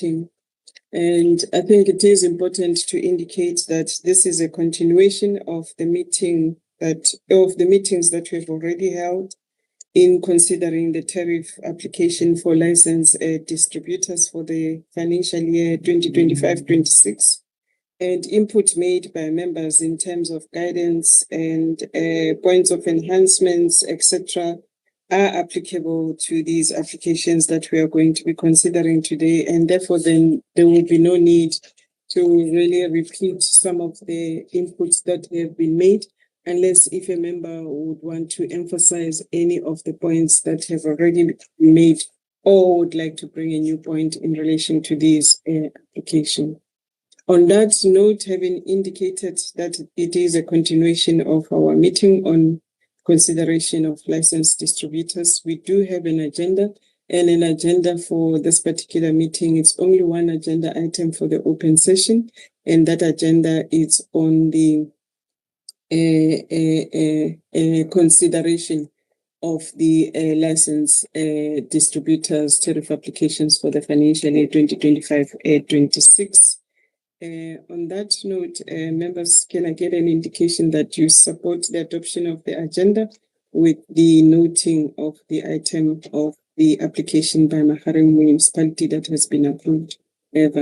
team. And I think it is important to indicate that this is a continuation of the meetings that we have already held in considering the tariff application for licensed distributors for the financial year 2025-26, and input made by members in terms of guidance and points of enhancements, etc., are applicable to these applications that we are going to be considering today. And therefore, then there will be no need to really repeat some of the inputs that have been made, unless if a member would want to emphasize any of the points that have already been made or would like to bring a new point in relation to this application. On that note, having indicated that it is a continuation of our meeting on consideration of licensed distributors, we do have an agenda, and an agenda for this particular meeting. It's only one agenda item for the open session, and that agenda is on the consideration of the licensed distributors tariff applications for the financial year 2025-26. On that note, members, can I get an indication that you support the adoption of the agenda with the noting of the item of the application by Mahareng Municipality that has been approved? Thank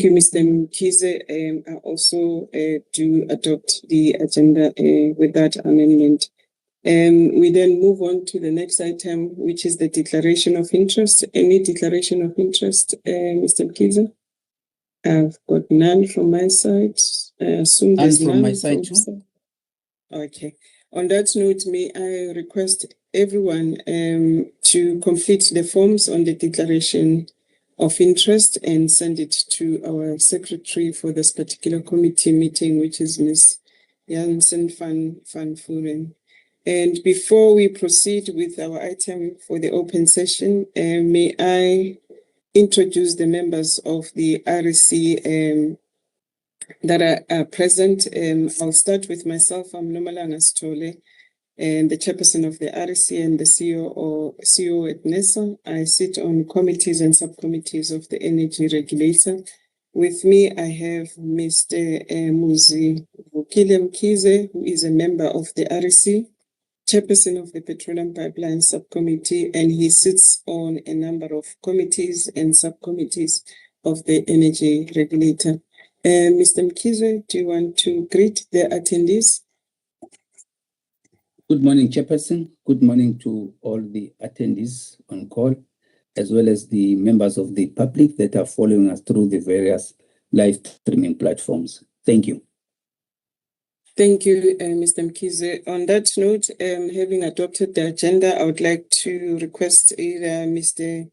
you, Mr. Mkize. I also do adopt the agenda with that amendment. We then move on to the next item, which is the declaration of interest. Any declaration of interest, Mr. Mkize? I've got none from my side. I assume there's none from my side too. Okay. On that note, may I request everyone to complete the forms on the declaration of interest and send it to our secretary for this particular committee meeting, which is Ms. Jansen van Vuren. And before we proceed with our item for the open session, may I introduce the members of the REC that are present. I'll start with myself. I'm Nomalanga Stole, and the chairperson of the REC and the CEO at NESA. I sit on committees and subcommittees of the Energy Regulator. With me, I have Mr. Muzi Vukile Mkize, who is a member of the REC, chairperson of the Petroleum Pipeline Subcommittee, and he sits on a number of committees and subcommittees of the Energy Regulator. Mr. Mkize, do you want to greet the attendees? Good morning, Chairperson. Good morning to all the attendees on call, as well as the members of the public that are following us through the various live streaming platforms. Thank you. Thank you, Mr. Mkize. On that note, having adopted the agenda, I would like to request either Mr.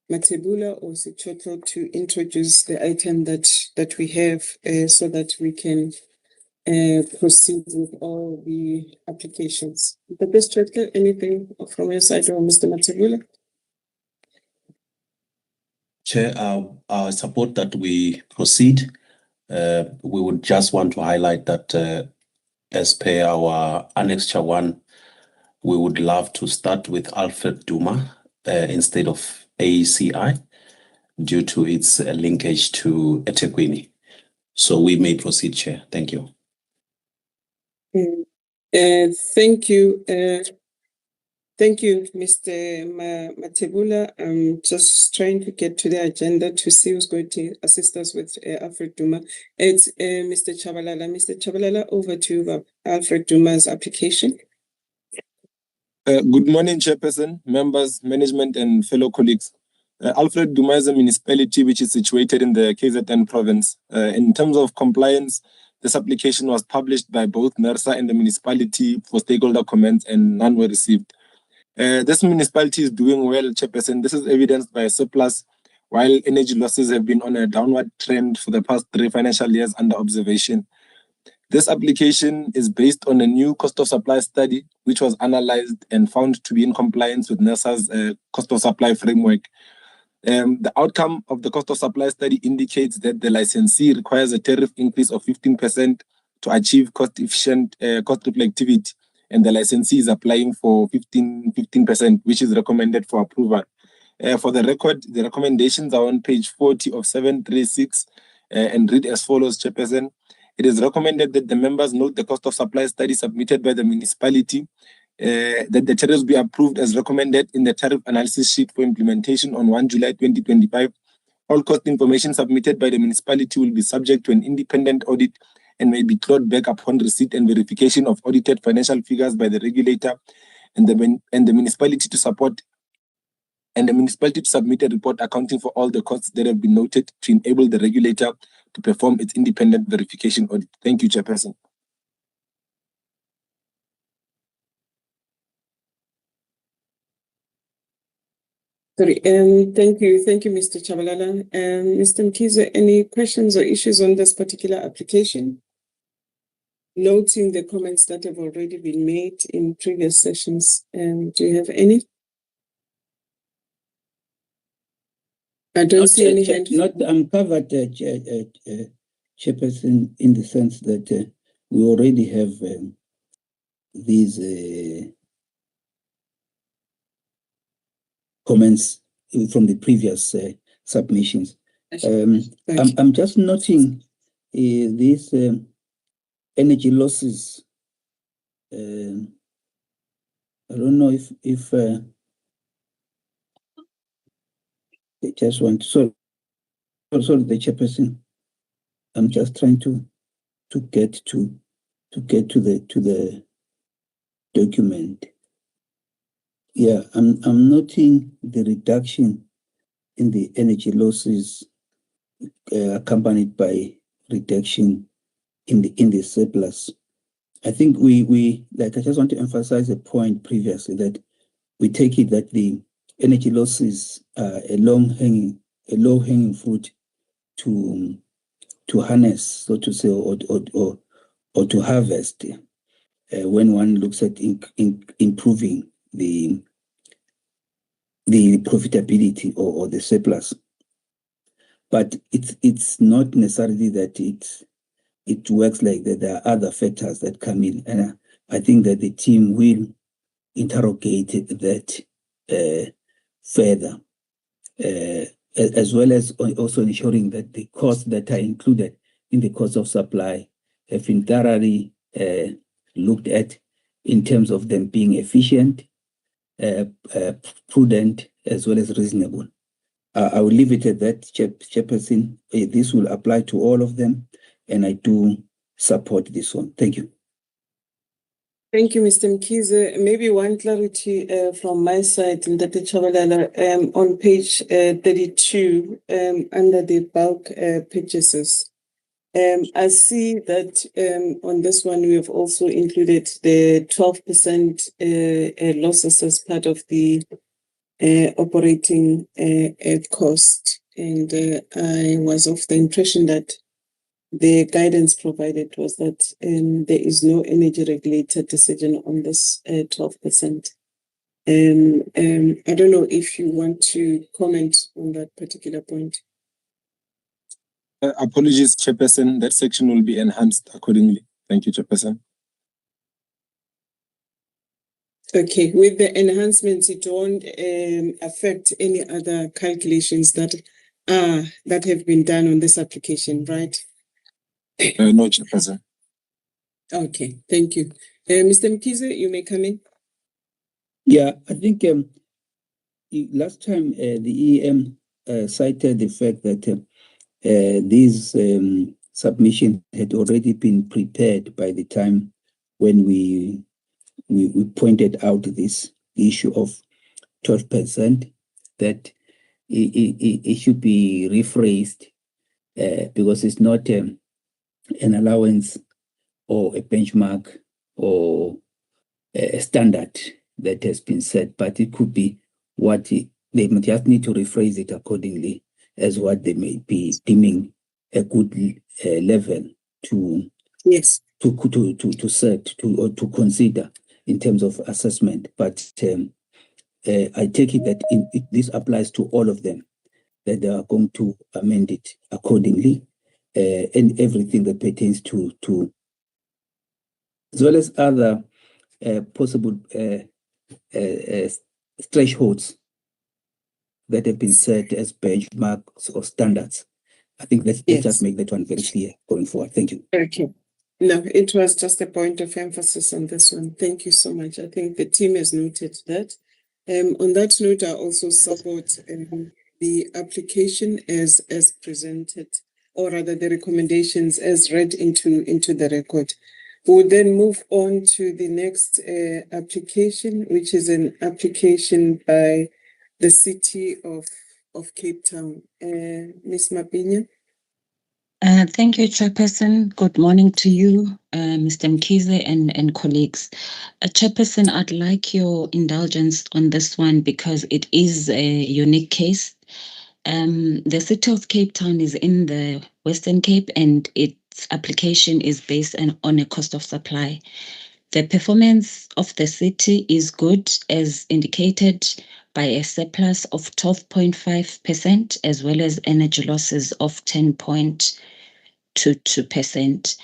Matebula or Sichotlo to introduce the item that we have so that we can proceed with all the applications. The best Chotlo, anything from your side, or Mr. Matebula? Chair, I support that we proceed. We would just want to highlight that as per our Annexure 1, we would love to start with Alfred Duma instead of AECI due to its linkage to eThekwini. So we may proceed, Chair. Thank you. Thank you. Thank you, Mr. Matebula. I'm just trying to get to the agenda to see who's going to assist us with Alfred Duma. It's Mr. Chabalala. Mr. Chabalala, over to Alfred Duma's application. Good morning, Chairperson, members, management, and fellow colleagues. Alfred Duma is a municipality which is situated in the KZN province. In terms of compliance, this application was published by both NERSA and the municipality for stakeholder comments, and none were received. This municipality is doing well, Chairperson. This is evidenced by a surplus, while energy losses have been on a downward trend for the past 3 financial years under observation. This application is based on a new cost of supply study, which was analyzed and found to be in compliance with NERSA's cost of supply framework. The outcome of the cost of supply study indicates that the licensee requires a tariff increase of 15% to achieve cost-efficient cost reflectivity, and the licensee is applying for 15%, which is recommended for approval. For the record, the recommendations are on page 40 of 736 and read as follows, Chairperson. It is recommended that the members note the cost of supply study submitted by the municipality, that the tariffs be approved as recommended in the tariff analysis sheet for implementation on 1 July 2025. All cost information submitted by the municipality will be subject to an independent audit and may be clawed back upon receipt and verification of audited financial figures by the regulator and the municipality to submit a report accounting for all the costs that have been noted to enable the regulator to perform its independent verification audit. Thank you, Chairperson. Sorry, thank you, Mr. Chabalala. Mr. Mkizo, any questions or issues on this particular application? Noting the comments that have already been made in previous sessions, do you have any? I don't see any hand. I'm covered, Chairperson, in the sense that we already have these comments from the previous submissions. I'm just noting these energy losses. I don't know if they just want to, sorry, the Chairperson. I'm just trying to get to the document. Yeah, I'm noting the reduction in the energy losses accompanied by reduction in the surplus. I think we like, I just want to emphasize a point previously that we take it that the energy losses are a low-hanging fruit to harness, so to say, or to harvest when one looks at improving the profitability or the surplus. But it's not necessarily that it works like that. There are other factors that come in, and I think that the team will interrogate that further, as well as also ensuring that the costs that are included in the cost of supply have been thoroughly looked at in terms of them being efficient, prudent, as well as reasonable. I will leave it at that, Chairperson. This will apply to all of them, and I do support this one. Thank you. Thank you, Mr. Mkize. Maybe one clarity from my side, Ndate Chabalala, on page 32, under the bulk purchases. I see that on this one, we have also included the 12% losses as part of the operating cost. And I was of the impression that the guidance provided was that there is no energy regulator decision on this 12%. I don't know if you want to comment on that particular point. Apologies, Chairperson. That section will be enhanced accordingly. Thank you, Chairperson. Okay, with the enhancements, it won't affect any other calculations that have been done on this application, right? No, Chairperson. Okay, thank you. Mr. Mkize, you may come in. Yeah, I think last time the EM cited the fact that these submissions had already been prepared by the time when we pointed out this issue of 12%, that it should be rephrased because it's not an allowance or a benchmark or a standard that has been set, but it could be what they just need to rephrase it accordingly as what they may be deeming a good level to set or to consider in terms of assessment. But I take it that this applies to all of them, that they are going to amend it accordingly, and everything that pertains to as well as other possible thresholds that have been set as benchmarks or standards. I think let's Yes. just make that one very clear going forward. Thank you. Okay. No, it was just a point of emphasis on this one. Thank you so much. I think the team has noted that. On that note, I also support the application as presented, or rather the recommendations as read into the record. We'll then move on to the next application, which is an application by the City of Cape Town. Ms. Mapinya. Thank you, Chairperson. Good morning to you, Mr. Mkhize and colleagues. Chairperson, I'd like your indulgence on this one because it is a unique case. The City of Cape Town is in the Western Cape and its application is based on a cost of supply. The performance of the city is good as indicated by a surplus of 12.5% as well as energy losses of 10.22%.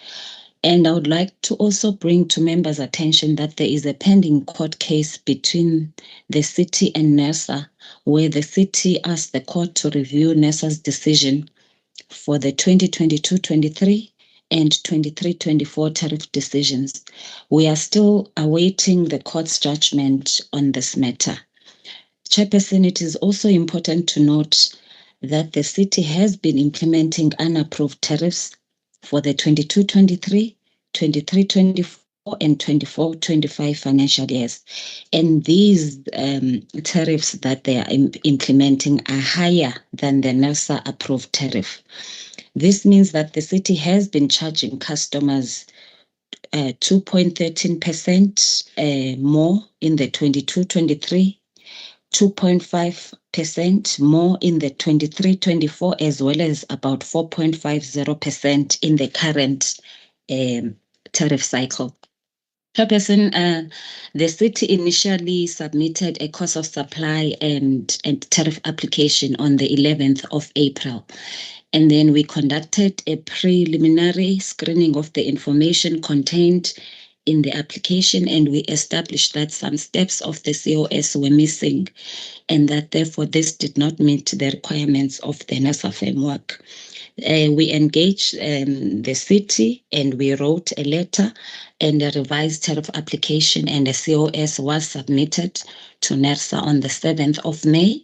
And I would like to also bring to members' attention that there is a pending court case between the city and NERSA, where the city asked the court to review NERSA's decision for the 2022-23 and 23-24 tariff decisions. We are still awaiting the court's judgment on this matter. Chairperson, it is also important to note that the city has been implementing unapproved tariffs for the 22-23, 23-24, and 24-25 financial years. And these tariffs that they are implementing are higher than the NERSA approved tariff. This means that the city has been charging customers 2.13% more in the 22-23, 2.5% more in the 23-24, as well as about 4.50% in the current tariff cycle. Chairperson, the city initially submitted a cost of supply and tariff application on the 11th of April. And then we conducted a preliminary screening of the information contained in the application, and we established that some steps of the COS were missing and that therefore this did not meet the requirements of the NERSA framework. We engaged the city and we wrote a letter and a revised tariff application, and a COS was submitted to NERSA on the 7th of May,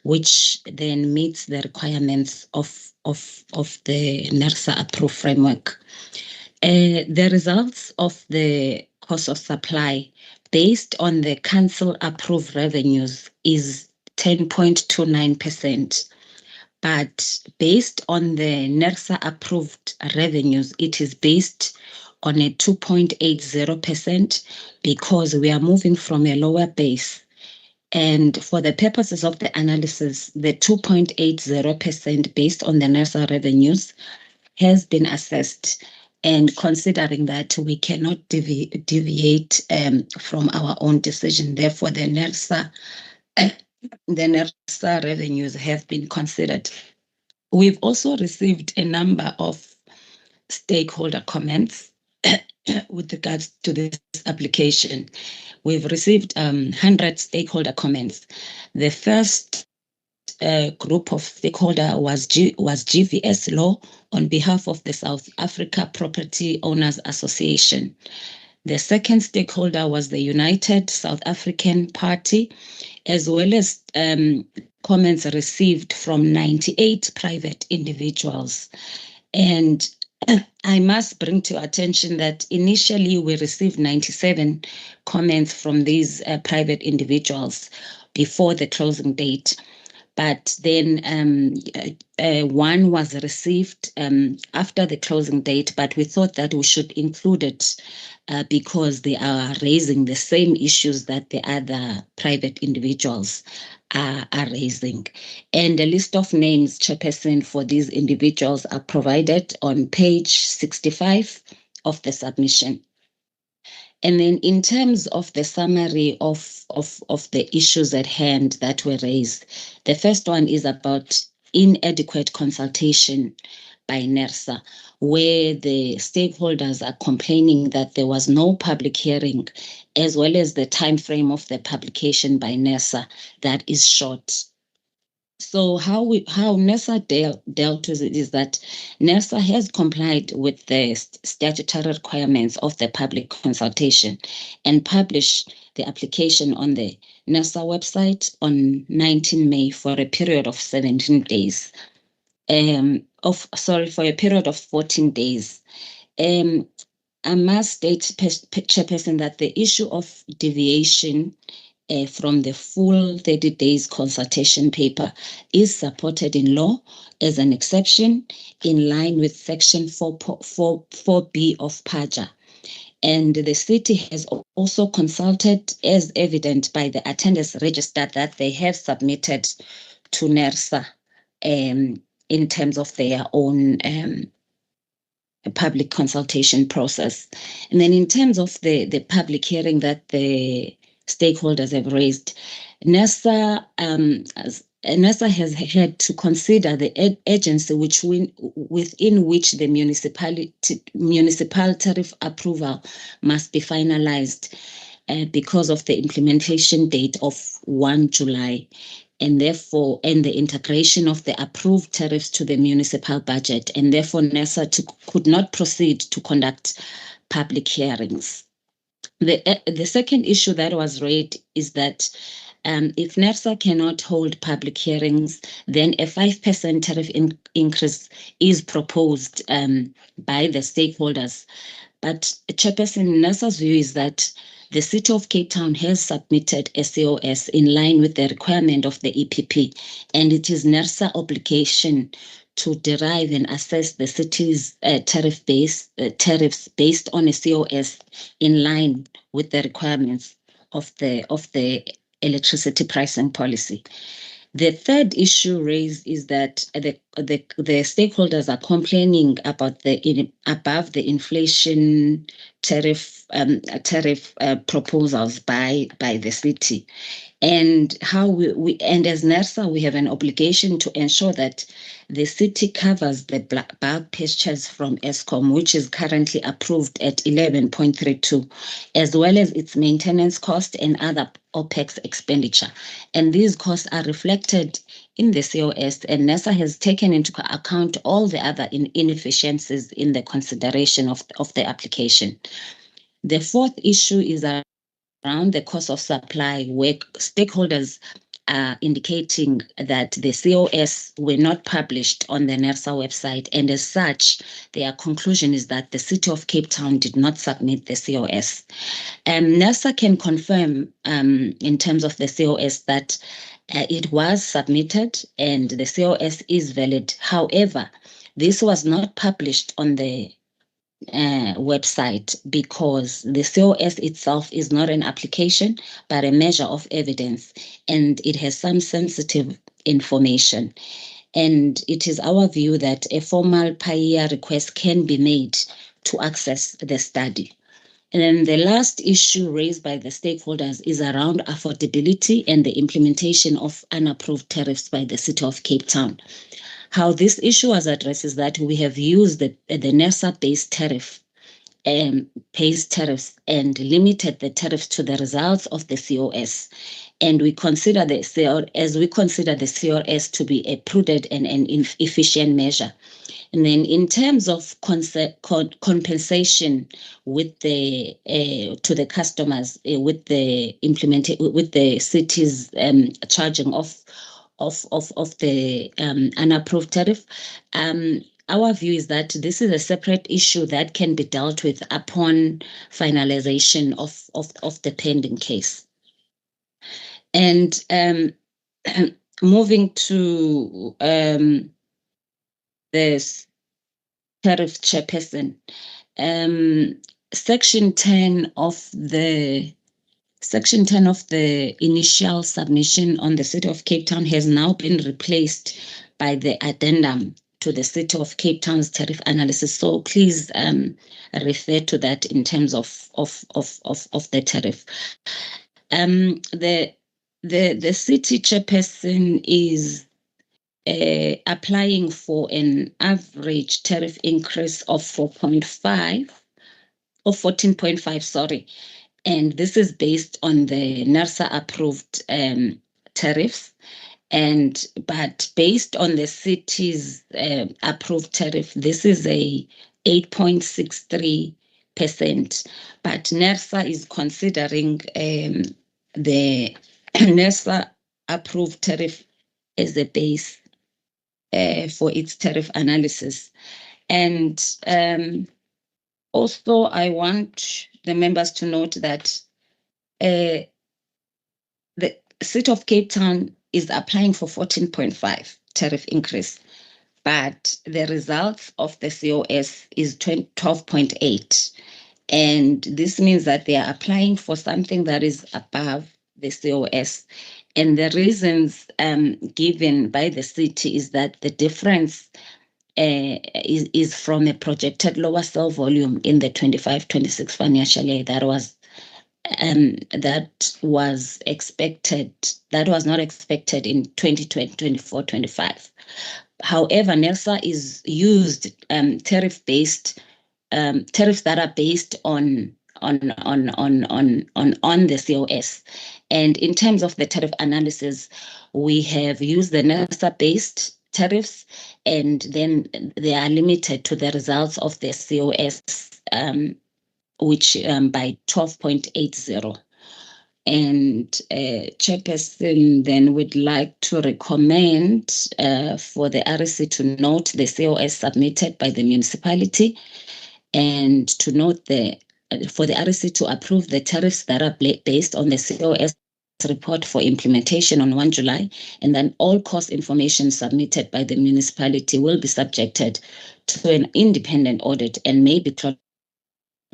which then meets the requirements of the NERSA approved framework. The results of the cost of supply based on the council approved revenues is 10.29%. But based on the NERSA approved revenues, it is based on a 2.80% because we are moving from a lower base. And for the purposes of the analysis, the 2.80% based on the NERSA revenues has been assessed. And considering that we cannot deviate from our own decision, therefore the NERSA revenues have been considered. We've also received a number of stakeholder comments with regards to this application. We've received 100 stakeholder comments. The first group of stakeholder was GVS Law on behalf of the South Africa Property Owners Association. The second stakeholder was the United South African Party, as well as comments received from 98 private individuals. And I must bring to attention that initially we received 97 comments from these private individuals before the closing date. But then one was received after the closing date, but we thought that we should include it because they are raising the same issues that the other private individuals are raising. And a list of names, Chairperson, for these individuals are provided on page 65 of the submission. And then in terms of the summary of the issues at hand that were raised, the first one is about inadequate consultation by NERSA, where the stakeholders are complaining that there was no public hearing, as well as the time frame of the publication by NERSA that is short. So how NERSA dealt with it is that NERSA has complied with the statutory requirements of the public consultation and published the application on the NERSA website on 19 May for a period of 17 days. For a period of 14 days. I must state, Chairperson, that the issue of deviation from the full 30 days consultation paper is supported in law as an exception in line with Section 4B of PAJA. And the city has also consulted, as evident by the attendance register that they have submitted to NERSA in terms of their own public consultation process. And then in terms of the public hearing that the stakeholders have raised, NERSA has had to consider the agency within which the municipal tariff approval must be finalized because of the implementation date of 1 July. And therefore, the integration of the approved tariffs to the municipal budget, and therefore NERSA could not proceed to conduct public hearings. The second issue that was raised is that if NERSA cannot hold public hearings, then a 5% tariff increase is proposed by the stakeholders. But Chairperson, NERSA's view is that the City of Cape Town has submitted a COS in line with the requirement of the EPP, and it is NERSA obligation to derive and assess the city's tariffs based on a COS in line with the requirements of the electricity pricing policy. The third issue raised is that the stakeholders are complaining about above the inflation tariff proposals by the city, and how we and as NERSA we have an obligation to ensure that the city covers the bulk purchase from Eskom, which is currently approved at 11.32, as well as its maintenance cost and other OPEX expenditure. And these costs are reflected in the COS, and NERSA has taken into account all the other inefficiencies in the consideration of the application. The fourth issue is around the cost of supply, where stakeholders are indicating that the COS were not published on the NERSA website, and as such, their conclusion is that the City of Cape Town did not submit the COS. NERSA can confirm in terms of the COS that it was submitted and the COS is valid. However, this was not published on the website because the COS itself is not an application but a measure of evidence, and it has some sensitive information. And it is our view that a formal PAIA request can be made to access the study. And then the last issue raised by the stakeholders is around affordability and the implementation of unapproved tariffs by the City of Cape Town. How this issue was addressed is that we have used the NERSA-based tariffs and limited the tariffs to the results of the COS. And we consider the COS to be a prudent and an efficient measure. And then in terms of compensation with the to the customers with the city's charging of the unapproved tariff, our view is that this is a separate issue that can be dealt with upon finalization of the pending case. And moving to the tariff chairperson, Section 10 of the initial submission on the City of Cape Town has now been replaced by the addendum to the City of Cape Town's tariff analysis. So please refer to that in terms of the tariff. The city chairperson is applying for an average tariff increase of 14.5, sorry. And this is based on the NERSA approved tariffs. But based on the city's approved tariff, this is a 8.63%. But NERSA is considering the NERSA approved tariff as a base for its tariff analysis. And also, I want the members to note that the City of Cape Town is applying for 14.5 tariff increase, but the results of the COS is 12.8. And this means that they are applying for something that is above the COS. And the reasons given by the city is that the difference is from a projected lower sale volume in the 25-26 financial year that was expected, that was not expected in 2024-25. However, NERSA is used tariffs that are based on the COS. And in terms of the tariff analysis, we have used the NERSA-based tariffs, and then they are limited to the results of the COS, which by 12.80. And Chairperson then would like to recommend for the REC to note the COS submitted by the municipality, and to note for the REC to approve the tariffs that are based on the COS report for implementation on 1 July, and then all cost information submitted by the municipality will be subjected to an independent audit and may be clawed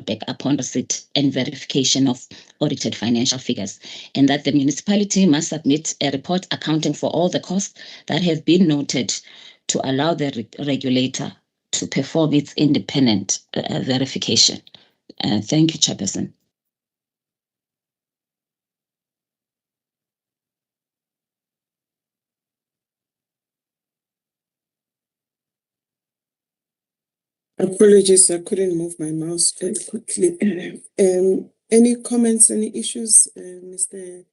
back upon receipt and verification of audited financial figures, and that the municipality must submit a report accounting for all the costs that have been noted to allow the regulator to perform its independent verification. Thank you, Chairperson. Apologies, I couldn't move my mouse very quickly. Any comments, any issues, Mr.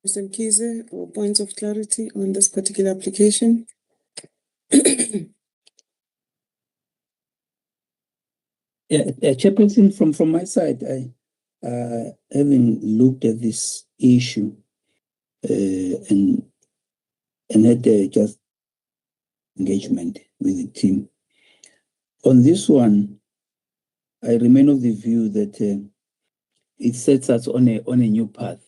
Mkize, or points of clarity on this particular application? Chairperson, from my side, having looked at this issue and had just engagement with the team. On this one, I remain of the view that it sets us on a new path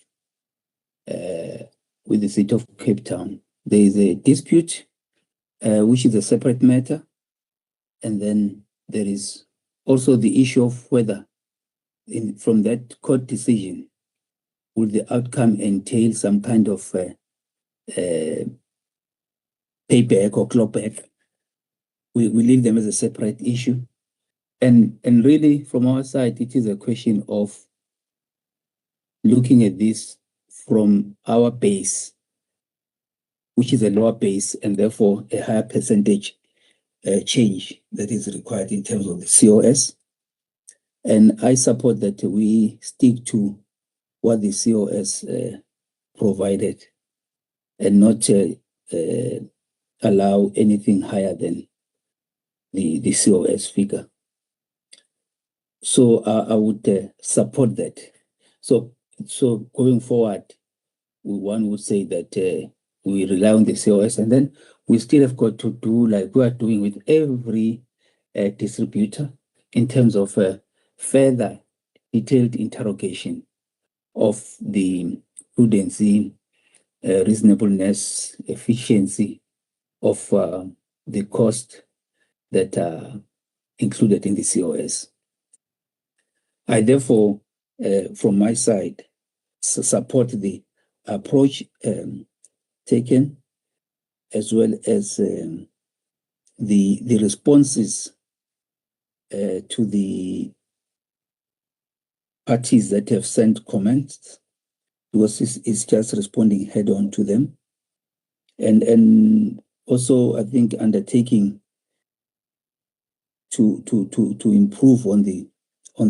with the City of Cape Town. There is a dispute, which is a separate matter, and then there is also the issue of whether, from that court decision, will the outcome entail some kind of payback or clawback. We leave them as a separate issue. And really, from our side, it is a question of looking at this from our base, which is a lower base, and therefore a higher percentage change that is required in terms of the COS. And I support that we stick to what the COS provided and not allow anything higher than the COS figure. So I would support that. So going forward, one would say that we rely on the COS, and then we still have got to do like we are doing with every distributor in terms of further detailed interrogation of the prudency, reasonableness, efficiency of the cost that are included in the COS. I therefore, from my side, support the approach taken, as well as the responses to the parties that have sent comments, because it's just responding head on to them, and also I think undertaking to improve on the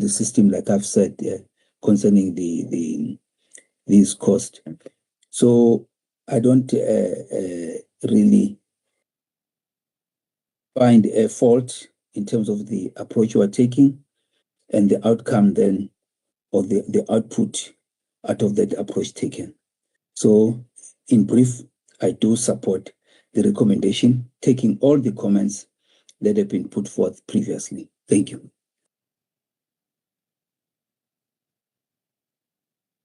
system, like I've said, concerning these costs. So I don't really find a fault in terms of the approach you are taking and the outcome then, or the output out of that approach taken. So in brief, I do support the recommendation, taking all the comments that have been put forth previously. Thank you.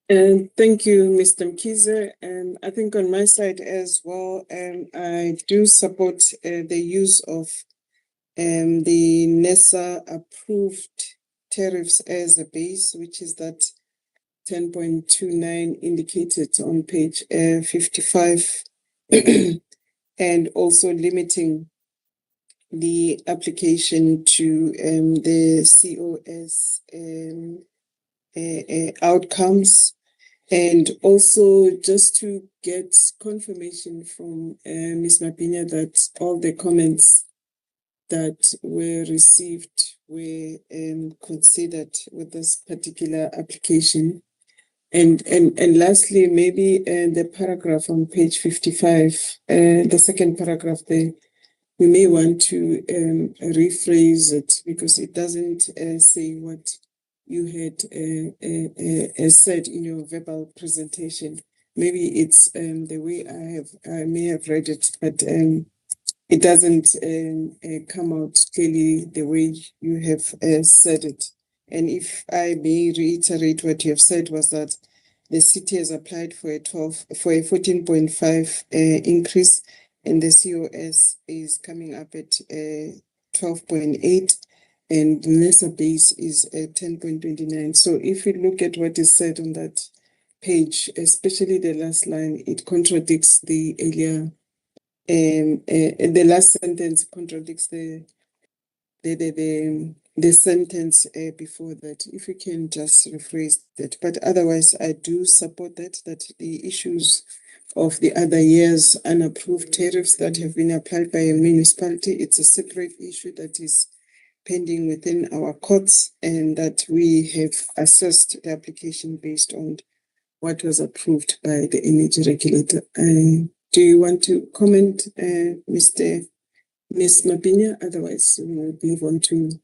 And thank you, Mr. Mkize. And I think on my side as well, I do support the use of the NESA approved tariffs as a base, which is that 10.29 indicated on page 55, and also limiting the application to the COS outcomes. And also just to get confirmation from Ms. Mapinya that all the comments that were received were considered with this particular application. And lastly, maybe the paragraph on page 55, the second paragraph there, we may want to rephrase it because it doesn't say what you had said in your verbal presentation. Maybe it's the way I may have read it, but it doesn't come out clearly the way you have said it. And if I may reiterate what you have said was that the city has applied for a 14.5 increase, and the COS is coming up at 12.8, and NESA base is at 10.29. So if you look at what is said on that page, especially the last line, it contradicts the earlier. The last sentence contradicts the sentence before that. If you can just rephrase that, but otherwise I do support that the issues of the other years unapproved tariffs that have been applied by a municipality, it's a separate issue that is pending within our courts, and that we have assessed the application based on what was approved by the energy regulator. Do you want to comment, Ms. Mapinya? Otherwise, we will move on to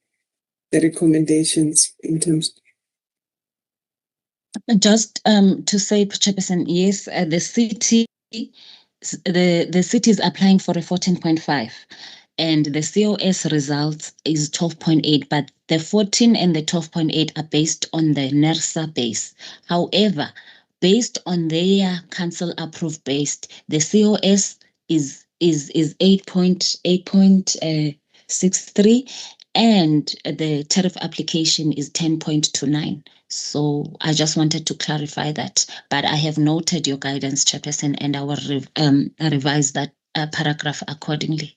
the recommendations in terms. Just to say, Chairperson, yes, the city is applying for a 14.5. And the COS results is 12.8, but the 14 and the 12.8 are based on the NERSA base. However, based on their council approved based, the COS is 8.63, and the tariff application is 10.29. So I just wanted to clarify that, but I have noted your guidance, Chairperson, and I will revise that paragraph accordingly.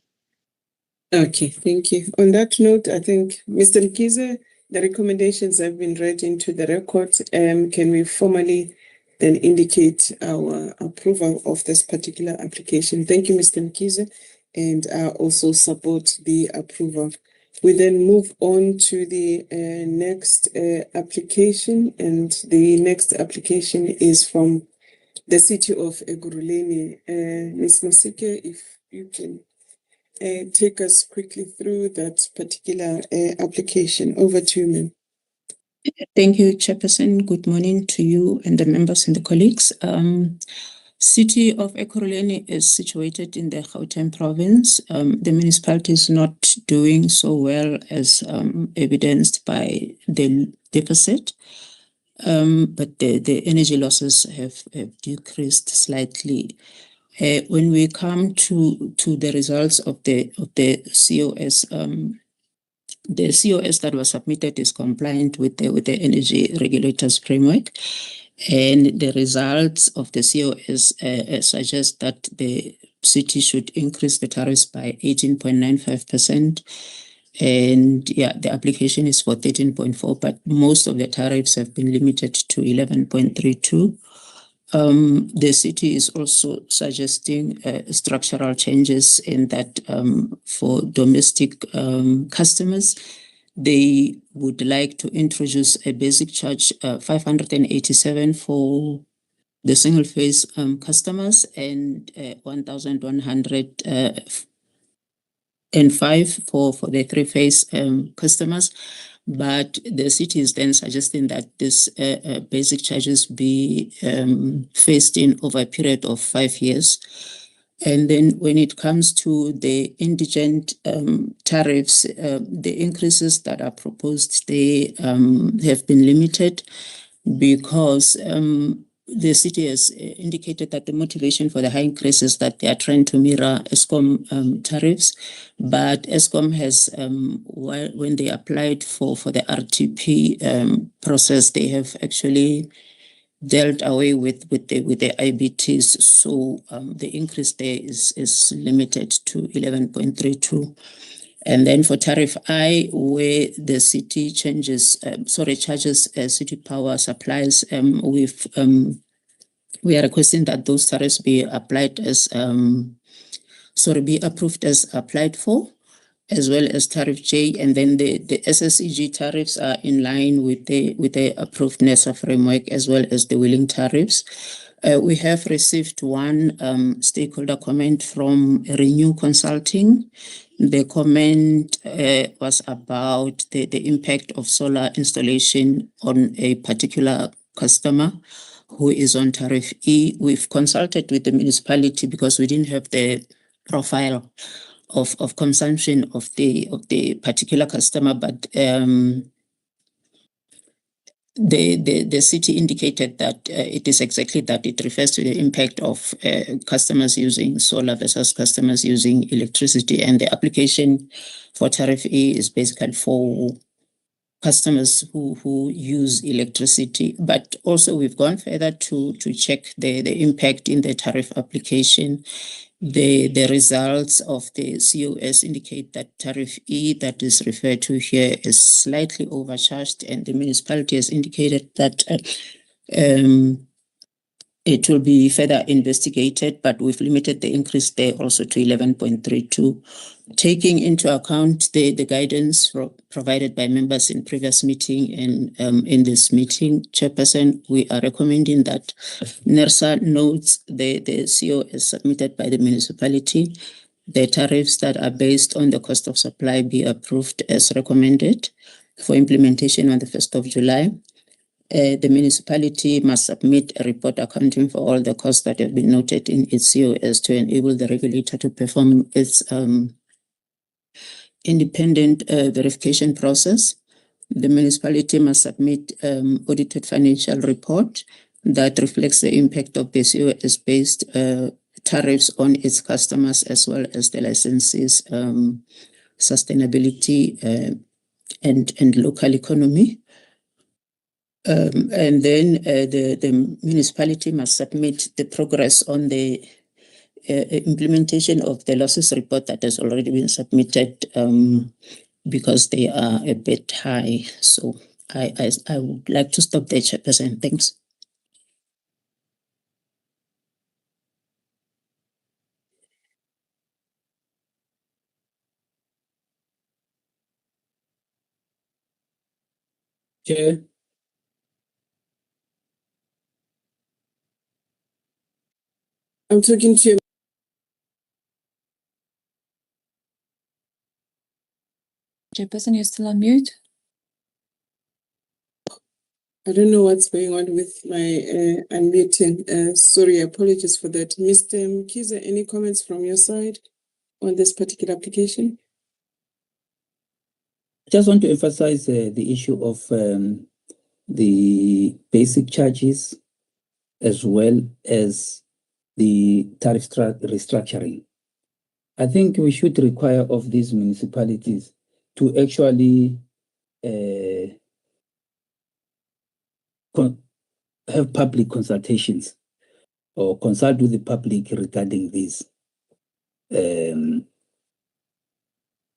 Okay, thank you. On that note, I think, Mr. Mkize, the recommendations have been read into the record. Can we formally then indicate our approval of this particular application? Thank you, Mr. Mkize, and I also support the approval. We then move on to the next application, and the next application is from the city of Ekurhuleni. Ms. Masike, if you can take us quickly through that particular application. Over to you, ma'am. Thank you, Chairperson. Good morning to you and the members and the colleagues. City of Ekurhuleni is situated in the Gauteng province. The municipality is not doing so well as evidenced by the deficit, but the energy losses have decreased slightly. When we come to the results of the COS, the COS that was submitted is compliant with the energy regulators framework, and the results of the COS suggest that the city should increase the tariffs by 18.95%. And the application is for 13.4, but most of the tariffs have been limited to 11.32. The city is also suggesting structural changes in that for domestic customers, they would like to introduce a basic charge 587 for the single phase customers and 1,105 for the three phase customers. But the city is then suggesting that this basic charges be phased in over a period of 5 years. And then when it comes to the indigent tariffs, the increases that are proposed, they have been limited because the city has indicated that the motivation for the high increase is that they are trying to mirror ESCOM tariffs. But ESCOM has, when they applied for the RTP process, they have actually dealt away with the IBTs. So the increase there is limited to 11.32. And then for tariff I, where the city charges city power supplies, we are requesting that those tariffs be applied as be approved as applied for, as well as tariff J, and then the SSEG tariffs are in line with the approved NESA framework, as well as the wheeling tariffs. We have received one stakeholder comment from Renew Consulting. The comment was about the impact of solar installation on a particular customer who is on tariff E. We've consulted with the municipality because we didn't have the profile of consumption of the particular customer, but the city indicated that it is exactly that. It refers to the impact of customers using solar versus customers using electricity, and the application for tariff E is basically for customers who use electricity. But also we've gone further to check the impact in the tariff application. The results of the COS indicate that tariff E that is referred to here is slightly overcharged, and the municipality has indicated that it will be further investigated, but we've limited the increase there also to 11.32. Taking into account the guidance provided by members in previous meeting and in this meeting, Chairperson, we are recommending that NERSA notes the COS submitted by the municipality. The tariffs that are based on the cost of supply be approved as recommended for implementation on the 1st of July. The municipality must submit a report accounting for all the costs that have been noted in its COS to enable the regulator to perform its independent verification process. The municipality must submit audited financial report that reflects the impact of the COS-based tariffs on its customers, as well as the licensees' sustainability and local economy. And then the municipality must submit the progress on the implementation of the losses report that has already been submitted because they are a bit high. So I would like to stop there, Chairperson. Thanks. Chair. I'm talking to you. Chairperson, you're still on mute. I don't know what's going on with my unmuting. Sorry, apologies for that. Mr. Mkiza, any comments from your side on this particular application? I just want to emphasize the issue of the basic charges as well as the tariff restructuring. I think we should require of these municipalities to actually have public consultations or consult with the public regarding this.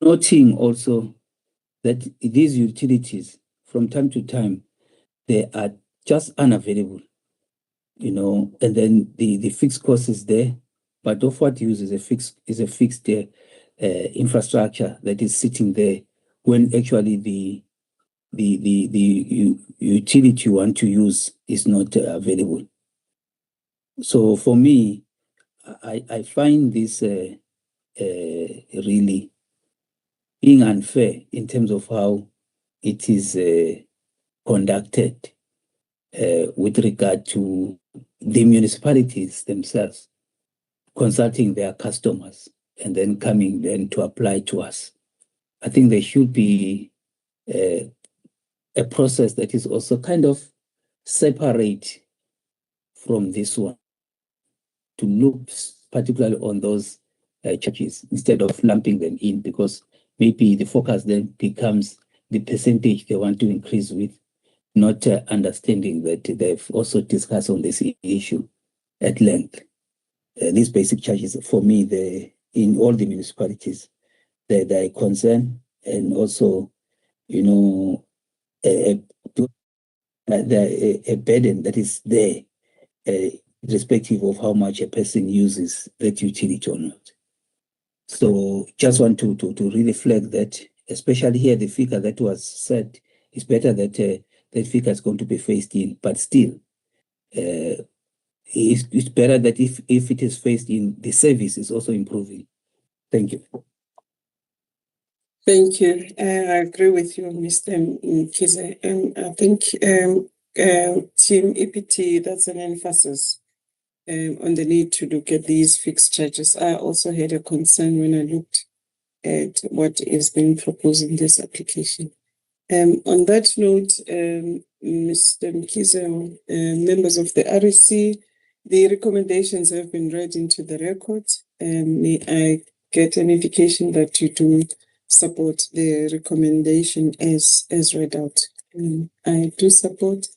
Noting also that these utilities, from time to time, they are just unavailable, and then the fixed cost is there, but of what use is a fixed infrastructure that is sitting there when actually the utility you want to use is not available. So for me, I find this really being unfair in terms of how it is conducted with regard to the municipalities themselves consulting their customers and then coming then to apply to us. I think there should be a process that is also kind of separate from this one, to look particularly on those charges instead of lumping them in, because maybe the focus then becomes the percentage they want to increase with, not understanding that they've also discussed on this issue at length. These basic charges, for me, in all the municipalities, they're a concern, and also, you know, a burden that is there, irrespective of how much a person uses that utility or not. So just want to really flag that, especially here, the figure that was said, it's better that that figure is going to be phased in, but still, it's better that if it is phased in, the service is also improving. Thank you. Thank you. I agree with you, Mr. Mkhize. I think Team EPT, that's an emphasis on the need to look at these fixed charges. I also had a concern when I looked at what is being proposed in this application. On that note, Mr. Mkhize, members of the REC, the recommendations have been read into the record. May I get an indication that you do support the recommendation as read out? I do support,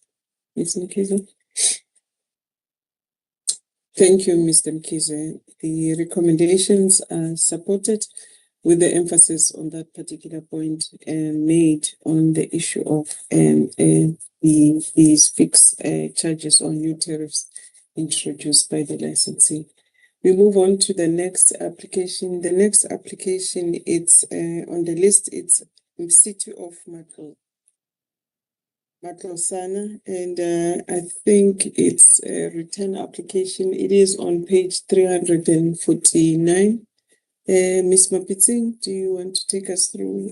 Mr. Mkhize. Thank you, Mr. Mkhize. The recommendations are supported, with the emphasis on that particular point made on the issue of these fixed charges on new tariffs introduced by the licensee. We move on to the next application. The next application, it's on the list, it's in City of Matlosana, and I think it's a return application. It is on page 349. Ms. Mapitsing, do you want to take us through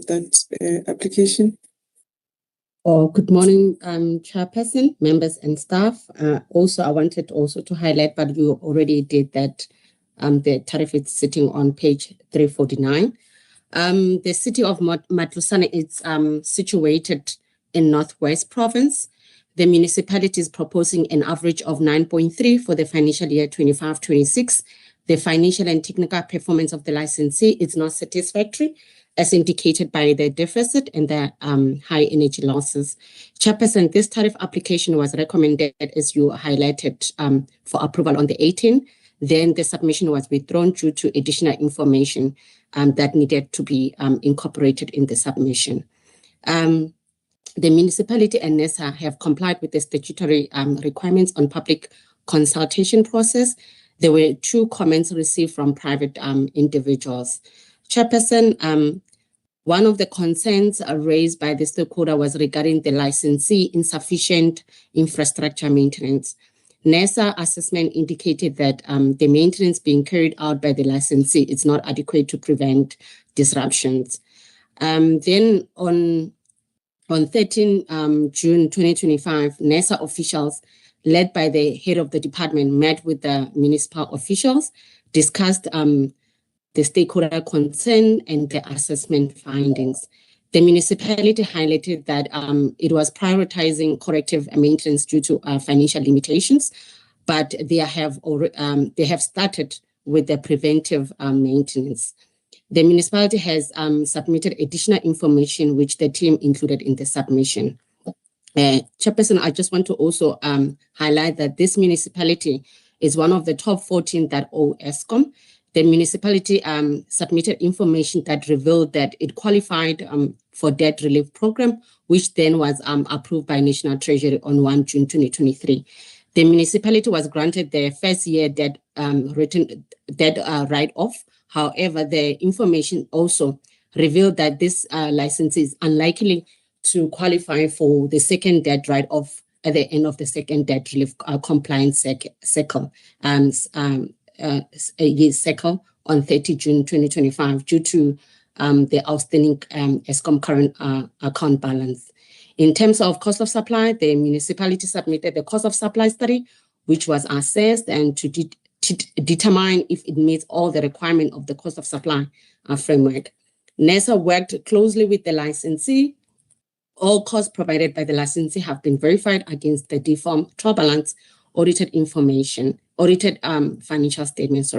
that application? Good morning, Chairperson, members and staff. Also, I wanted also to highlight, but you already did that, the tariff is sitting on page 349. The city of Matlosana is situated in Northwest Province. The municipality is proposing an average of 9.3 for the financial year 25-26. The financial and technical performance of the licensee is not satisfactory, as indicated by the deficit and the high energy losses. Chairperson, this tariff application was recommended, as you highlighted, for approval on the 18th. Then the submission was withdrawn due to additional information that needed to be incorporated in the submission. The municipality and NESA have complied with the statutory requirements on public consultation process. There were 2 comments received from private individuals. Chairperson, one of the concerns raised by the stakeholder was regarding the licensee insufficient infrastructure maintenance. NESA assessment indicated that the maintenance being carried out by the licensee is not adequate to prevent disruptions. Then on 13 June 2025, NESA officials led by the head of the department met with the municipal officials, discussed the stakeholder concern and the assessment findings. The municipality highlighted that it was prioritizing corrective maintenance due to financial limitations, but they have started with the preventive maintenance. The municipality has submitted additional information which the team included in the submission. Chairperson, I just want to also highlight that this municipality is one of the top 14 that owe ESCOM. The municipality submitted information that revealed that it qualified for debt relief program, which then was approved by National Treasury on 1 June 2023. The municipality was granted their first year debt write-off. However, the information also revealed that this license is unlikely to qualify for the second debt write-off at the end of the second debt relief compliance cycle on 30 June 2025 due to the outstanding Eskom current account balance. In terms of cost of supply, the municipality submitted the cost of supply study, which was assessed and to determine if it meets all the requirements of the cost of supply framework. NERSA worked closely with the licensee. All costs provided by the licensee have been verified against the deformed trial balance audited financial statements.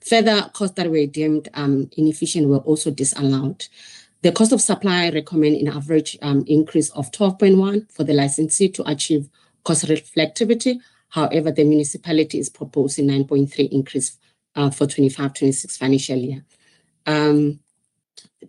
Further costs that were deemed inefficient were also disallowed. The cost of supply recommend an average increase of 12.1 for the licensee to achieve cost reflectivity. However, the municipality is proposing 9.3 increase for 25-26 financial year.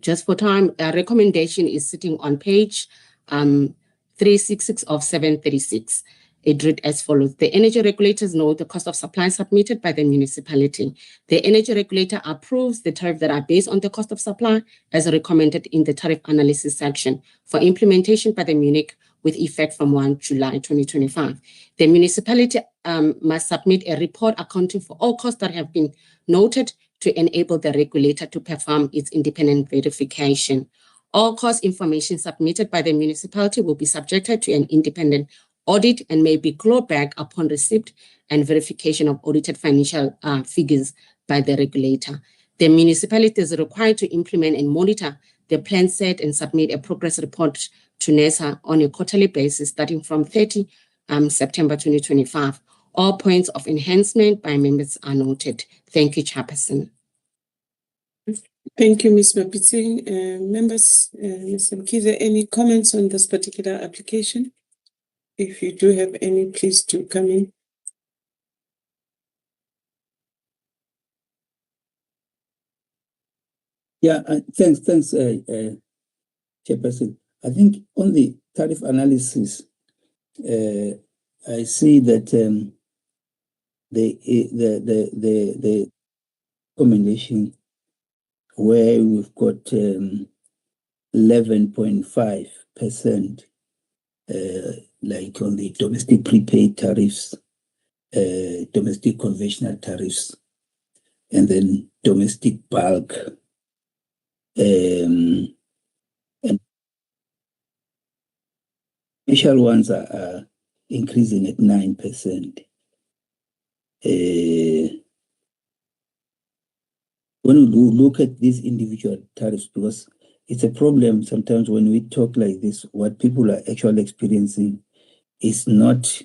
Just for time, our recommendation is sitting on page 366 of 736. It read as follows. The energy regulators know the cost of supply submitted by the municipality. The energy regulator approves the tariff that are based on the cost of supply as recommended in the tariff analysis section for implementation by the Munich with effect from 1 July 2025. The municipality must submit a report accounting for all costs that have been noted to enable the regulator to perform its independent verification. All cost information submitted by the municipality will be subjected to an independent audit and may be clawed back upon receipt and verification of audited financial figures by the regulator. The municipality is required to implement and monitor the plan set and submit a progress report to NERSA on a quarterly basis starting from 30 September 2025. All points of enhancement by members are noted. Thank you, Chairperson. Thank you, Ms. Mapiting. Members, Ms. Mkize, any comments on this particular application? If you do have any, please do come in. Yeah, thanks, Chairperson. I think on the tariff analysis, I see that the recommendation where we've got 11.5%, like on the domestic prepaid tariffs, domestic conventional tariffs, and then domestic bulk, and initial ones are increasing at 9%. When we look at these individual tariffs, because it's a problem sometimes when we talk like this, what people are actually experiencing is not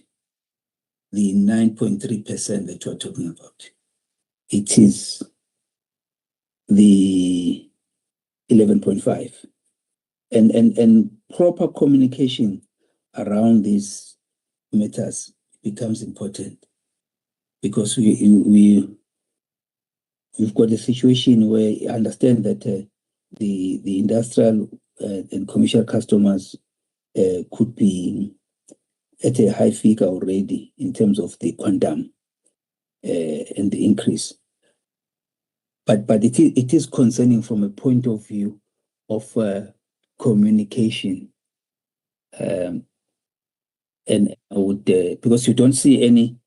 the 9.3% that we're talking about. It is the 11.5%. And proper communication around these matters becomes important, because we've got a situation where I understand that the industrial and commercial customers could be at a high figure already in terms of the quantum and the increase. But it is concerning from a point of view of communication. And I would, because you don't see any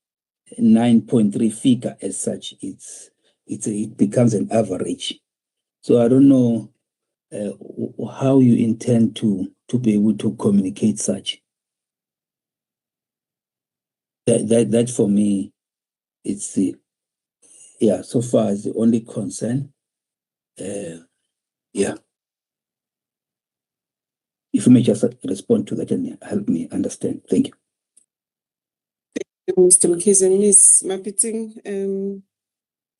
9.3 figure as such, it becomes an average. So I don't know how you intend to be able to communicate such. That for me, it's the, so far is the only concern. If you may just respond to that and help me understand. Thank you. Mr. Mkize. Ms. Mapiting,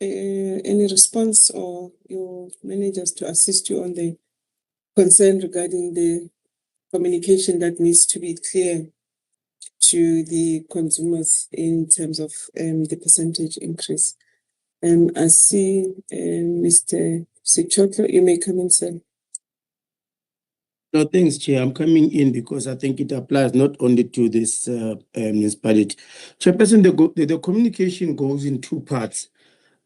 any response or your managers to assist you on the concern regarding the communication that needs to be clear to the consumers in terms of the percentage increase? I see Mr. Sichotlo, you may come in, sir. No, thanks, Chair. I'm coming in because I think it applies not only to this municipality. Chairperson, the communication goes in two parts.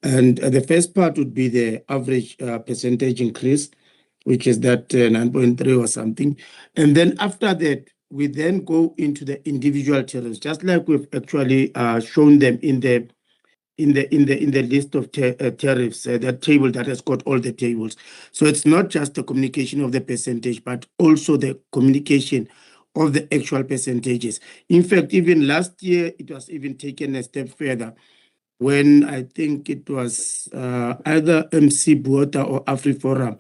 And the first part would be the average percentage increase, which is that 9.3 or something. And then after that, we then go into the individual tariffs, just like we've actually shown them in the list of tariffs, that table that has got all the tables. So it's not just the communication of the percentage, but also the communication of the actual percentages. In fact, even last year, it was even taken a step further when I think it was either MC Buota or AfriForum.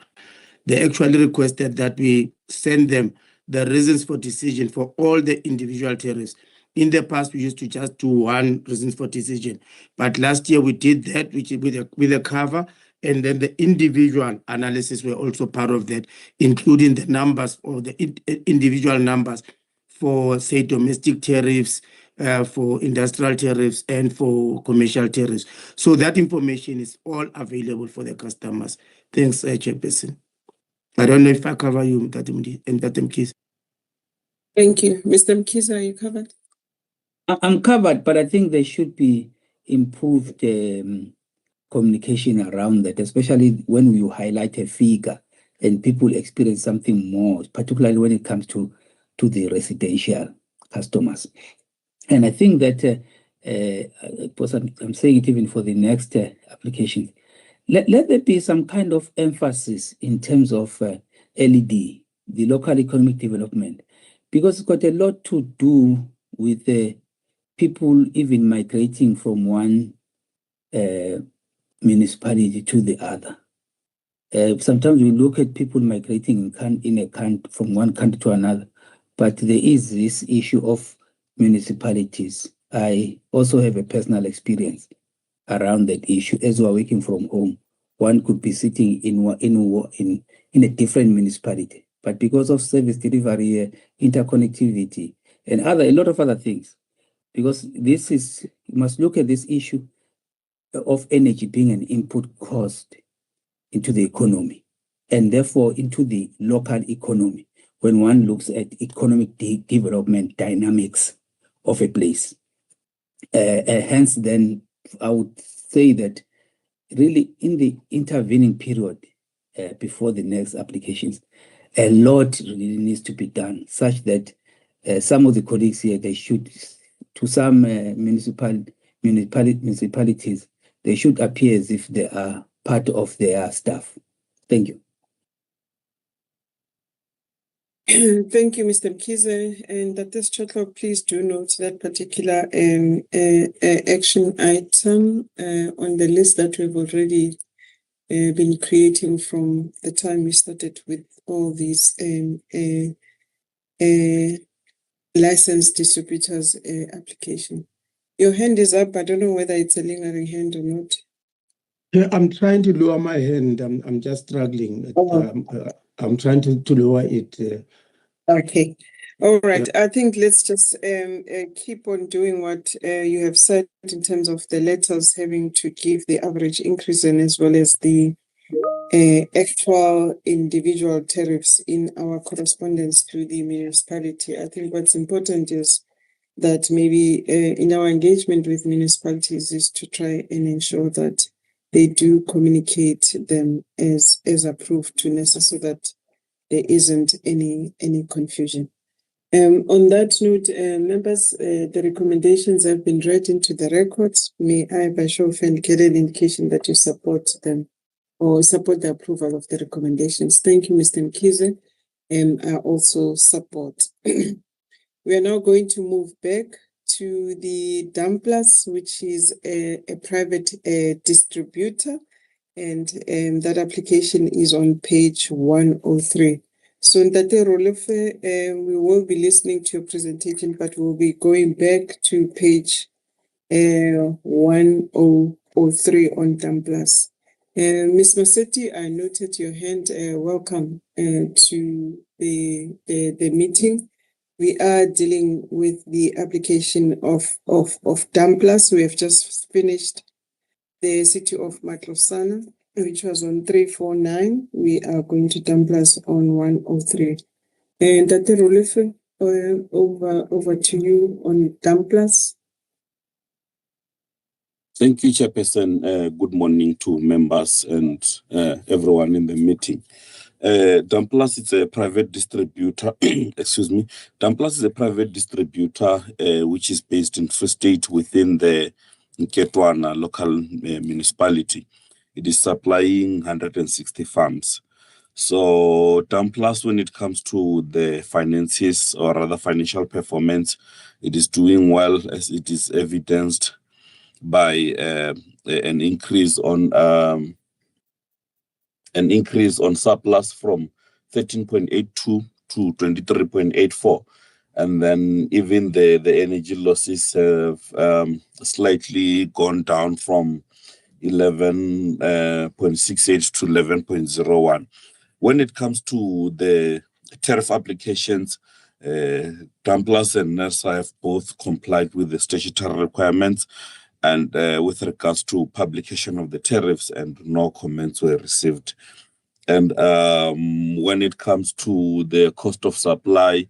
They actually requested that we send them the reasons for decision for all the individual tariffs. In the past, we used to just do one reasons for decision, but last year we did that, which is with a cover, and then the individual analysis were also part of that, including the numbers or the individual numbers for, say, domestic tariffs, for industrial tariffs, and for commercial tariffs. So that information is all available for the customers. Thanks, Chairperson. I don't know if I cover you, Mkhize. Thank you. Mr. Mkhize, are you covered? I'm covered, but I think there should be improved communication around that, especially when you highlight a figure and people experience something more, particularly when it comes to the residential customers. And I think that, I'm saying it even for the next application, let there be some kind of emphasis in terms of LED, the local economic development, because it's got a lot to do with people even migrating from one municipality to the other. Sometimes we look at people migrating from one country to another, but there is this issue of municipalities. I also have a personal experience around that issue. As we are working from home, one could be sitting in a different municipality, but because of service delivery, interconnectivity, and a lot of other things, because you must look at this issue of energy being an input cost into the economy, and therefore into the local economy when one looks at economic development dynamics of a place. Hence, then, I would say that really in the intervening period before the next applications, a lot really needs to be done, such that some of the colleagues here, they should, to some municipalities, they should appear as if they are part of their staff. Thank you. Thank you, Mr. Mkhize. And at this Chotlo, please do note that particular action item on the list that we've already been creating from the time we started with all these licensed distributors application. Your hand is up. I don't know whether it's a lingering hand or not. Yeah, I'm trying to lower my hand. I'm just struggling. I'm trying to lower it. Okay. All right. Yeah. I think let's just keep on doing what you have said in terms of the letters having to give the average increase and as well as the actual individual tariffs in our correspondence to the municipality. I think what's important is that maybe in our engagement with municipalities is to try and ensure that they do communicate them as approved to NESA so that there isn't any confusion. On that note, members, the recommendations have been read into the records. May I, by show of hand, get an indication that you support them or support the approval of the recommendations? Thank you, Mr. Mkhize. I also support. We are now going to move back to the Dumplers, which is a private distributor. And that application is on page 103. So Ntate Rolefe, we will be listening to your presentation, but we'll be going back to page 103 on Dumplers. Ms. Masetti, I noted your hand. Welcome to the meeting. We are dealing with the application of Dumplers. We have just finished the city of Matlosana, which was on 349. We are going to Dumplers on 103. And Dr. Rolefe, over to you on Dumplers. Thank you, Chairperson. Good morning to members and everyone in the meeting. Damplus is a private distributor. Excuse me. Damplus is a private distributor which is based in Free State within the Nketwana local municipality. It is supplying 160 farms. So Damplus, when it comes to the finances or rather financial performance, it is doing well, as it is evidenced by an increase on surplus from 13.82 to 23.84. And then even the energy losses have slightly gone down from 11.68 to 11.01. When it comes to the tariff applications, Damplus and NERSA have both complied with the statutory requirements, and with regards to publication of the tariffs, and no comments were received. And when it comes to the cost of supply,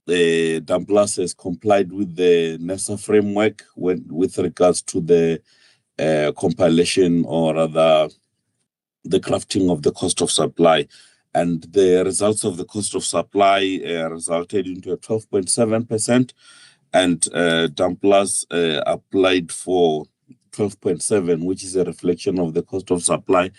Damplus has complied with the NERSA framework with regards to the compilation, or rather the crafting of the cost of supply. And the results of the cost of supply resulted into a 12.7%, and Damplus applied for 12.7, which is a reflection of the cost of supply.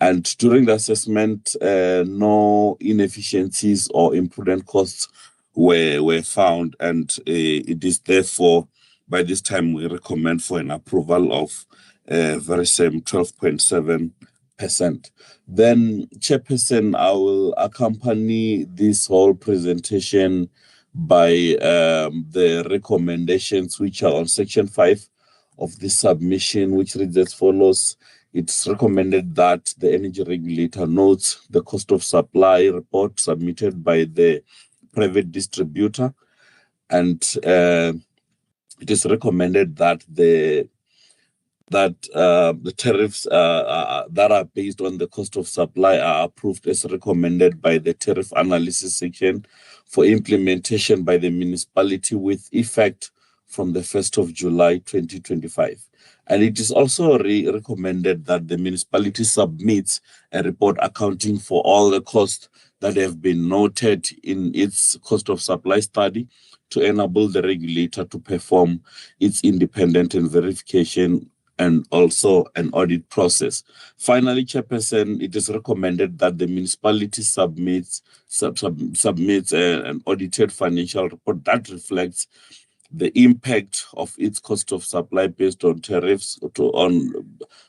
And during the assessment, no inefficiencies or imprudent costs were found, and it is therefore, by this time, we recommend for an approval of very same 12.7%. Then, Chairperson, I will accompany this whole presentation by the recommendations which are on Section 5 of the submission, which reads as follows. It's recommended that the energy regulator notes the cost of supply report submitted by the private distributor, and it is recommended that the tariffs that are based on the cost of supply are approved as recommended by the tariff analysis section for implementation by the municipality with effect from the 1st of July 2025. And it is also recommended that the municipality submits a report accounting for all the costs that have been noted in its cost of supply study to enable the regulator to perform its independent and verification and also an audit process. Finally, Chairperson, it is recommended that the municipality submits an audited financial report that reflects the impact of its cost of supply based on tariffs, on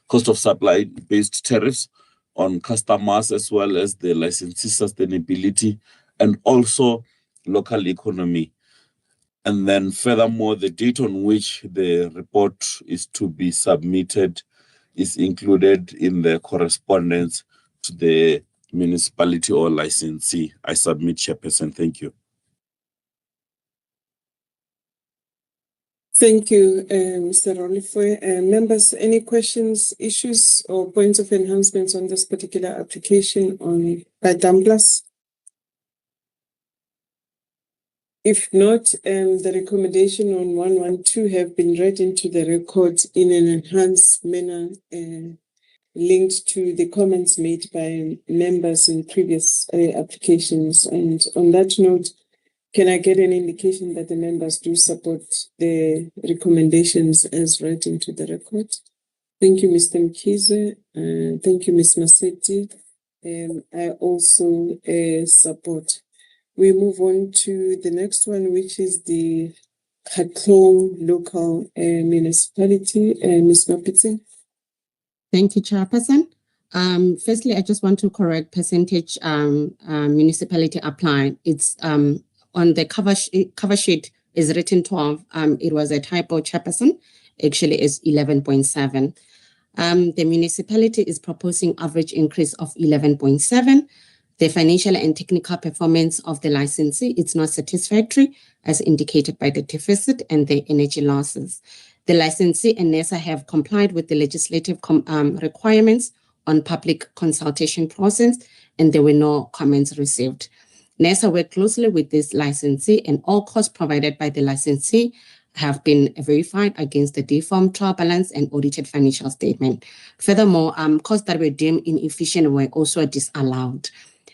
cost of supply based tariffs on customers, as well as the licensee sustainability and also local economy. And then furthermore, the date on which the report is to be submitted is included in the correspondence to the municipality or licensee. I submit, Chairperson. Thank you. Thank you, Mr. Rolifwe. Members, any questions, issues, or points of enhancements on this particular application by Damplus? If not, the recommendation on 112 have been read into the record in an enhanced manner, linked to the comments made by members in previous applications. And on that note, can I get an indication that the members do support the recommendations as read into the record? Thank you, Mr. Mkhize. Thank you, Ms. Maseti. I also support. We move on to the next one, which is the Khatlong local municipality. Ms. Mapitse. Thank you, Chairperson. Firstly, I just want to correct percentage municipality applied. It's on the cover sheet is written 12. It was a typo, Chairperson. Actually, it's 11.7. The municipality is proposing average increase of 11.7. The financial and technical performance of the licensee is not satisfactory, as indicated by the deficit and the energy losses. The licensee and NERSA have complied with the legislative requirements on public consultation process, and there were no comments received. NERSA worked closely with this licensee, and all costs provided by the licensee have been verified against the deformed trial balance and audited financial statement. Furthermore, costs that were deemed inefficient were also disallowed.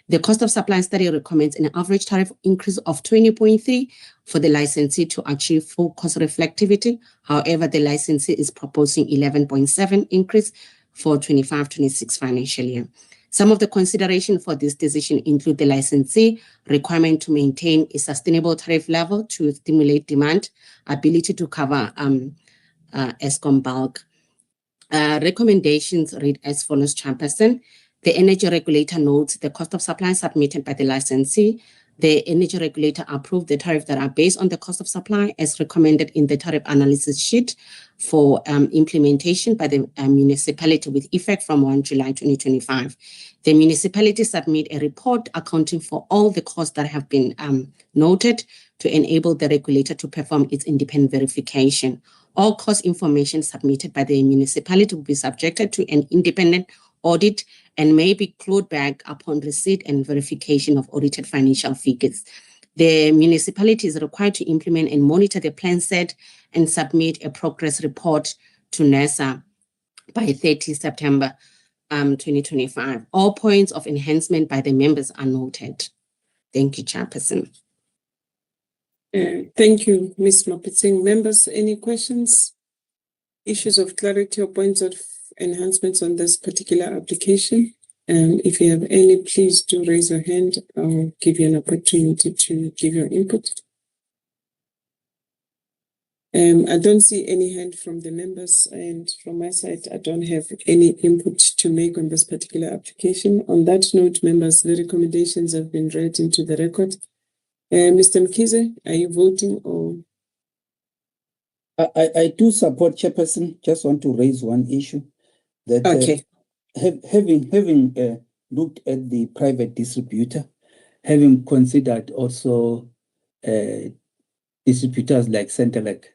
The cost of supply study recommends an average tariff increase of 20.3 for the licensee to achieve full cost reflectivity. However, the licensee is proposing 11.7 increase for 25-26 financial year. Some of the consideration for this decision include the licensee requirement to maintain a sustainable tariff level to stimulate demand, ability to cover Eskom bulk. Recommendations read as follows, Chairperson. The energy regulator notes the cost of supply submitted by the licensee. The energy regulator approved the tariff that are based on the cost of supply as recommended in the tariff analysis sheet for implementation by the municipality with effect from 1 July 2025. The municipality submit a report accounting for all the costs that have been noted to enable the regulator to perform its independent verification. All cost information submitted by the municipality will be subjected to an independent audit and may be clawed back upon receipt and verification of audited financial figures. The municipality is required to implement and monitor the plan set and submit a progress report to NERSA by 30 September 2025. All points of enhancement by the members are noted. Thank you, Chairperson. Thank you, Ms. Mapitsing. Members, any questions, issues of clarity or points of enhancements on this particular application? If you have any, please do raise your hand. I'll give you an opportunity to give your input. I don't see any hand from the members, and from my side, I don't have any input to make on this particular application. On that note, members, the recommendations have been read into the record. Mr. Mkhize, are you voting or? I do support, Chairperson. Just want to raise one issue that Okay. Having looked at the private distributor, having considered also distributors like Centrelec,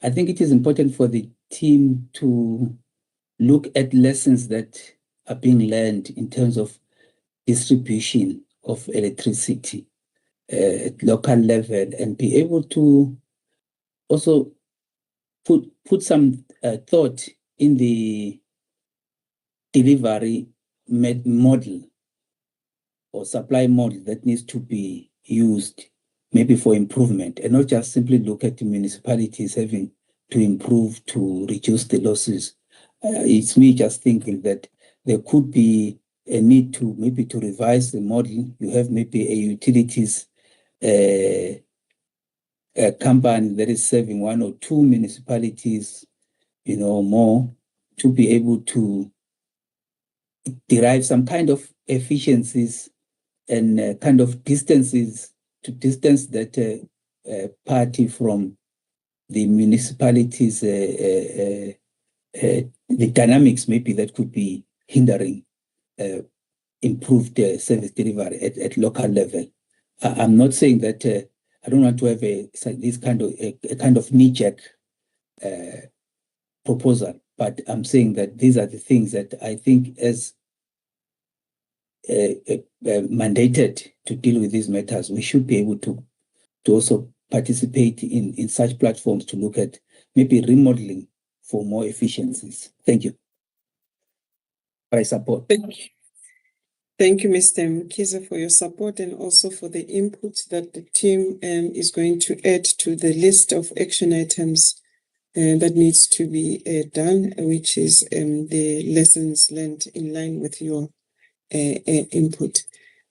I think it is important for the team to look at lessons that are being learned in terms of distribution of electricity at local level and be able to also put some thought in the delivery model or supply model that needs to be used maybe for improvement, and not just simply look at the municipalities having to improve to reduce the losses. It's me just thinking that there could be a need to maybe to revise the model. You have maybe a utilities a company that is serving one or two municipalities, more, to be able to derive some kind of efficiencies and kind of distances to distance that party from the municipalities, the dynamics maybe that could be hindering improved service delivery at local level. I'm not saying that I don't want to have this kind of knee-jerk proposal, but I'm saying that these are the things that I think as mandated to deal with these matters, we should be able to also participate in such platforms to look at maybe remodeling for more efficiencies. Thank you. I support. Thank you, Mr. Mkhize, for your support and also for the input that the team is going to add to the list of action items that needs to be done, which is the lessons learned in line with your input.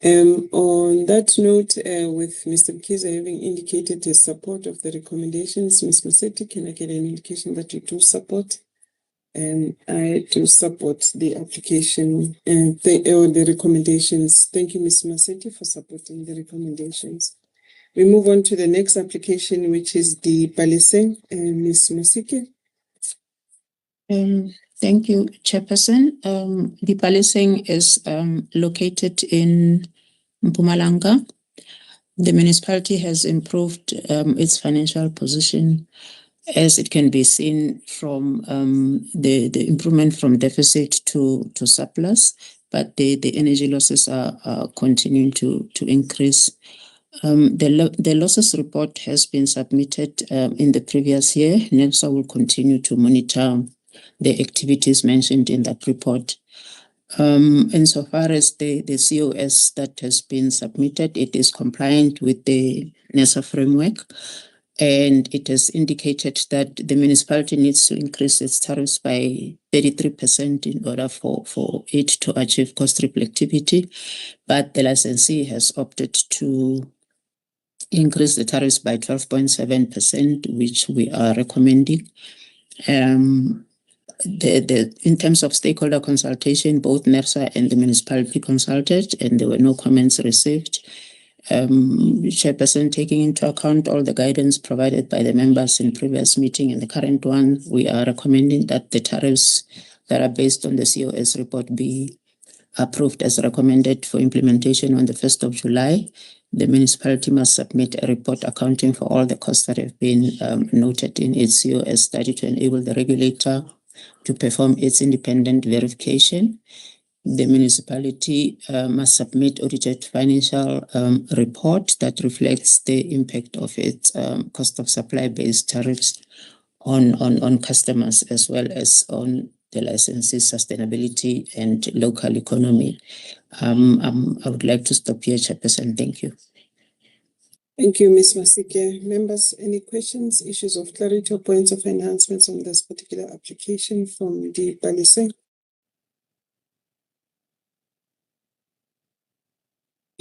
On that note, with Mr. Mkhize having indicated his support of the recommendations, Ms. Masetti, can I get an indication that you do support? I do support the application and the recommendations. Thank you, Ms. Masetti, for supporting the recommendations. We move on to the next application, which is the Paleseng. Ms. Masike. Thank you, Chairperson. The Paleseng is located in Mpumalanga. The municipality has improved its financial position, as it can be seen from the improvement from deficit to surplus, but the energy losses are continuing to increase. The losses report has been submitted in the previous year. NERSA will continue to monitor the activities mentioned in that report. Insofar as the COS that has been submitted, it is compliant with the NESA framework, and it has indicated that the municipality needs to increase its tariffs by 33% in order for it to achieve cost reflectivity. But the licensee has opted to increase the tariffs by 12.7%, which we are recommending. In terms of stakeholder consultation, both NERSA and the municipality consulted, and there were no comments received. Chairperson, taking into account all the guidance provided by the members in previous meeting and the current one, we are recommending that the tariffs that are based on the COS report be approved as recommended for implementation on the 1st of July. The municipality must submit a report accounting for all the costs that have been noted in its COS study to enable the regulator to perform its independent verification. The municipality must submit audited financial report that reflects the impact of its cost of supply-based tariffs on customers, as well as on the licensee's sustainability and local economy. I would like to stop here, Chairperson. Thank you. Thank you, Ms. Masike. Members, any questions, issues of clarity or points of enhancements on this particular application from the Balise?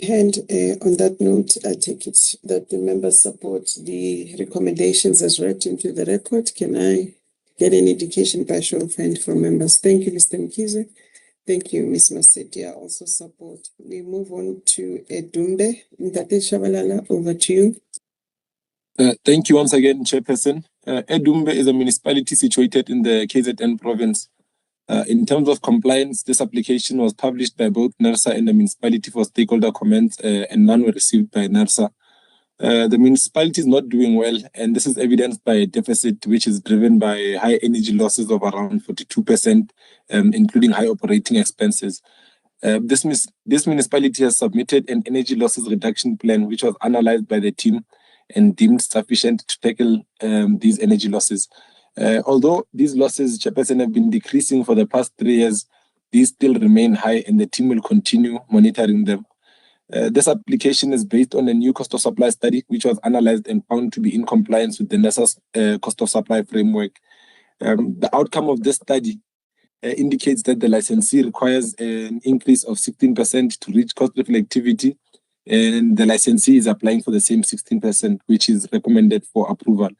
And on that note, I take it that the members support the recommendations as read into the record. Can I get an indication by show of hand from members? Thank you, Mr. Mkize. Thank you, Ms. Maseti. I also support. We move on to Edumbe. Ndate Shabalala, over to you. Thank you once again, Chairperson. Edumbe is a municipality situated in the KZN province. In terms of compliance, this application was published by both NERSA and the municipality for stakeholder comments, and none were received by NERSA. The municipality is not doing well, and this is evidenced by a deficit which is driven by high energy losses of around 42%, including high operating expenses. This municipality has submitted an energy losses reduction plan, which was analyzed by the team and deemed sufficient to tackle these energy losses. Although these losses, Chairperson, have been decreasing for the past 3 years, these still remain high, and the team will continue monitoring them. This application is based on a new cost of supply study, which was analyzed and found to be in compliance with the NESA's cost of supply framework. The outcome of this study indicates that the licensee requires an increase of 16% to reach cost reflectivity, and the licensee is applying for the same 16%, which is recommended for approval.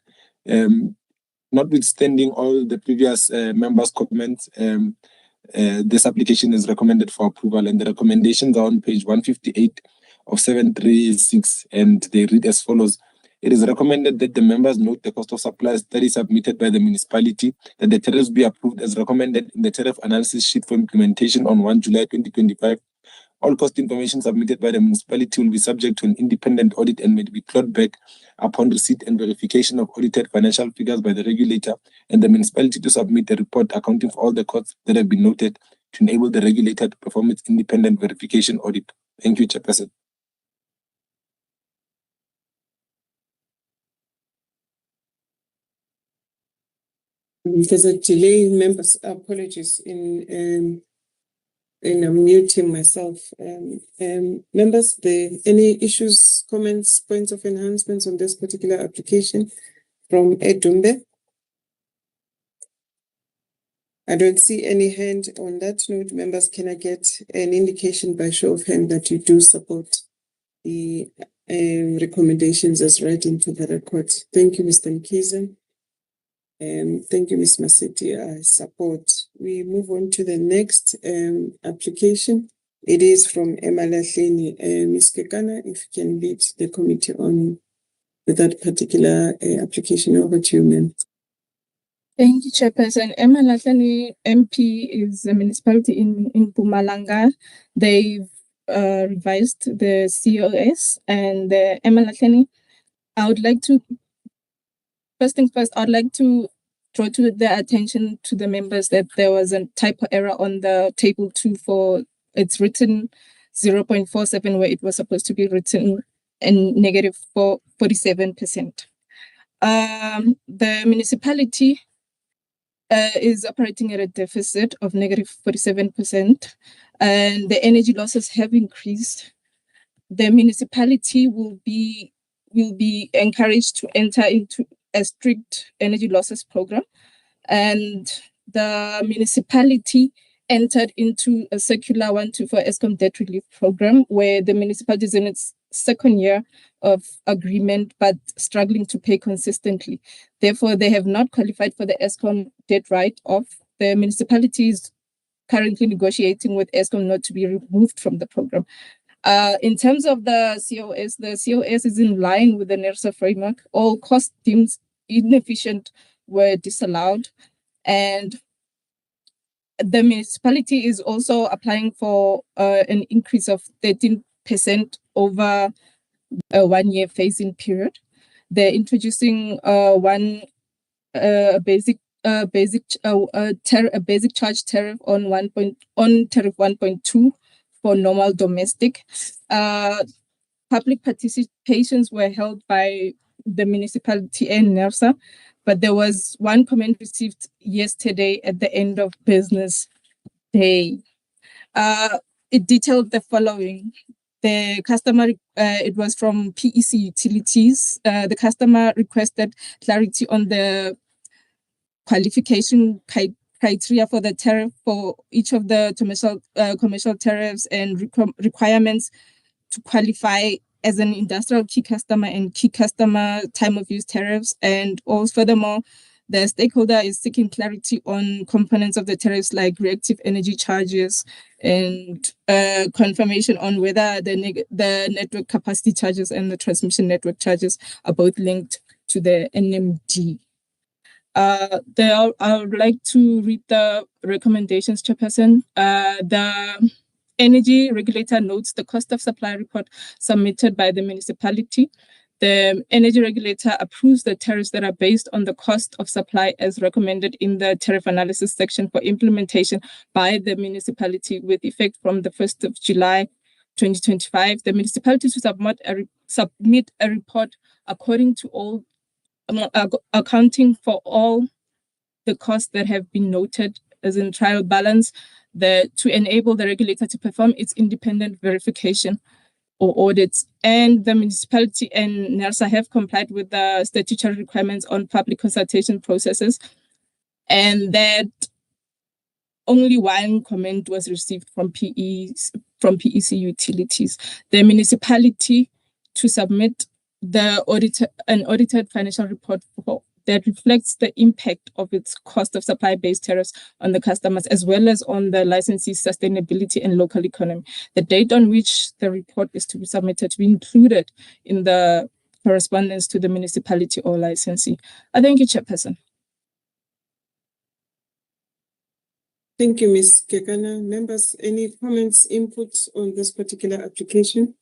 Notwithstanding all the previous members' comments, this application is recommended for approval, and the recommendations are on page 158 of 736, and they read as follows. It is recommended that the members note the cost of supply study submitted by the municipality, that the tariffs be approved as recommended in the tariff analysis sheet for implementation on 1 July 2025. All cost information submitted by the municipality will be subject to an independent audit and may be clawed back upon receipt and verification of audited financial figures by the regulator, and the municipality to submit a report accounting for all the costs that have been noted to enable the regulator to perform its independent verification audit. Thank you, Chairperson. There's a delay, members. Apologies in muting myself. Members, any issues, comments, points of enhancements on this particular application from Edumbe? I don't see any hand. On that note, members, can I get an indication by show of hand that you do support the recommendations as read into the record? Thank you, Mr. Mkize. Thank you, Ms. Maseti. I support. We move on to the next application. It is from Emma Lahleni. Ms. Kekana, if you can lead the committee on with that particular application. Over to you, ma'am. Thank you, Chairperson. Emma Lahleni MP is a municipality in Mpumalanga. They've revised the COS, and Emma Lahleni, I would like to, first things first, I'd like to draw to their attention to the members that there was a typo error on the table 2 for it's written 0.47 where it was supposed to be written in negative 47%. The municipality is operating at a deficit of negative 47%, and the energy losses have increased. The municipality will be encouraged to enter into a strict energy losses program, and the municipality entered into a circular 124 ESCOM debt relief program, where the municipality is in its second year of agreement but struggling to pay consistently. Therefore, they have not qualified for the ESCOM debt write-off. The municipality is currently negotiating with ESCOM not to be removed from the program. In terms of the COS is in line with the NERSA framework. All costs deemed inefficient were disallowed, and the municipality is also applying for an increase of 13% over a 1-year phasing period. They're introducing a basic charge tariff on tariff 1.2 for normal domestic. Public participations were held by the municipality and NERSA, but there was one comment received yesterday at the end of business day. It detailed the following. The customer, it was from PEC Utilities. The customer requested clarity on the qualification criteria for the tariff for each of the commercial tariffs and requirements to qualify as an industrial key customer and key customer time of use tariffs. And also furthermore, the stakeholder is seeking clarity on components of the tariffs like reactive energy charges and confirmation on whether the network capacity charges and the transmission network charges are both linked to the NMD. I would like to read the recommendations, Chairperson. The Energy Regulator notes the cost of supply report submitted by the municipality. The Energy Regulator approves the tariffs that are based on the cost of supply as recommended in the tariff analysis section for implementation by the municipality with effect from the 1st of July 2025. The municipality to submit a report according to all accounting for all the costs that have been noted as in trial balance, to enable the regulator to perform its independent verification or audits. And the municipality and NERSA have complied with the statutory requirements on public consultation processes, and that only one comment was received from PEC Utilities. The municipality to submit an audited financial report that reflects the impact of its cost of supply-based tariffs on the customers, as well as on the licensee's sustainability and local economy. The date on which the report is to be submitted to be included in the correspondence to the municipality or licensee. I thank you, Chairperson. Thank you, Ms. Kekana. Members, any comments, input on this particular application?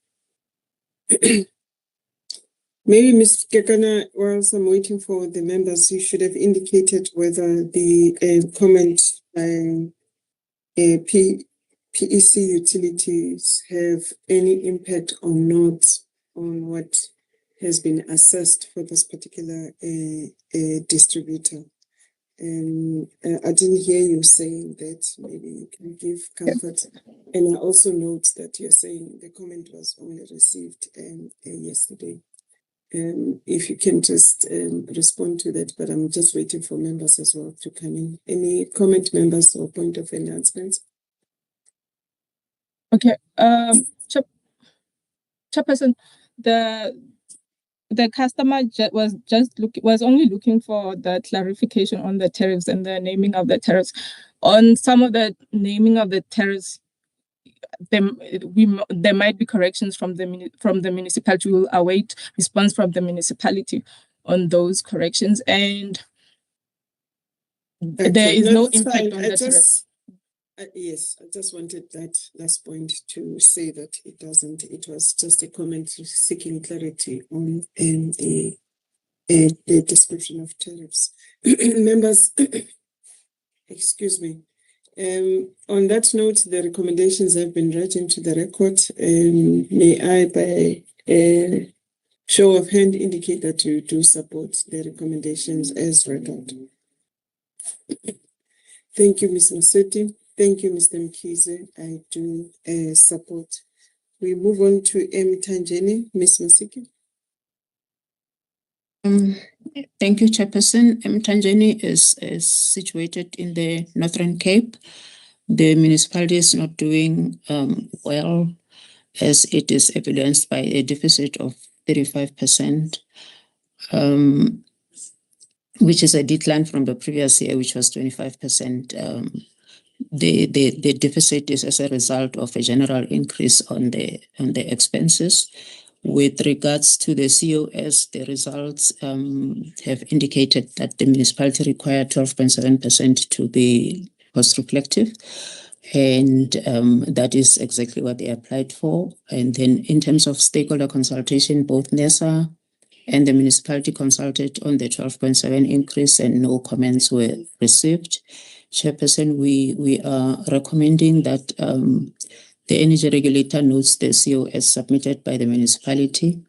Maybe, Ms. Kekana, whilst I'm waiting for the members, you should have indicated whether the comment by PEC Utilities have any impact or not on what has been assessed for this particular distributor. I didn't hear you saying that. Maybe you can give comfort. And I also note that you're saying the comment was only received yesterday. If you can just respond to that, but I'm just waiting for members as well to come in. Any comment, members, or point of announcements? Okay, Chairperson, the customer was only looking for the clarification on the tariffs and the naming of the tariffs. On some of the naming of the tariffs, there might be corrections from the municipality. We will await response from the municipality on those corrections, and there is no impact on the tariffs. Yes, I just wanted that last point to say that it doesn't. It was just a comment seeking clarity on the description of tariffs. Members, excuse me. On that note, the recommendations have been read into the record. May I, by a show of hand, indicate that you do support the recommendations as read out. Thank you, Ms. Maseti. Thank you, Mr. Mkhize. I do support. We move on to M. Tanjeni. Ms. Masiki. Thank you, Chairperson. Mtanjeni is situated in the Northern Cape. The municipality is not doing well, as it is evidenced by a deficit of 35%, which is a decline from the previous year, which was 25%. The deficit is as a result of a general increase on the expenses. With regards to the COS, the results have indicated that the municipality required 12.7% to be cost reflective. And that is exactly what they applied for. And then in terms of stakeholder consultation, both NESA and the municipality consulted on the 12.7 increase and no comments were received. Chairperson, we are recommending that the energy regulator notes the COS submitted by the municipality.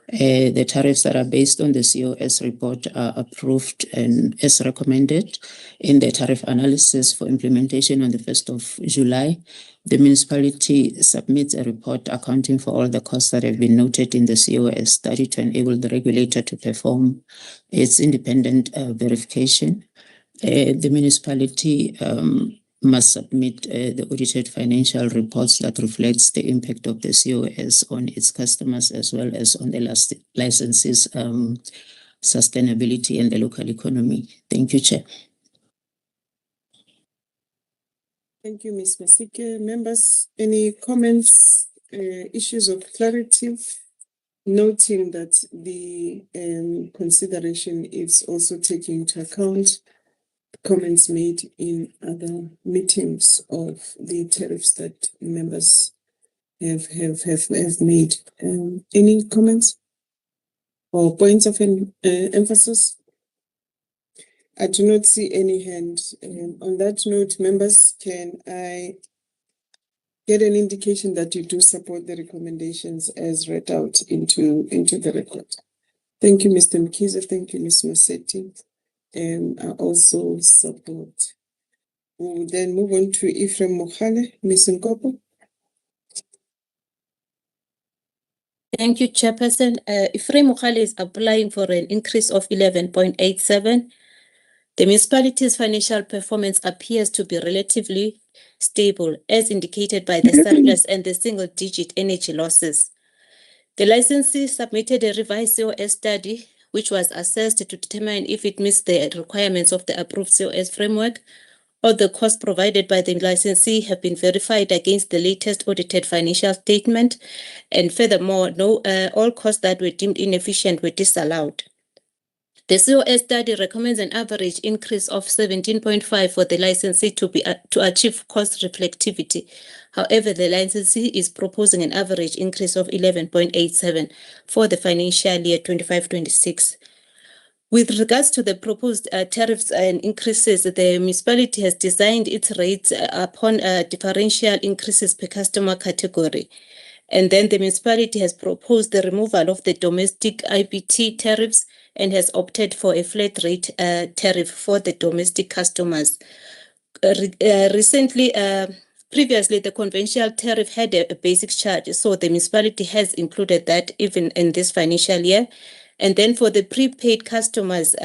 The tariffs that are based on the COS report are approved and as recommended in the tariff analysis for implementation on the 1st of July. The municipality submits a report accounting for all the costs that have been noted in the COS study to enable the regulator to perform its independent verification. The municipality must submit the audited financial reports that reflects the impact of the COS on its customers as well as on the licenses sustainability and the local economy. Thank you, Chair. Thank you, Ms. Masike. Members, any comments, issues of clarity? Noting that the consideration is also taking into account comments made in other meetings of the tariffs that members have made. Any comments or points of emphasis? I do not see any hand. On that note, members, can I get an indication that you do support the recommendations as read out into the record? Thank you, Mr. Mkhize. Thank you, Ms. Maseti. I also support. We will then move on to Ephraim Mohale. Ms. Nkopo. Thank you, Chairperson. Ephraim Mohale is applying for an increase of 11.87. The municipality's financial performance appears to be relatively stable, as indicated by the surplus and the single-digit energy losses. The licensee submitted a revised COS study, which was assessed to determine if it meets the requirements of the approved COS framework. All the costs provided by the licensee have been verified against the latest audited financial statement, and furthermore, all costs that were deemed inefficient were disallowed. The COS study recommends an average increase of 17.5 for the licensee to achieve cost reflectivity. However, the licensee is proposing an average increase of 11.87 for the financial year 25-26. With regards to the proposed tariffs and increases, the municipality has designed its rates upon differential increases per customer category. And then the municipality has proposed the removal of the domestic IPT tariffs and has opted for a flat rate tariff for the domestic customers. Previously, the conventional tariff had a basic charge, so the municipality has included that even in this financial year. And then for the prepaid customers,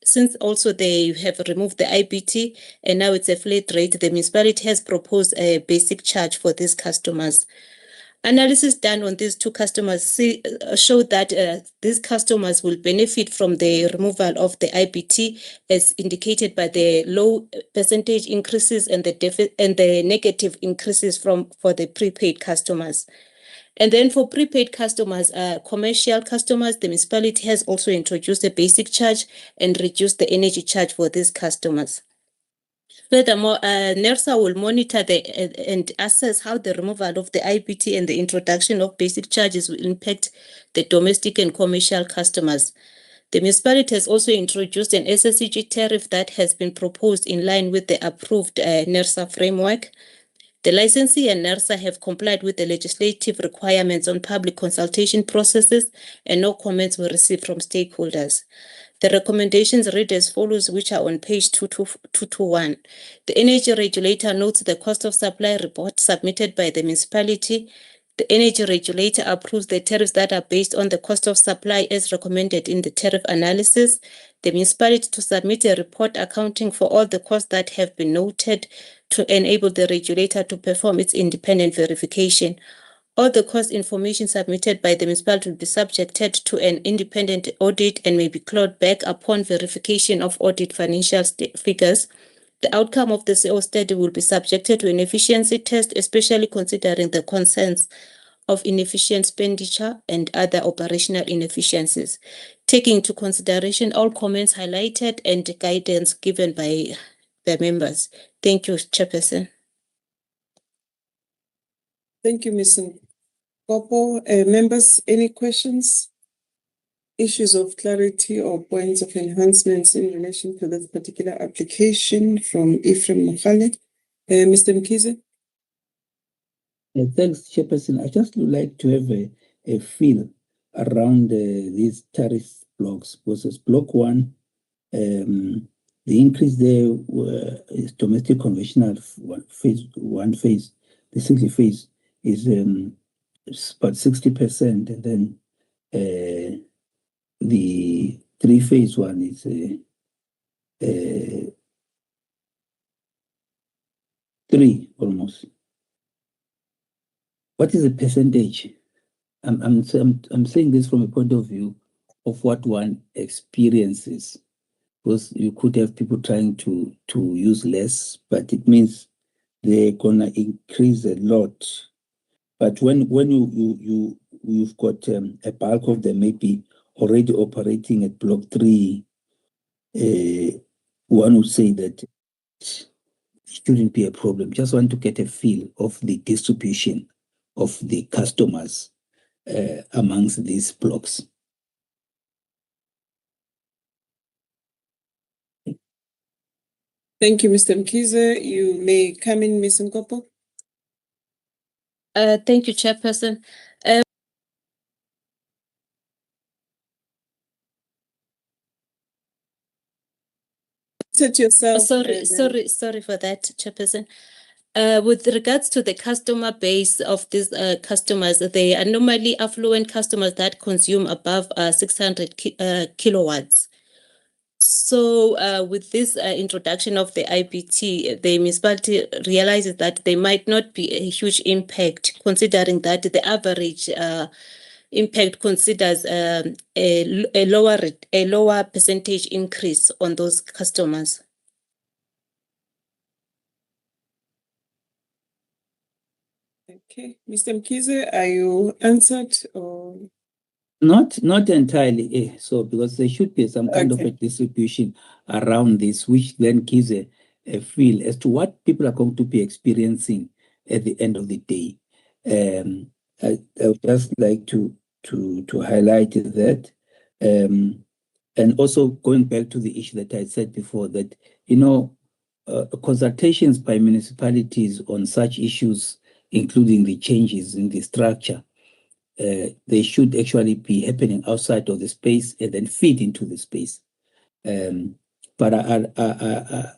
since also they have removed the IPT and now it's a flat rate, the municipality has proposed a basic charge for these customers. Analysis done on these two customers showed that these customers will benefit from the removal of the IPT, as indicated by the low percentage increases and the negative increases for the prepaid customers. And then for prepaid customers, commercial customers, the municipality has also introduced a basic charge and reduced the energy charge for these customers. Furthermore, NERSA will monitor and assess how the removal of the IPT and the introduction of basic charges will impact the domestic and commercial customers. The municipality has also introduced an SSCG tariff that has been proposed in line with the approved NERSA framework. The licensee and NERSA have complied with the legislative requirements on public consultation processes, and no comments were received from stakeholders. The recommendations read as follows, which are on page 221. The energy regulator notes the cost of supply report submitted by the municipality. The energy regulator approves the tariffs that are based on the cost of supply as recommended in the tariff analysis. The municipality to submit a report accounting for all the costs that have been noted to enable the regulator to perform its independent verification. All the cost information submitted by the municipality will be subjected to an independent audit and may be clawed back upon verification of audit financial figures. The outcome of the CO study will be subjected to an efficiency test, especially considering the concerns of inefficient expenditure and other operational inefficiencies, taking into consideration all comments highlighted and guidance given by the members. Thank you, Chairperson. Thank you, Ms. Popo. Members, any questions? Issues of clarity or points of enhancements in relation to this particular application from Ephraim Mokhale? Mr. Mkhize? Thanks, Chairperson. I just would like to have a feel around these tariff blocks versus block 1. The increase there is domestic conventional one phase. The single phase is about 60%, and then the 3-phase one is 3 almost. What is the percentage? I'm saying this from a point of view of what one experiences, because you could have people trying to use less, but it means they're gonna increase a lot. But when you've got a bulk of them maybe already operating at block 3, one would say that it shouldn't be a problem. Just want to get a feel of the distribution of the customers amongst these blocks. Thank you, Mr. Mkhize. You may come in, Ms. Nkopo. Thank you, Chairperson. Set yourself. Sorry for that, Chairperson. With regards to the customer base of these customers, they are normally affluent customers that consume above 600 kilowatts. So with this introduction of the IPT, the municipality realizes that there might not be a huge impact, considering that the average impact considers a lower percentage increase on those customers. Okay, Mr. Mkhize, are you answered or? Not entirely. So because there should be some kind of a distribution around this, which then gives a feel as to what people are going to be experiencing at the end of the day. I would just like to highlight that. And also going back to the issue that I said before, that, consultations by municipalities on such issues, including the changes in the structure, they should actually be happening outside of the space and then feed into the space. But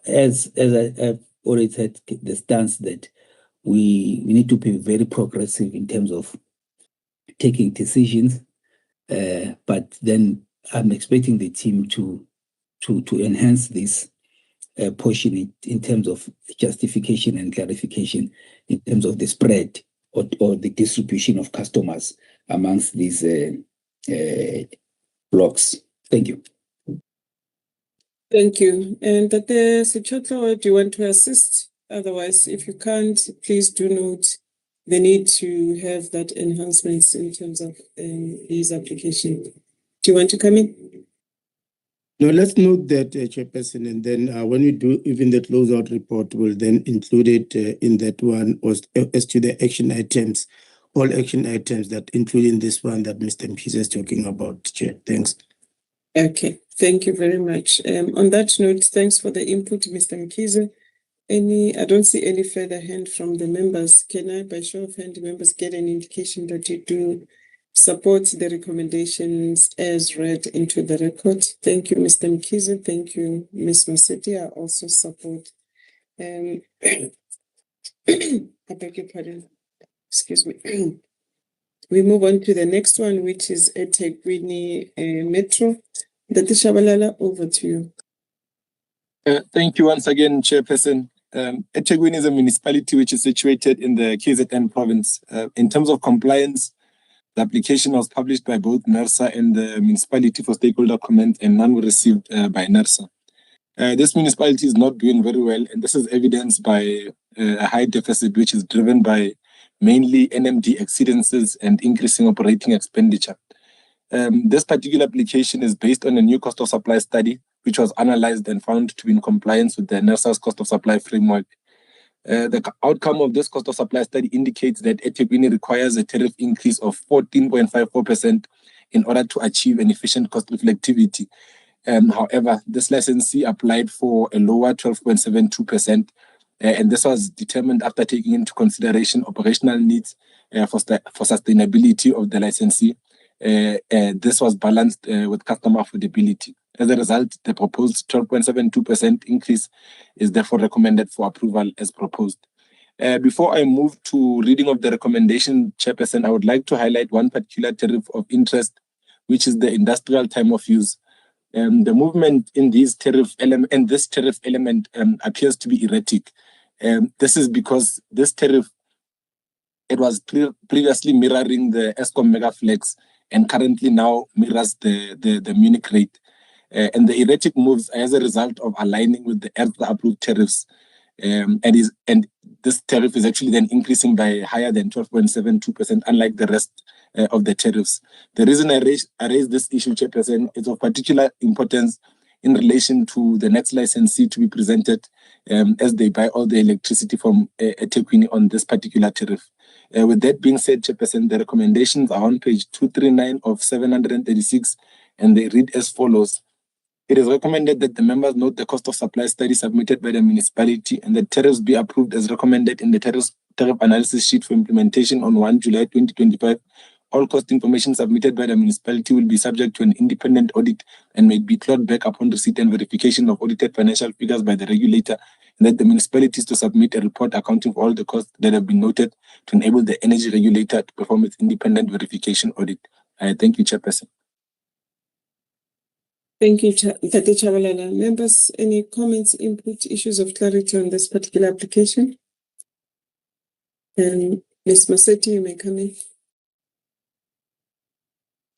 as I've always had the stance that we need to be very progressive in terms of taking decisions. But then I'm expecting the team to enhance this portion in terms of justification and clarification in terms of the spread or the distribution of customers amongst these blocks. Thank you. Thank you. And Tate Sechotlo, do you want to assist? Otherwise, if you can't, please do note the need to have that enhancements in terms of these applications. Do you want to come in? No, let's note that, Chairperson, and then when we do even the closeout report, we'll then include it in that one as to the action items, all action items that including this one that Mr. Mkhize is talking about, Chair. Thanks. Okay, thank you very much. On that note, thanks for the input, Mr. Mkhize. I don't see any further hand from the members. Can I, by show of hand, members get an indication that you do support the recommendations as read into the record. Thank you, Mr. Mkhize. Thank you, Ms. Maseti. I also support. I beg your pardon. Excuse me. We move on to the next one, which is eThekwini Metro. Dr. Shabalala, over to you. Thank you once again, Chairperson. eThekwini is a municipality which is situated in the KZN province. In terms of compliance, the application was published by both NERSA and the municipality for stakeholder comment, and none were received by NERSA. This municipality is not doing very well, and this is evidenced by a high deficit, which is driven by mainly NMD exceedances and increasing operating expenditure. This particular application is based on a new cost of supply study, which was analyzed and found to be in compliance with the NERSA's cost of supply framework. The outcome of this cost of supply study indicates that eThekwini requires a tariff increase of 14.54% in order to achieve an efficient cost reflectivity. However, this licensee applied for a lower 12.72%, and this was determined after taking into consideration operational needs for sustainability of the licensee. This was balanced with customer affordability. As a result, the proposed 12.72% increase is therefore recommended for approval as proposed. Before I move to reading of the recommendation, Chairperson, I would like to highlight one particular tariff of interest, which is the industrial time of use. The movement in this tariff element appears to be erratic. This is because this tariff, it was previously mirroring the ESCOM Mega Flex and currently now mirrors the Munich rate. And the erratic moves as a result of aligning with the ERTA approved tariffs. And this tariff is actually then increasing by higher than 12.72%, unlike the rest of the tariffs. The reason I raise this issue, Chairperson, is of particular importance in relation to the next licensee to be presented as they buy all the electricity from eThekwini on this particular tariff. With that being said, Chairperson, the recommendations are on page 239 of 736, and they read as follows. It is recommended that the members note the cost of supply study submitted by the municipality and that tariffs be approved as recommended in the tariff analysis sheet for implementation on 1 July 2025. All cost information submitted by the municipality will be subject to an independent audit and may be clawed back upon receipt and verification of audited financial figures by the regulator, and that the municipality is to submit a report accounting for all the costs that have been noted to enable the energy regulator to perform its independent verification audit. Thank you, Chairperson. Thank you, Tate Chabalala. Members, any comments, input, issues of clarity on this particular application? Ms. Maseti, you may come in.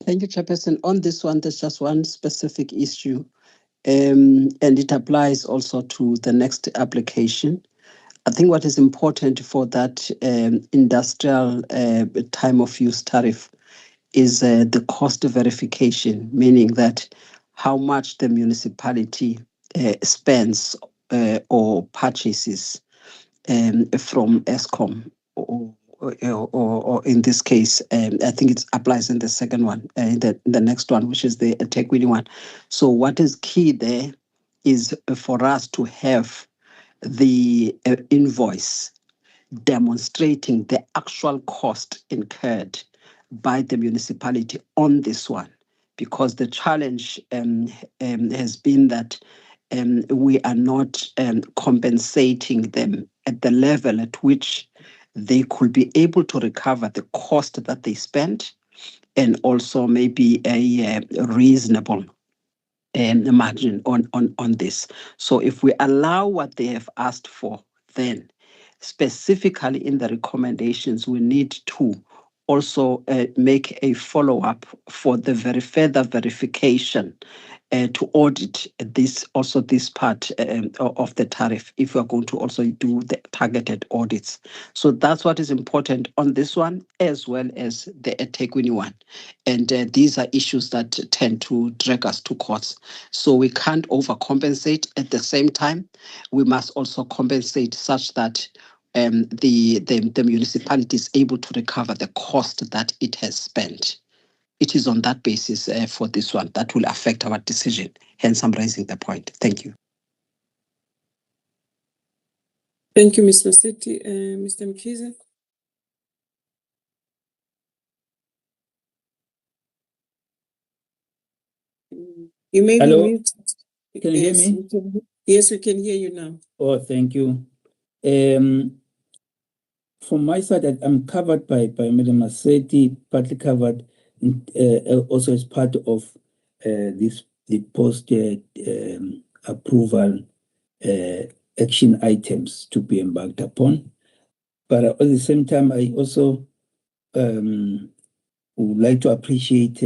Thank you, Chairperson. On this one, there's just one specific issue, and it applies also to the next application. I think what is important for that industrial time of use tariff is the cost verification, meaning that how much the municipality spends or purchases from ESCOM, or in this case, I think it applies in the second one, the next one, which is the eThekwini one. So what is key there is for us to have the invoice demonstrating the actual cost incurred by the municipality on this one, because the challenge has been that we are not compensating them at the level at which they could be able to recover the cost that they spent, and also maybe a reasonable margin on this. So if we allow what they have asked for, then specifically in the recommendations, we need to also make a follow-up for the further verification to audit this part of the tariff, if we're going to also do the targeted audits. So that's what is important on this one, as well as the eThekwini one. And these are issues that tend to drag us to courts. So we can't overcompensate. At the same time, we must also compensate such that the municipality is able to recover the cost that it has spent. It is on that basis for this one that will affect our decision. Hence, I'm raising the point. Thank you. Thank you, Ms. Maseti. Mr. Mkhize. You may Hello? be muted. Can you hear Yes, me? yes, we can hear you now. Oh, thank you. From my side, I'm covered by Madam Maseti, partly covered also as part of the post approval action items to be embarked upon. But at the same time, I also would like to appreciate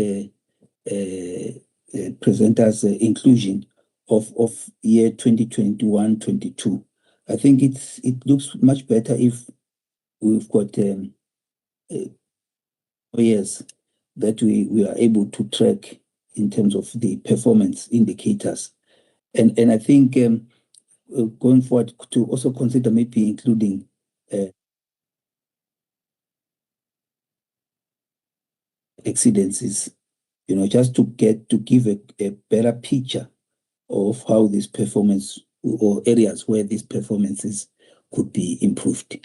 presenters' inclusion of year 2021-22. I think it looks much better if we've got years that we are able to track in terms of the performance indicators. And I think going forward to also consider maybe including exceedances, just to give a better picture of how this performance or areas where these performances could be improved.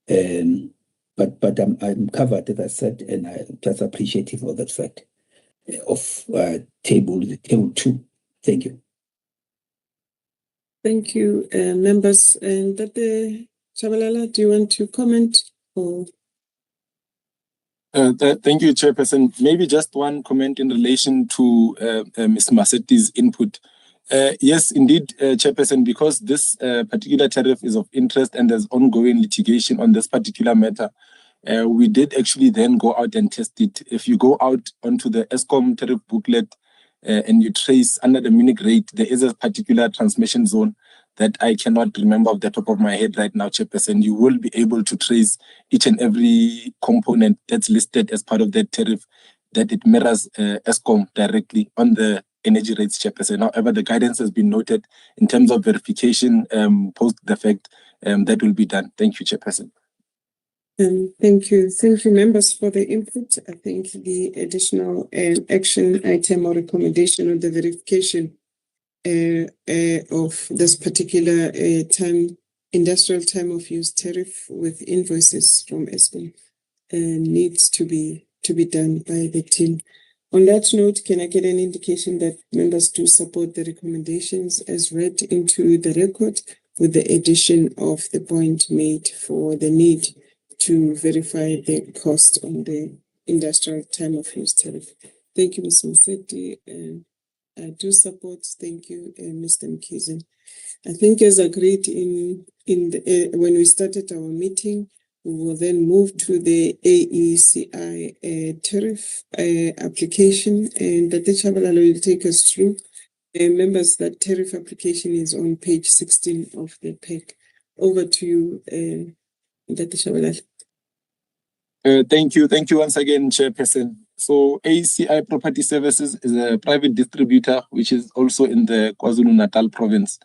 But I'm covered, as I said, and I'm just appreciative of that fact of table 2. Thank you. Thank you, members. And Dr. Chabalala, do you want to comment? Or? Thank you, Chairperson. Maybe just one comment in relation to Ms. Maseti's input. Yes, indeed, Chairperson, because this particular tariff is of interest and there's ongoing litigation on this particular matter, we did actually then go out and test it. If you go out onto the ESCOM tariff booklet and you trace under the Munich rate, there is a particular transmission zone that I cannot remember off the top of my head right now, Chairperson. You will be able to trace each and every component that's listed as part of that tariff, that it mirrors ESCOM directly on the energy rates, Chairperson. However, the guidance has been noted in terms of verification post the fact that will be done. Thank you, Chairperson. Thank you. Thank you, members, for the input. I think the additional action item or recommendation on the verification of this particular industrial time of use tariff with invoices from ESCOM needs to be done by the team. On that note, can I get an indication that members do support the recommendations as read into the record with the addition of the point made for the need to verify the cost on the industrial time of use tariff? Thank you, Ms. Maseti. I do support. Thank you, Mr. Mkhize. I think as agreed in when we started our meeting, we will then move to the AECI tariff application, and Dr. Chabalala will take us through. Members, that tariff application is on page 16 of the pack. Over to you, Dr. Chabalala. Thank you. Thank you once again, Chairperson. So AECI Property Services is a private distributor, which is also in the KwaZulu-Natal province.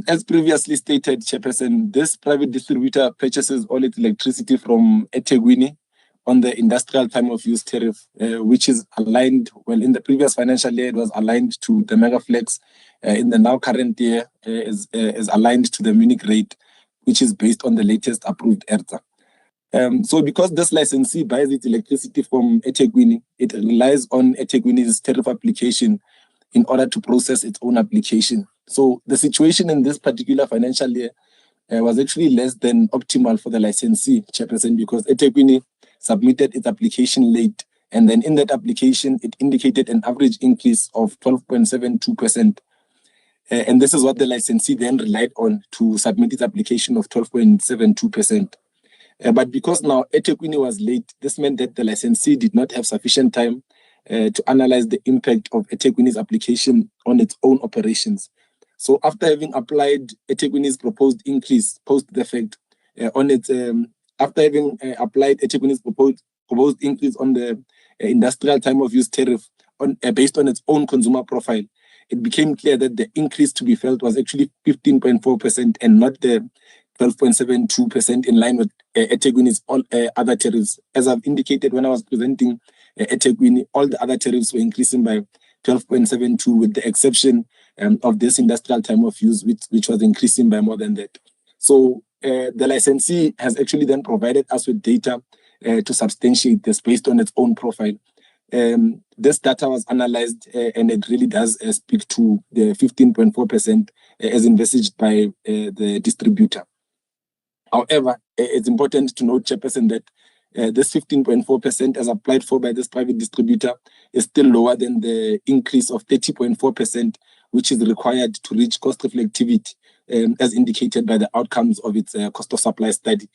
As previously stated, Chairperson, this private distributor purchases all its electricity from eThekwini on the industrial time of use tariff, which is aligned, well, in the previous financial year, it was aligned to the Megaflex. In the now current year, is aligned to the Munich rate, which is based on the latest approved ERTA. So because this licensee buys its electricity from eThekwini, it relies on eThekwini's tariff application in order to process its own application. So the situation in this particular financial year was actually less than optimal for the licensee, Chairperson, because eThekwini submitted its application late. And then in that application, it indicated an average increase of 12.72%. And this is what the licensee then relied on to submit its application of 12.72%. But because now eThekwini was late, this meant that the licensee did not have sufficient time to analyze the impact of eThekwini's application on its own operations. So after having applied eThekwini's proposed increase post the fact on its, after having applied eThekwini's proposed increase on the industrial time of use tariff based on its own consumer profile, it became clear that the increase to be felt was actually 15.4% and not the 12.72% in line with eThekwini's all other tariffs. As I've indicated when I was presenting eThekwini, all the other tariffs were increasing by 12.72 with the exception of this industrial time of use, which was increasing by more than that. So the licensee has actually then provided us with data to substantiate this based on its own profile. This data was analyzed and it really does speak to the 15.4% as envisaged by the distributor. However, it's important to note, Chairperson, that this 15.4% as applied for by this private distributor is still lower than the increase of 30.4%, which is required to reach cost reflectivity, as indicated by the outcomes of its cost of supply study.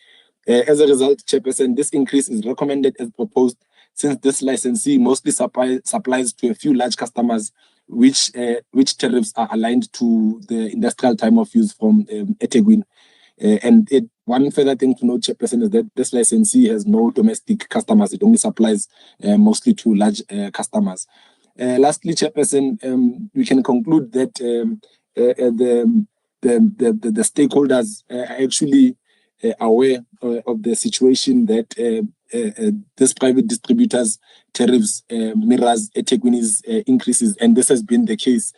As a result, Chairperson, this increase is recommended as proposed, since this licensee mostly supplies to a few large customers, which tariffs are aligned to the industrial time of use from eThekwini. One further thing to note, Chairperson, is that this licensee has no domestic customers. It only supplies mostly to large customers. Lastly, Chairperson, we can conclude that the stakeholders are actually aware of the situation that this private distributors' tariffs mirrors eThekwini's increases, and this has been the case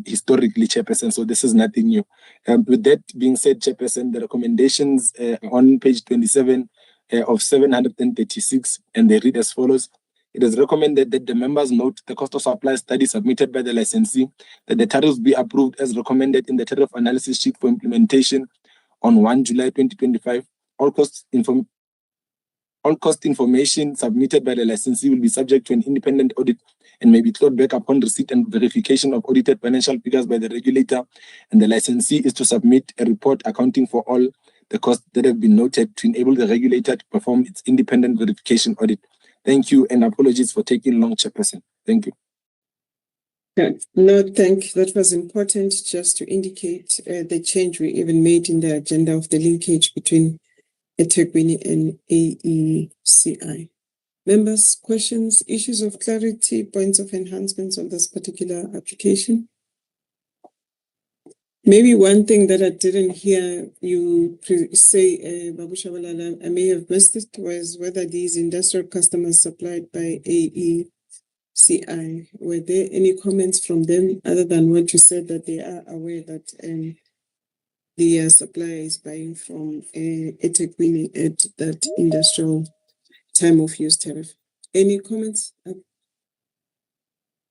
historically, Chairperson, so this is nothing new. With that being said, Chairperson, the recommendations on page 27 of 736, and they read as follows. It is recommended that the members note the cost of supply study submitted by the licensee, that the tariffs be approved as recommended in the tariff analysis sheet for implementation on 1 July 2025. All cost information submitted by the licensee will be subject to an independent audit and may be clawed back upon receipt and verification of audited financial figures by the regulator, and the licensee is to submit a report accounting for all the costs that have been noted to enable the regulator to perform its independent verification audit. Thank you, and apologies for taking long, Chairperson. Thank you. No, that was important just to indicate the change we even made in the agenda of the linkage between eThekwini and AECI. Members, questions, issues of clarity, points of enhancements on this particular application? Maybe one thing that I didn't hear you say, Babu Shabalala, I may have missed it, was whether these industrial customers supplied by AECI, were there any comments from them other than what you said, that they are aware that the supplier is buying from eThekwini at that industrial time of use tariff? Any comments?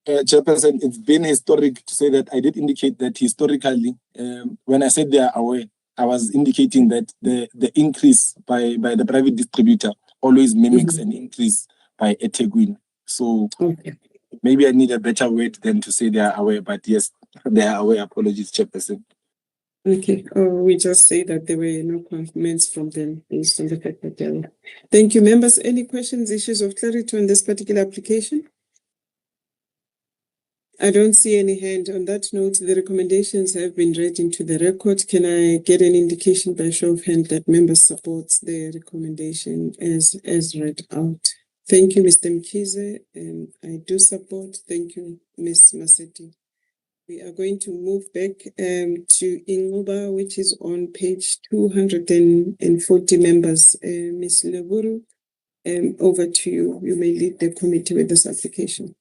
Chairperson, it's been historic to say that. I did indicate that historically, when I said they are aware, I was indicating that the increase by the private distributor always mimics an increase by eThekwini. So maybe I need a better word than to say they are aware, but yes, they are aware. Apologies, Chairperson. Okay, we just say that there were no comments from them based on the fact that they're aware. Thank you, members. Any questions, issues of clarity on this particular application? I don't see any hand. On that note, the recommendations have been read into the record. Can I get an indication by show of hand that members support the recommendation as read out? Thank you, Mr. Mkhize. I do support. Thank you, Ms. Maseti. We are going to move back to Ingoba, which is on page 240 members. Ms. Leburu, over to you. You may lead the committee with this application.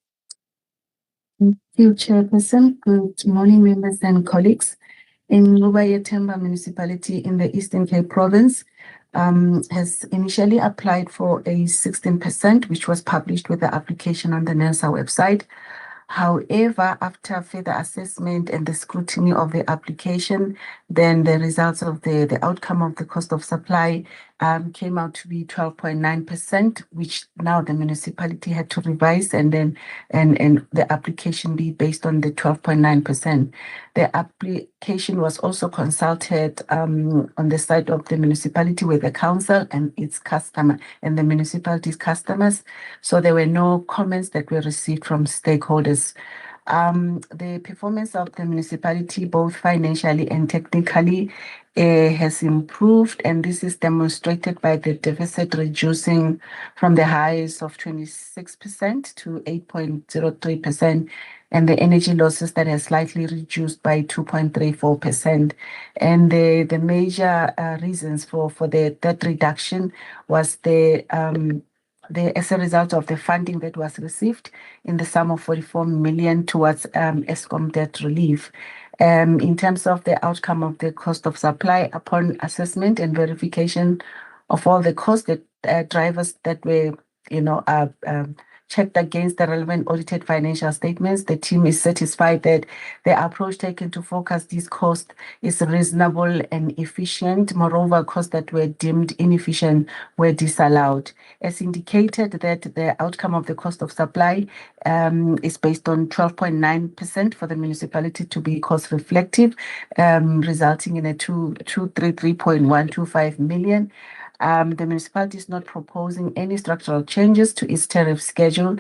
Thank you, Chairperson. Good morning, members and colleagues. Ingoba Yetemba Municipality in the Eastern Cape Province has initially applied for a 16%, which was published with the application on the NERSA website. However, after further assessment and the scrutiny of the application, then the results of the outcome of the cost of supply came out to be 12.9%, which now the municipality had to revise and the application be based on the 12.9%. The application was also consulted on the side of the municipality with the council and its customer and the municipality's customers. So there were no comments that were received from stakeholders. The performance of the municipality, both financially and technically, has improved, and this is demonstrated by the deficit reducing from the highs of 26% to 8.03%, and the energy losses that has slightly reduced by 2.34%. And the major reasons for that reduction was as a result of the funding that was received in the sum of 44 million towards Eskom debt relief. In terms of the outcome of the cost of supply, upon assessment and verification of all the cost drivers that were, checked against the relevant audited financial statements. The team is satisfied that the approach taken to forecast these costs is reasonable and efficient. Moreover, costs that were deemed inefficient were disallowed. As indicated, that the outcome of the cost of supply is based on 12.9% for the municipality to be cost reflective, resulting in a 233.125 million. The municipality is not proposing any structural changes to its tariff schedule,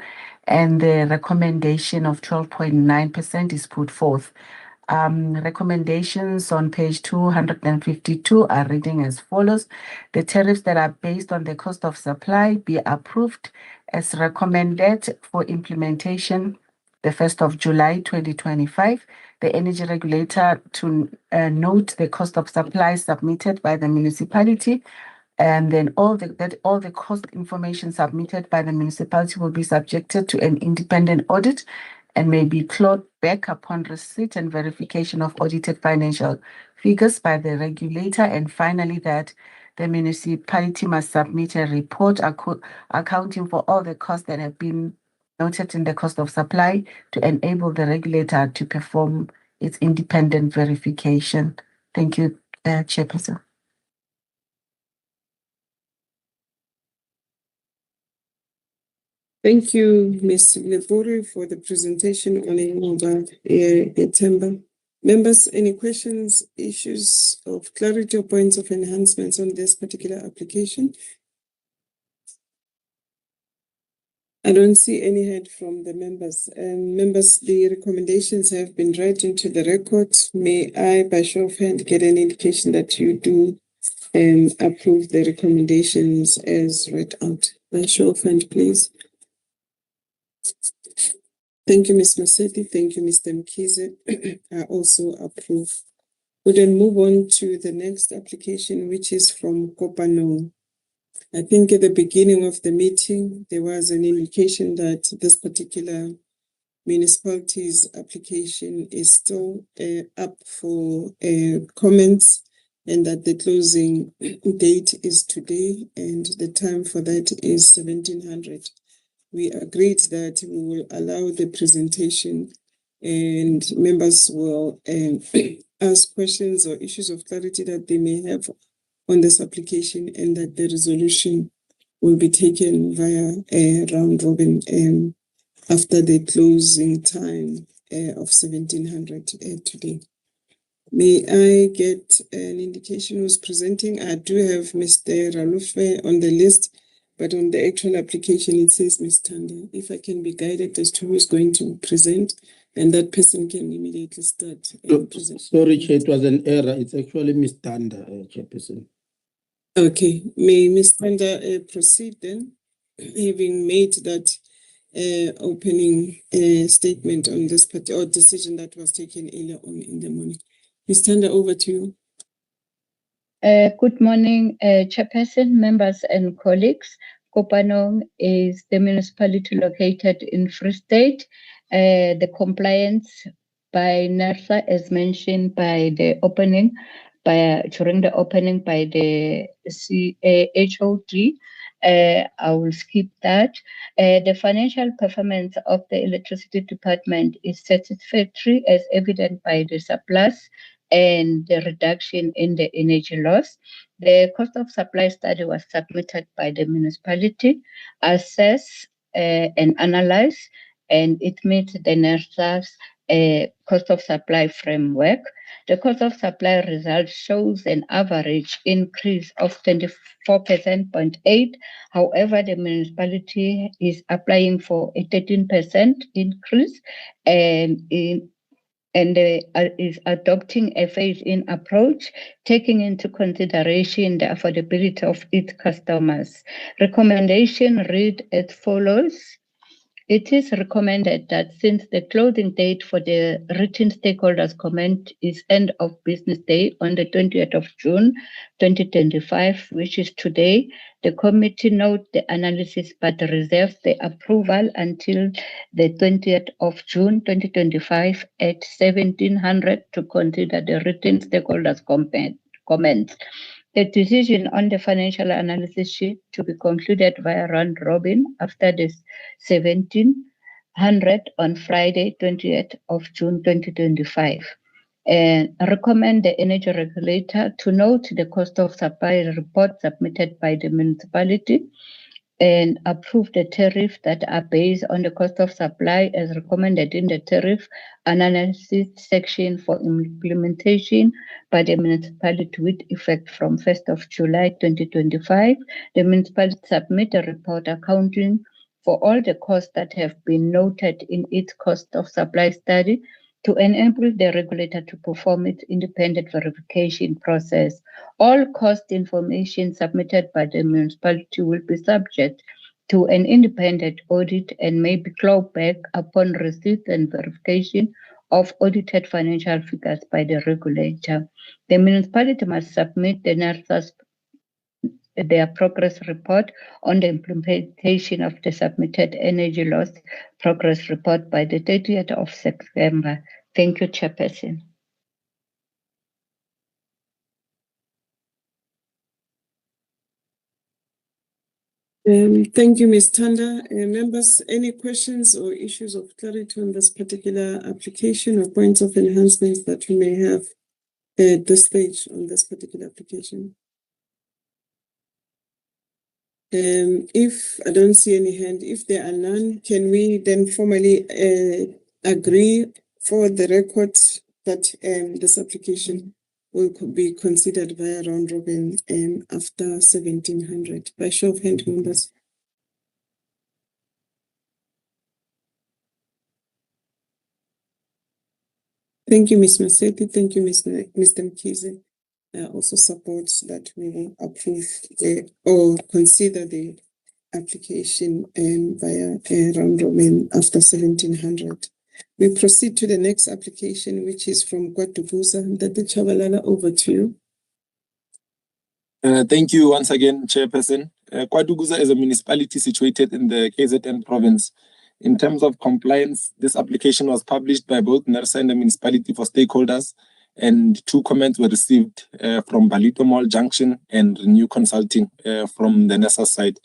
and the recommendation of 12.9% is put forth. Recommendations on page 252 are reading as follows. The tariffs that are based on the cost of supply be approved as recommended for implementation the 1st of July 2025. The energy regulator to note the cost of supply submitted by the municipality, and then all the cost information submitted by the municipality will be subjected to an independent audit and may be clawed back upon receipt and verification of audited financial figures by the regulator. And finally, that the municipality must submit a report accounting for all the costs that have been noted in the cost of supply to enable the regulator to perform its independent verification. Thank you, Chairperson. Thank you, Ms. Lebori, for the presentation on September. Members, any questions, issues of clarity or points of enhancements on this particular application? I don't see any head from the members. Members, the recommendations have been read into the record. May I, by show of hand, get an indication that you do approve the recommendations as read out? By show of hand, please. Thank you, Ms. Maseti. Thank you, Mr. Mkize. I also approve. We then move on to the next application, which is from Kopano. I think at the beginning of the meeting, there was an indication that this particular municipality's application is still up for comments, and that the closing date is today, and the time for that is 1700. We agreed that we will allow the presentation and members will ask questions or issues of clarity that they may have on this application, and that the resolution will be taken via a round robin after the closing time of 1700 today. May I get an indication who's presenting? I do have Mr. Ralufe on the list, but on the actual application, it says Ms. Tanda. If I can be guided as to who's going to present, and that person can immediately start presenting. Sorry, Chair, it was an error. It's actually Ms. Tanda, Chairperson. Okay, may Ms. Tanda proceed then, having made that opening statement on this or decision that was taken earlier on in the morning. Ms. Tanda, over to you. Good morning, Chairperson, members and colleagues. Kopanong is the municipality located in Free State. The compliance by NERSA, as mentioned by the opening, during the opening by the HOD. I will skip that. The financial performance of the electricity department is satisfactory, as evident by the surplus and the reduction in the energy loss. The cost of supply study was submitted by the municipality, assessed and analyzed, and it meets the NERSA's cost of supply framework. The cost of supply result shows an average increase of 24.8%. However, the municipality is applying for a 13% increase and is adopting a phase-in approach, taking into consideration the affordability of its customers. Recommendation read as follows. It is recommended that since the closing date for the written stakeholders' comment is end of business day on the 20th of June 2025, which is today, the committee note the analysis but reserves the approval until the 20th of June 2025 at 1700 to consider the written stakeholders' comments. A decision on the financial analysis sheet to be concluded via round robin after the 1700 on Friday, 20th of June 2025. And recommend the energy regulator to note the cost of supply report submitted by the municipality and approve the tariff that are based on the cost of supply as recommended in the tariff analysis section for implementation by the municipality with effect from 1st of July 2025. The municipality submit a report accounting for all the costs that have been noted in its cost of supply study to enable the regulator to perform its independent verification process. All cost information submitted by the municipality will be subject to an independent audit and may be clawed back upon receipt and verification of audited financial figures by the regulator. The municipality must submit their progress report on the implementation of the submitted energy loss progress report by the 30th of September. Thank you, Chairperson. Thank you, Ms. Tanda. Members, any questions or issues of clarity on this particular application or points of enhancements that we may have at this stage on this particular application? If I don't see any hand, if there are none, can we then formally agree for the record that this application will be considered via round robin after 1700? By show of hand, members. Thank you, Ms. Masetti. Thank you, Mr. Mkize. Also support that we will approve or consider the application via round robin after 1700. We proceed to the next application, which is from Kwadukuza. Ndate Chabalala, over to you. Thank you once again, Chairperson. Kwadukuza is a municipality situated in the KZN province. In terms of compliance, this application was published by both NERSA and the municipality for stakeholders, and 2 comments were received from Balito Mall Junction and Renew Consulting from the NERSA side.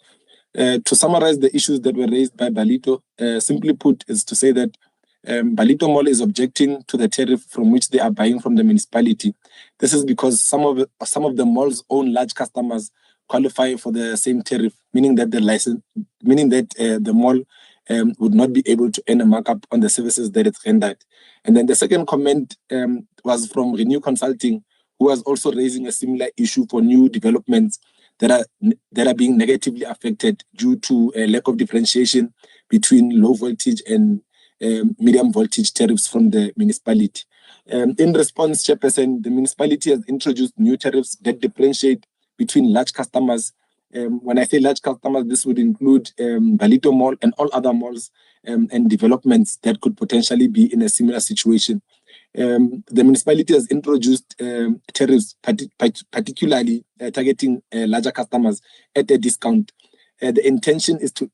To summarize the issues that were raised by Balito, simply put, is to say that Balito Mall is objecting to the tariff from which they are buying from the municipality. This is because some of the mall's own large customers qualify for the same tariff, meaning that the mall would not be able to earn a markup on the services that it's rendered. And then the second comment was from Renew Consulting, who was also raising a similar issue for new developments that are being negatively affected due to a lack of differentiation between low voltage and medium voltage tariffs from the municipality. In response, Chairperson, the municipality has introduced new tariffs that differentiate between large customers. When I say large customers, this would include Balito Mall and all other malls and developments that could potentially be in a similar situation. The municipality has introduced tariffs, particularly targeting larger customers at a discount. The intention is to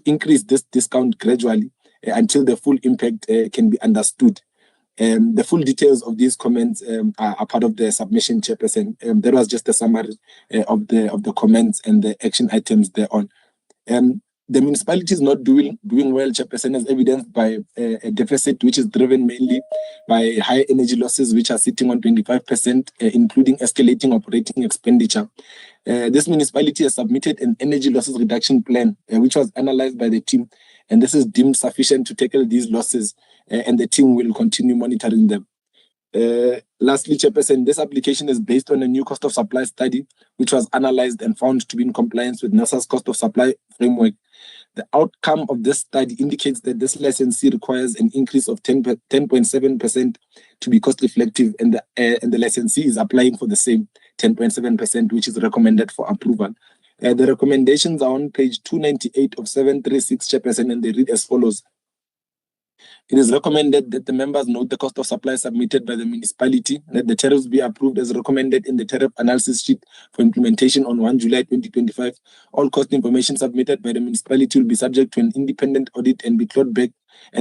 increase this discount gradually until the full impact can be understood. The full details of these comments are part of the submission, Chairperson. That was just a summary of the comments and the action items thereon. The municipality is not doing well, Chairperson, as evidenced by a deficit which is driven mainly by high energy losses, which are sitting on 25%, including escalating operating expenditure. This municipality has submitted an energy losses reduction plan, which was analyzed by the team, and this is deemed sufficient to tackle these losses, and the team will continue monitoring them. Lastly, Chairperson, this application is based on a new cost of supply study, which was analyzed and found to be in compliance with NERSA's cost of supply framework. The outcome of this study indicates that this licensee requires an increase of 10.7% to be cost reflective, and the licensee is applying for the same 10.7%, which is recommended for approval. The recommendations are on page 298 of 736, Chairperson, and they read as follows. It is recommended that the members note the cost of supply submitted by the municipality, that the tariffs be approved as recommended in the tariff analysis sheet for implementation on 1 July 2025. All cost information submitted by the municipality will be subject to an independent audit and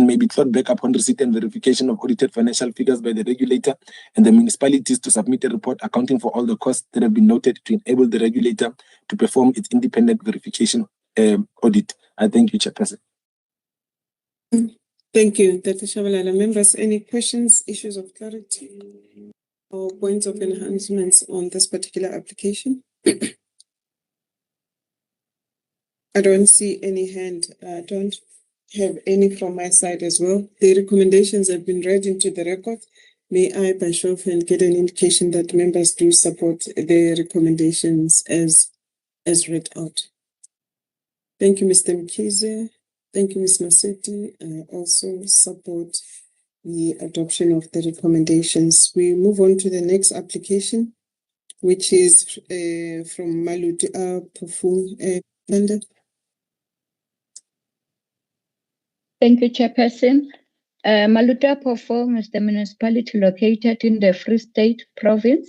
may be clawed back upon receipt and verification of audited financial figures by the regulator, and the municipalities to submit a report accounting for all the costs that have been noted to enable the regulator to perform its independent verification audit. I thank you, Chairperson. Thank you, Dr. Shabalala. Members, any questions, issues of clarity, or points of enhancements on this particular application? I don't see any hand. I don't have any from my side as well. The recommendations have been read into the record. May I, by show of hand, get an indication that members do support the recommendations as read out? Thank you, Mr. Mkhize. Thank you, Ms. Maseti. I also support the adoption of the recommendations. We move on to the next application, which is from Maluti Pufung. Thank you, Chairperson. Maluta Pofong is the municipality located in the Free State Province.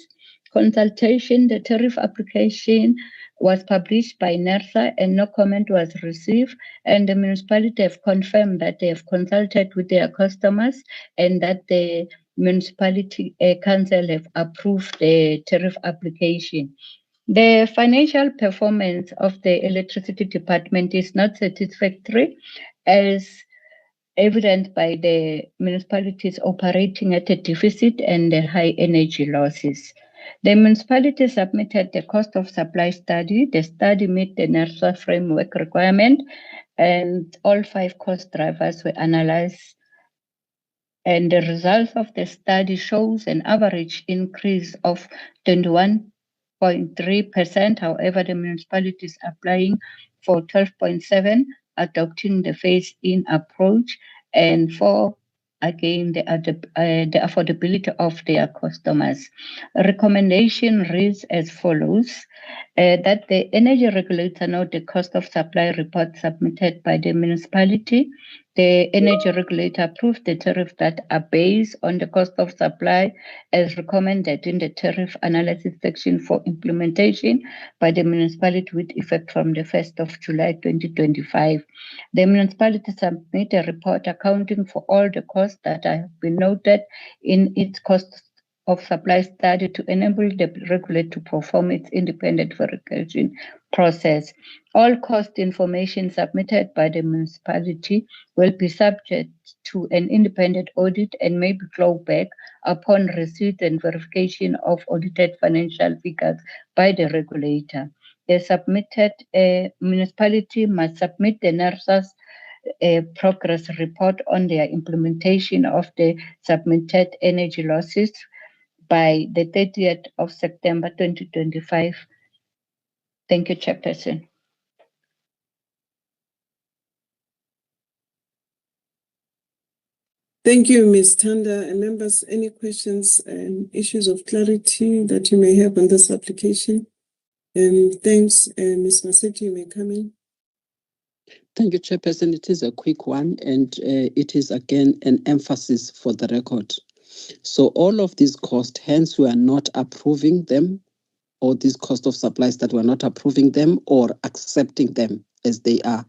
Consultation, the tariff application was published by NERSA and no comment was received, and the municipality have confirmed that they have consulted with their customers and that the municipality council have approved the tariff application. The financial performance of the electricity department is not satisfactory, as evident by the municipalities operating at a deficit and the high energy losses. The municipality submitted the cost of supply study. The study met the NERSA framework requirement, and all 5 cost drivers were analyzed. And the results of the study shows an average increase of 21.3%. However, the municipality is applying for 12.7%, adopting the phase-in approach, and for again the affordability of their customers. A recommendation reads as follows: that the energy regulator note the cost of supply report submitted by the municipality. The energy regulator approved the tariff that are based on the cost of supply as recommended in the tariff analysis section for implementation by the municipality with effect from the 1st of July 2025. The municipality submit a report accounting for all the costs that have been noted in its cost of supply study to enable the regulator to perform its independent verification process. All cost information submitted by the municipality will be subject to an independent audit and may be clawed back upon receipt and verification of audited financial figures by the regulator. The submitted municipality must submit the NERSA's progress report on their implementation of the submitted energy losses by the 30th of September 2025. Thank you, Chairperson. Thank you, Ms. Tanda. And members, any questions and issues of clarity that you may have on this application? Thanks, Ms. Maseti, you may come in. Thank you, Chairperson. It is a quick one, and it is again an emphasis for the record. So all of these costs, hence we are not approving them, or these cost of supplies that we're not approving them or accepting them as they are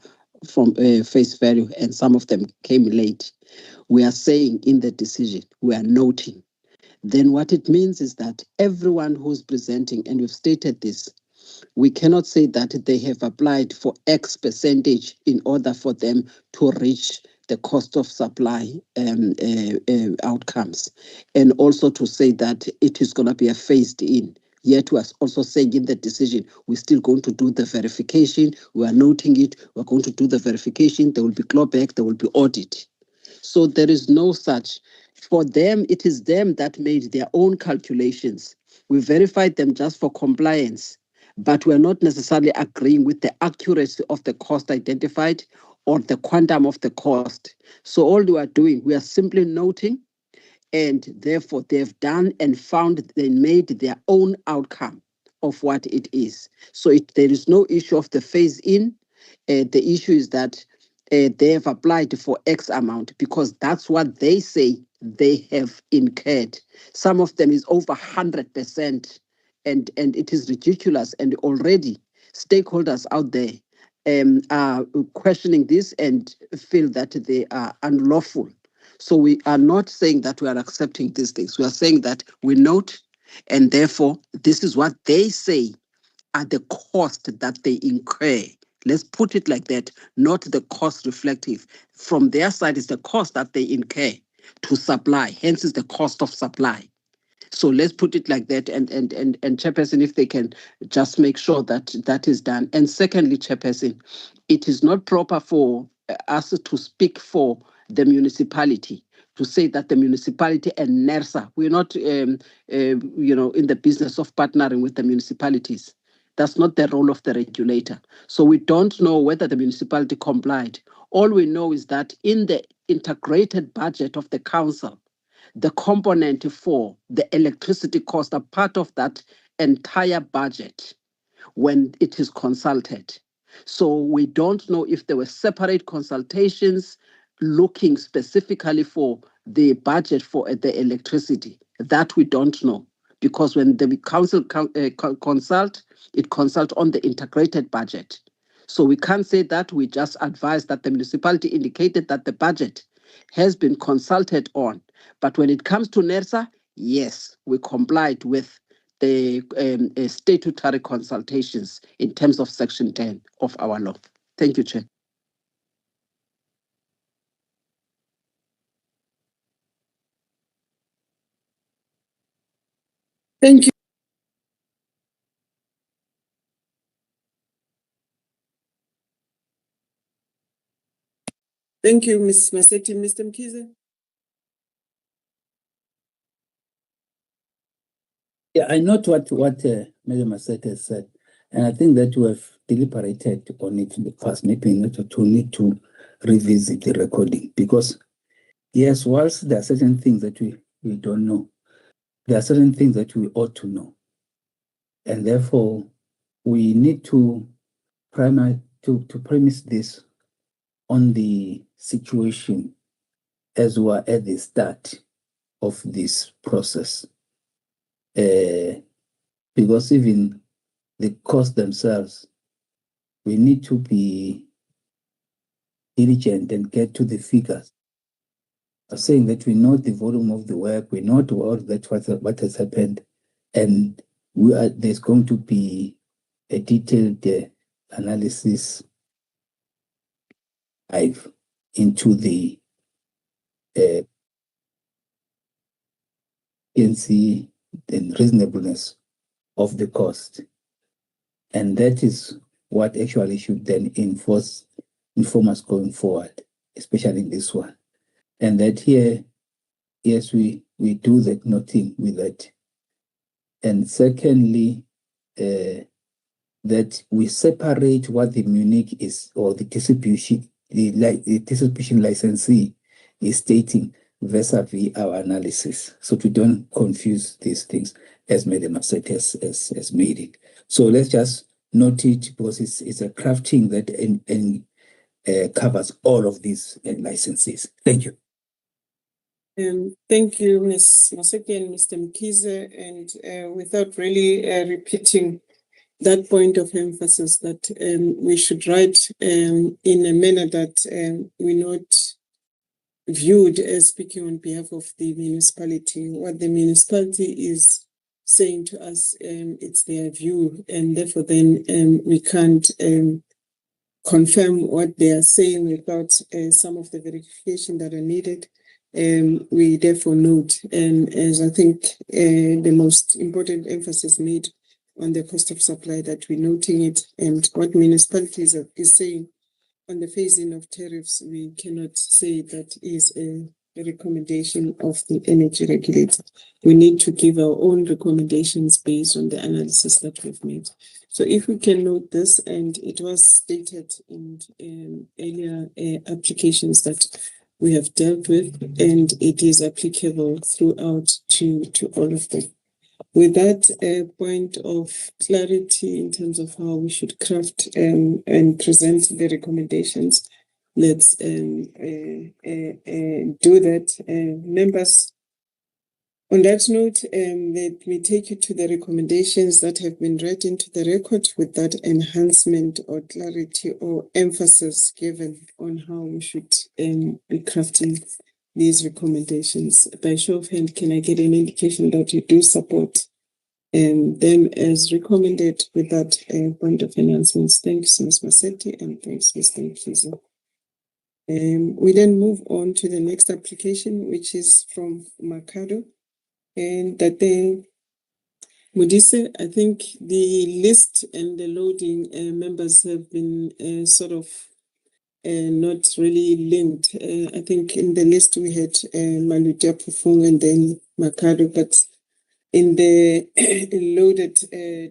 from face value, and some of them came late. We are saying in the decision, we are noting. Then what it means is that everyone who's presenting, and we've stated this, we cannot say that they have applied for X percentage in order for them to reach the cost of supply outcomes. And also to say that it is going to be a phased in. Yet we are also saying in the decision, we're still going to do the verification. We are noting it. We're going to do the verification. There will be clawback. There will be audit. So there is no such. For them, it is them that made their own calculations. We verified them just for compliance, but we're not necessarily agreeing with the accuracy of the cost identified or the quantum of the cost. So all we are doing, we are simply noting, and therefore they've done and found they made their own outcome of what it is. So there is no issue of the phase in. The issue is that they have applied for X amount because that's what they say they have incurred. Some of them is over 100%, and it is ridiculous. And already stakeholders out there are questioning this and feel that they are unlawful. So we are not saying that we are accepting these things. We are saying that we note, and therefore this is what they say are the cost that they incur. Let's put it like that, not the cost reflective. From their side is the cost that they incur to supply, hence is the cost of supply. So let's put it like that. And Chairperson, if they can just make sure that that is done. And secondly, Chairperson, it is not proper for us to speak for the municipality, to say that the municipality and NERSA, we're not, in the business of partnering with the municipalities. That's not the role of the regulator. So we don't know whether the municipality complied. All we know is that in the integrated budget of the council, the component for the electricity cost are part of that entire budget when it is consulted. So we don't know if there were separate consultations looking specifically for the budget for the electricity. That we don't know, because when the council consult, it consults on the integrated budget. So we can't say that. We just advise that the municipality indicated that the budget has been consulted on. But when it comes to NERSA, yes, we complied with the statutory consultations in terms of Section 10 of our law. Thank you, Chair. Thank you. Thank you, Ms. Maseti. Mr. Mkize. Yeah, I note what Madam Maseta said, and I think that we have deliberated on it in the past, maybe not to need to revisit the recording, because yes, whilst there are certain things that we don't know, there are certain things that we ought to know, and therefore we need to premise this on the situation as we are at the start of this process. Because even the costs themselves, we need to be diligent and get to the figures. I'm saying that we know the volume of the work, we know what has happened, and there's going to be a detailed analysis dive into the efficiency and reasonableness of the cost. And that is what actually should then inform us going forward, especially in this one. And that here, yes, we do that nothing with that. And secondly, that we separate what the Munich is, or the distribution licensee is stating vis-a-vis our analysis. So we don't confuse these things as Madam Masset has made it. So let's just note it, because it's a crafting that covers all of these licenses. Thank you. Thank you, Ms. Maseki and Mr. Mkize. And without really repeating that point of emphasis, that we should write in a manner that we're not viewed as speaking on behalf of the municipality. What the municipality is saying to us, it's their view, and therefore then we can't confirm what they are saying without some of the verification that are needed. We therefore note, as I think the most important emphasis made on the cost of supply, that we're noting it, and what municipalities is saying on the phasing of tariffs, we cannot say that is a recommendation of the energy regulator. We need to give our own recommendations based on the analysis that we've made. So if we can note this, and it was stated in earlier applications that we have dealt with, and it is applicable throughout to all of them. With that point of clarity in terms of how we should craft and present the recommendations, let's do that. Members, on that note, let me take you to the recommendations that have been read into the record with that enhancement or clarity or emphasis given on how we should be crafting these recommendations. By show of hand, can I get an indication that you do support them as recommended with that point of enhancements? Thanks, Ms. Masetti, and thanks, Mr. Mkhize. We then move on to the next application, which is from Makado. And that then, Modise, I think the list and the loading members have been sort of not really linked. I think in the list we had Malutia Pufung and then Makado, but in the loaded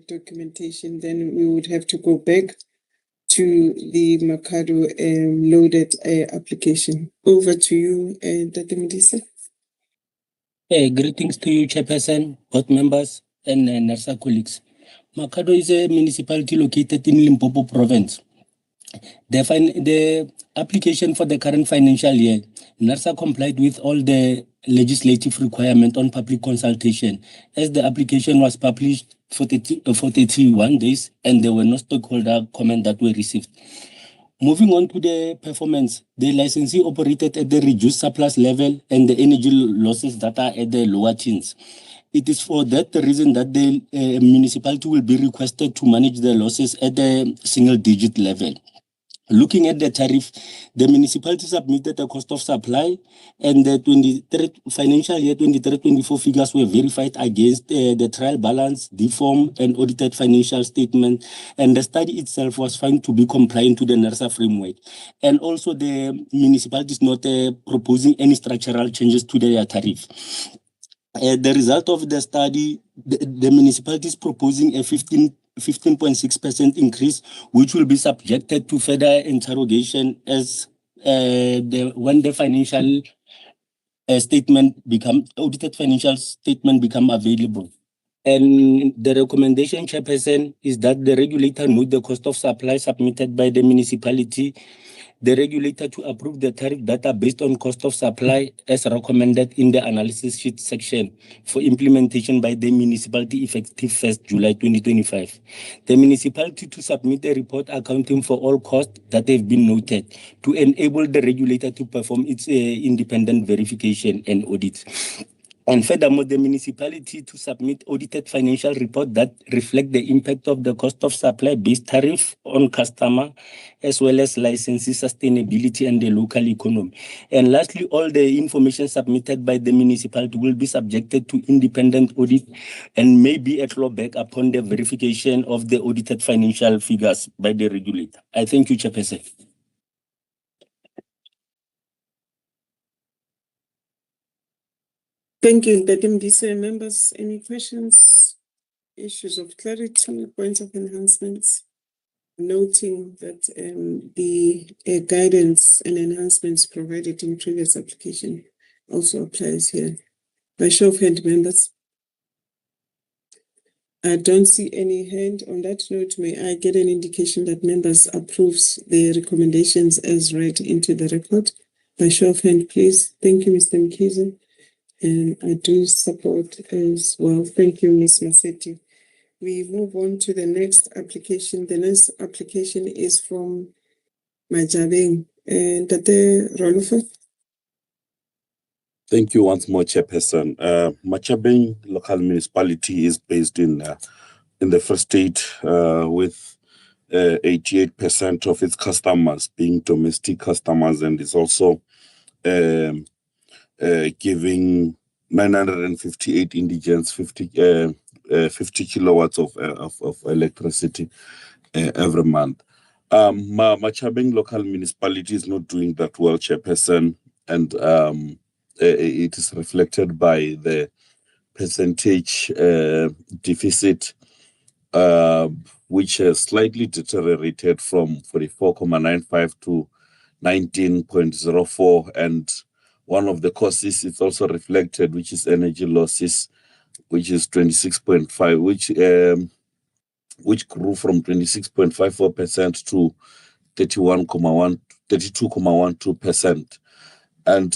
documentation, then we would have to go back to the Makado loaded application. Over to you, Dr. Modise. Greetings to you, Chairperson, board members, and NERSA colleagues. Makado is a municipality located in Limpopo province. The application for the current financial year, NERSA complied with all the legislative requirement on public consultation, as the application was published for 31 days and there were no stakeholder comment that were received. Moving on to the performance, the licensee operated at the reduced surplus level and the energy losses that are at the lower teens. It is for that reason that the municipality will be requested to manage the losses at the single-digit level. Looking at the tariff, the municipality submitted a cost of supply, and the financial year 23-24 figures were verified against the trial balance, deform, and audited financial statement, and the study itself was found to be compliant to the NERSA framework. And also, the municipality is not proposing any structural changes to their tariff. The result of the study, the municipality is proposing a 15.6% increase, which will be subjected to further interrogation as when the financial audited financial statement become available. And the recommendation, Chairperson, is that the regulator note the cost of supply submitted by the municipality, the regulator to approve the tariff data based on cost of supply as recommended in the analysis sheet section for implementation by the municipality effective 1st July 2025. The municipality to submit a report accounting for all costs that have been noted to enable the regulator to perform its independent verification and audit. And furthermore, the municipality to submit audited financial report that reflect the impact of the cost of supply-based tariff on customer, as well as licensee sustainability and the local economy. And lastly, all the information submitted by the municipality will be subjected to independent audit and may be a clawback upon the verification of the audited financial figures by the regulator. I thank you, Chairperson. Thank you, Ndadimdise. Members, any questions, issues of clarity, points of enhancements? Noting that the guidance and enhancements provided in previous application also applies here. By show of hand, members. I don't see any hand. On that note, may I get an indication that members approves the recommendations as read into the record? By show of hand, please. Thank you, Mr. Mkhize. And I do support as well. Thank you, Ms. Masetti. We move on to the next application. The next application is from Majabeng and Tate Rolofo. Thank you once more, Chairperson. Machabeng local municipality is based in the Free State with 88% of its customers being domestic customers, and is also giving 958 indigents 50 kilowatts of electricity every month. Machabeng local municipality is not doing that well, Chairperson, and it is reflected by the percentage deficit, which has slightly deteriorated from 44.95 to 19.04, and one of the causes is also reflected, which is energy losses, which is 26.5, which grew from 26.54% to 31.12% 32.12%. And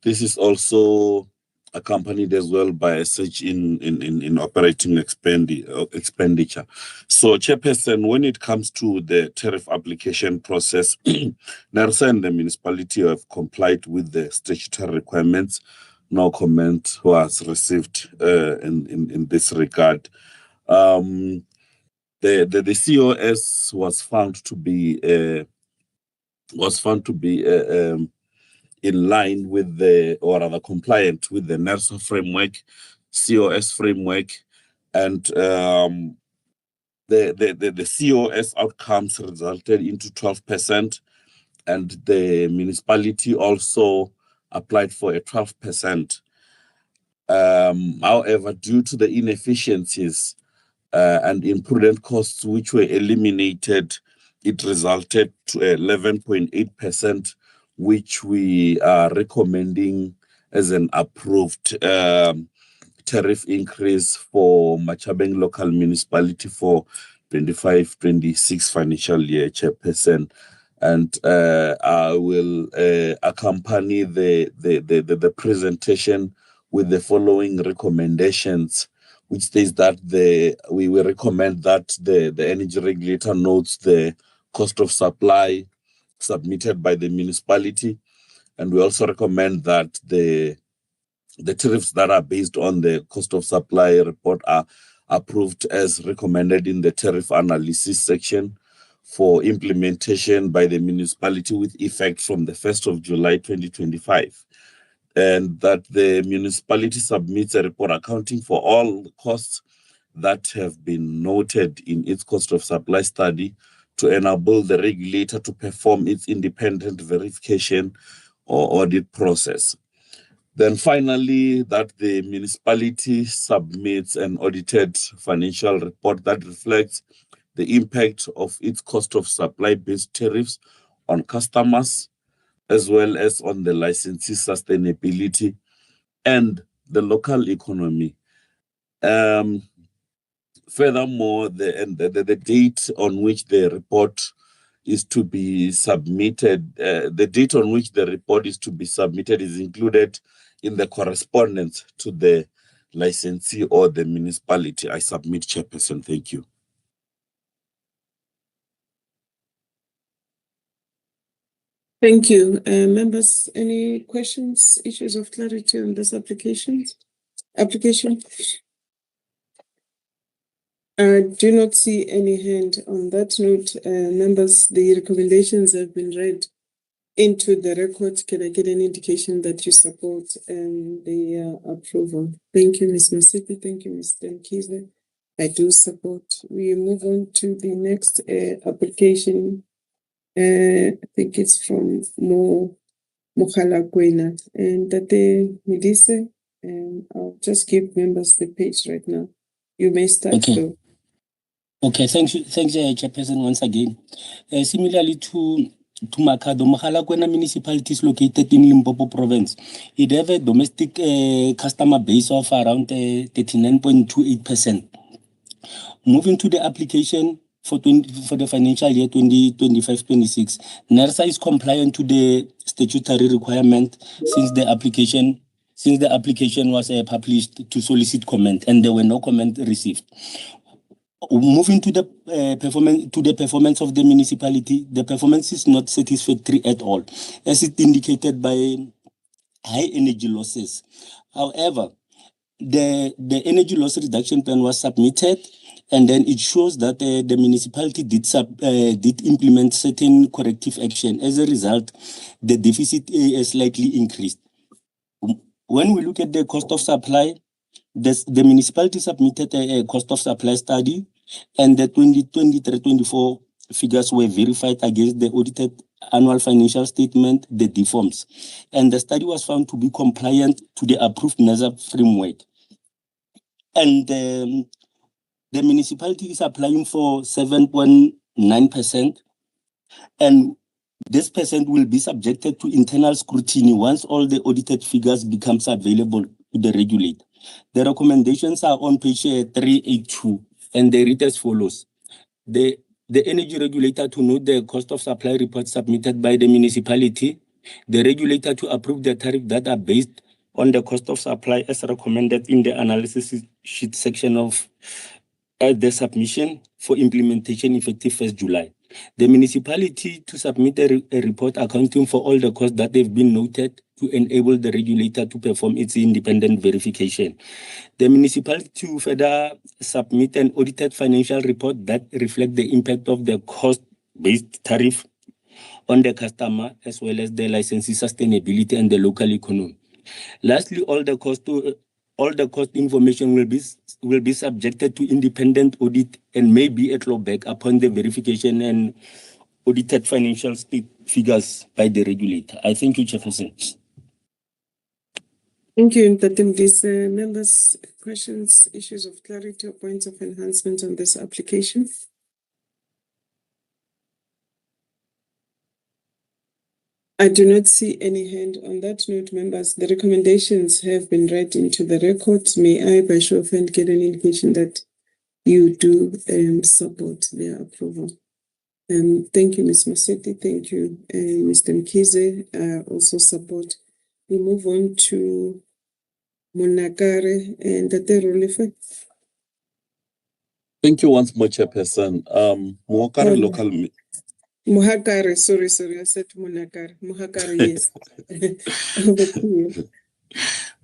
this is also accompanied as well by a surge in operating expenditure. So, Chairperson, when it comes to the tariff application process, NERSA and the municipality have complied with the statutory requirements. No comment was received in this regard. The COS was found to be in line with or rather compliant with the NERSA framework, COS framework, and the COS outcomes resulted into 12%, and the municipality also applied for a 12%. However, due to the inefficiencies and imprudent costs which were eliminated, it resulted to 11.8%, which we are recommending as an approved tariff increase for Machabeng local municipality for 25-26 financial year, Chairperson. And I will accompany the presentation with the following recommendations, which states that we will recommend that the energy regulator notes the cost of supply submitted by the municipality, and we also recommend that the tariffs that are based on the cost of supply report are approved as recommended in the tariff analysis section for implementation by the municipality with effect from the 1st of July 2025. And that the municipality submits a report accounting for all the costs that have been noted in its cost of supply study to enable the regulator to perform its independent verification or audit process. Then finally, that the municipality submits an audited financial report that reflects the impact of its cost of supply-based tariffs on customers, as well as on the licensee sustainability and the local economy. Furthermore, the date on which the report is to be submitted, is included in the correspondence to the licensee or the municipality. I submit, Chairperson. Thank you. Thank you. Members, any questions, issues of clarity on this application? I do not see any hand on that note. Members, the recommendations have been read into the record. Can I get an indication that you support the approval? Thank you, Ms. Masipi. Thank you, Ms. Dankize. I do support. We move on to the next application. I think it's from Mogalakwena and Tate Midise. I'll just give members the page right now. You may start. Okay. Though. Okay, thanks, Chairperson, once again. Similarly to Makado, Mogalakwena municipality is located in Limpopo province. It have a domestic customer base of around 39.28%. Moving to the application for the financial year 2025-26, NERSA is compliant to the statutory requirement since the application was published to solicit comment, and there were no comment received. Moving to the performance of the municipality, the performance is not satisfactory at all, as it indicated by high energy losses. However, the energy loss reduction plan was submitted, and then it shows that the municipality did implement certain corrective action. As a result, the deficit is slightly increased. When we look at the cost of supply, the municipality submitted a cost of supply study, and the 2023-24 figures were verified against the audited annual financial statement, the DFOMS, and the study was found to be compliant to the approved NERSA framework. And the municipality is applying for 7.9%, and this percent will be subjected to internal scrutiny once all the audited figures becomes available to the regulator. The recommendations are on page 382, and they read as follows. The the energy regulator to note the cost of supply report submitted by the municipality, the regulator to approve the tariff that are based on the cost of supply as recommended in the analysis sheet section of the submission for implementation effective 1st July. The municipality to submit a report accounting for all the costs that have been noted to enable the regulator to perform its independent verification. The municipality to further submit an audited financial report that reflects the impact of the cost-based tariff on the customer as well as the licensee sustainability and the local economy. Lastly, all the cost information will be subjected to independent audit and may be a clawback upon the verification and audited financial state figures by the regulator. I thank you, Chairperson. Thank you, Mtatim. These members, questions, issues of clarity or points of enhancement on this application? I do not see any hand. On that note, members, the recommendations have been read into the record. May I, by show of hand, get an indication that you do support their approval? Thank you, Ms. Masetti. Thank you, Mr. Mkize. Also support. We move on to Monakare and Taterulefe. Thank you once more, Chairperson. Muhakari local. Muhakare, sorry, I said Monakare. Muhakare, yes. Over to you.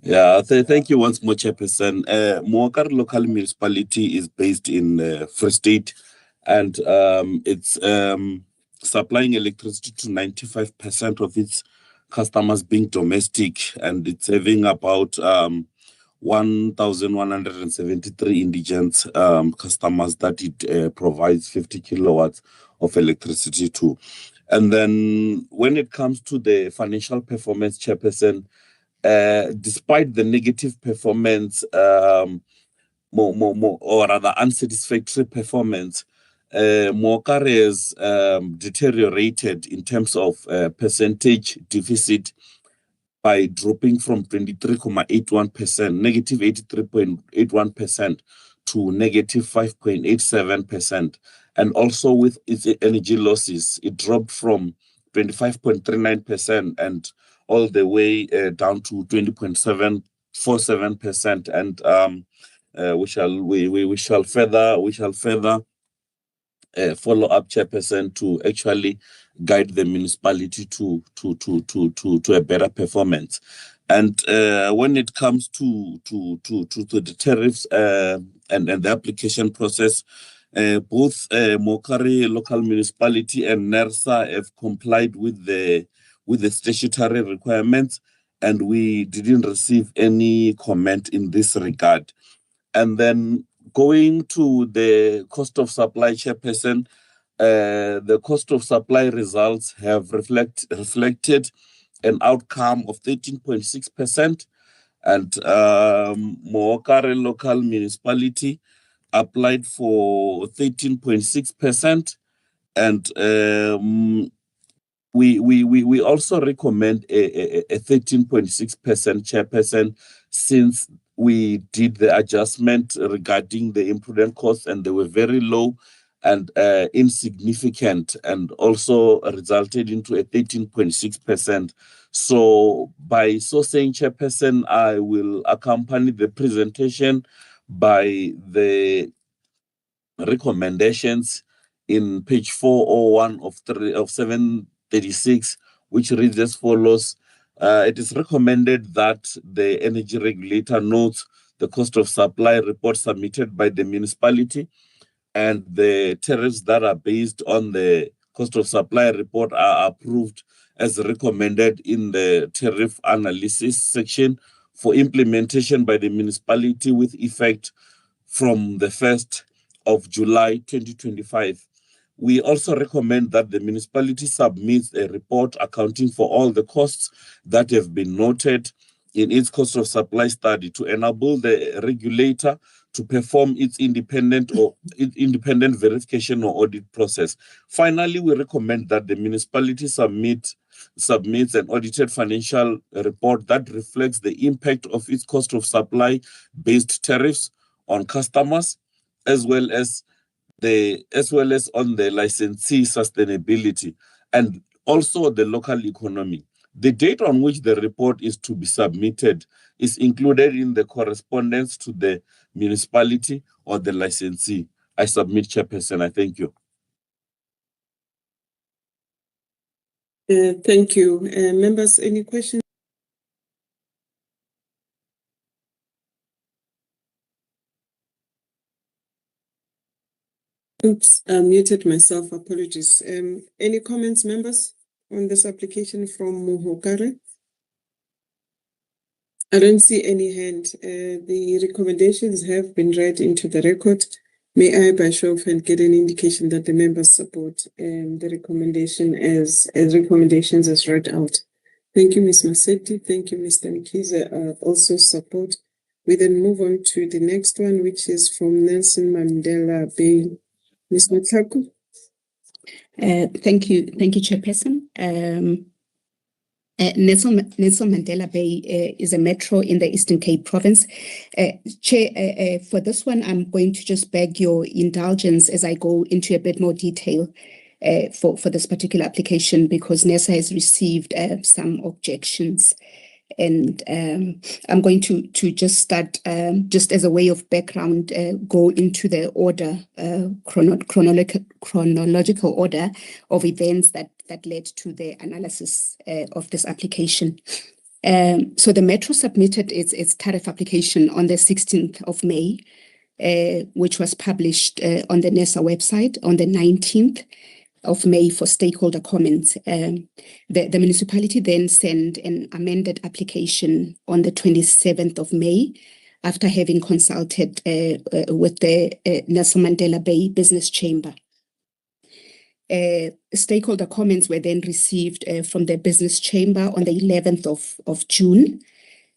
Yeah, thank you once more, Chairperson. Muhakari local municipality is based in Free State, and it's supplying electricity to 95% of its customers being domestic, and it's having about 1,173 indigent customers that it provides 50 kilowatts of electricity to. And then when it comes to the financial performance, Chairperson, despite the negative performance, or rather unsatisfactory performance, Muhakari has deteriorated in terms of percentage deficit by dropping from 23.81%, negative 83.81% to negative 5.87%. And also with its energy losses, it dropped from 25.39% and all the way down to 20.747%. And we shall further follow up, Chairperson, to actually guide the municipality to a better performance. And when it comes to the tariffs and the application process, both Muhakari local municipality and NERSA have complied with the statutory requirements, and we didn't receive any comment in this regard. And then going to the cost of supply, Chairperson, the cost of supply results have reflected an outcome of 13.6%, and Muhakari local municipality applied for 13.6%, and we also recommend a 13.6%, Chairperson, since we did the adjustment regarding the imprudent costs, and they were very low and insignificant, and also resulted into a 13.6%. So by so saying, Chairperson, I will accompany the presentation by the recommendations in page 401 of 736, which reads as follows. It is recommended that the energy regulator notes the cost of supply report submitted by the municipality, and the tariffs that are based on the cost of supply report are approved as recommended in the tariff analysis section for implementation by the municipality with effect from the 1st of July 2025. We also recommend that the municipality submits a report accounting for all the costs that have been noted in its cost of supply study to enable the regulator to perform its independent verification or audit process. Finally, we recommend that the municipality submits an audited financial report that reflects the impact of its cost of supply based tariffs on customers, as well as as well as on the licensee sustainability and also the local economy. The date on which the report is to be submitted is included in the correspondence to the municipality or the licensee. I submit, Chairperson. I thank you. Thank you. Members, any questions? Oops, I muted myself. Apologies. Any comments, members, on this application from Muhokare? I don't see any hand. The recommendations have been read into the record. May I, by show of hand, get an indication that the members support the recommendation as recommendations as read out? Thank you, Ms. Maseti. Thank you, Mr. Mkiza. Also support. We then move on to the next one, which is from Nelson Mandela Bay. Ms. Mutsaku. Thank you, Chairperson. Nelson Mandela Bay is a metro in the Eastern Cape province. Chair, for this one, I'm going to just beg your indulgence as I go into a bit more detail for this particular application, because NESA has received some objections. And I'm going to just start, just as a way of background, go into the order, chronological order of events that led to the analysis of this application. So the Metro submitted its tariff application on the 16th of May, which was published on the NESA website on the 19th of May for stakeholder comments. The municipality then sent an amended application on the 27th of May after having consulted with the Nelson Mandela Bay Business Chamber. Stakeholder comments were then received from the Business Chamber on the 11th of June.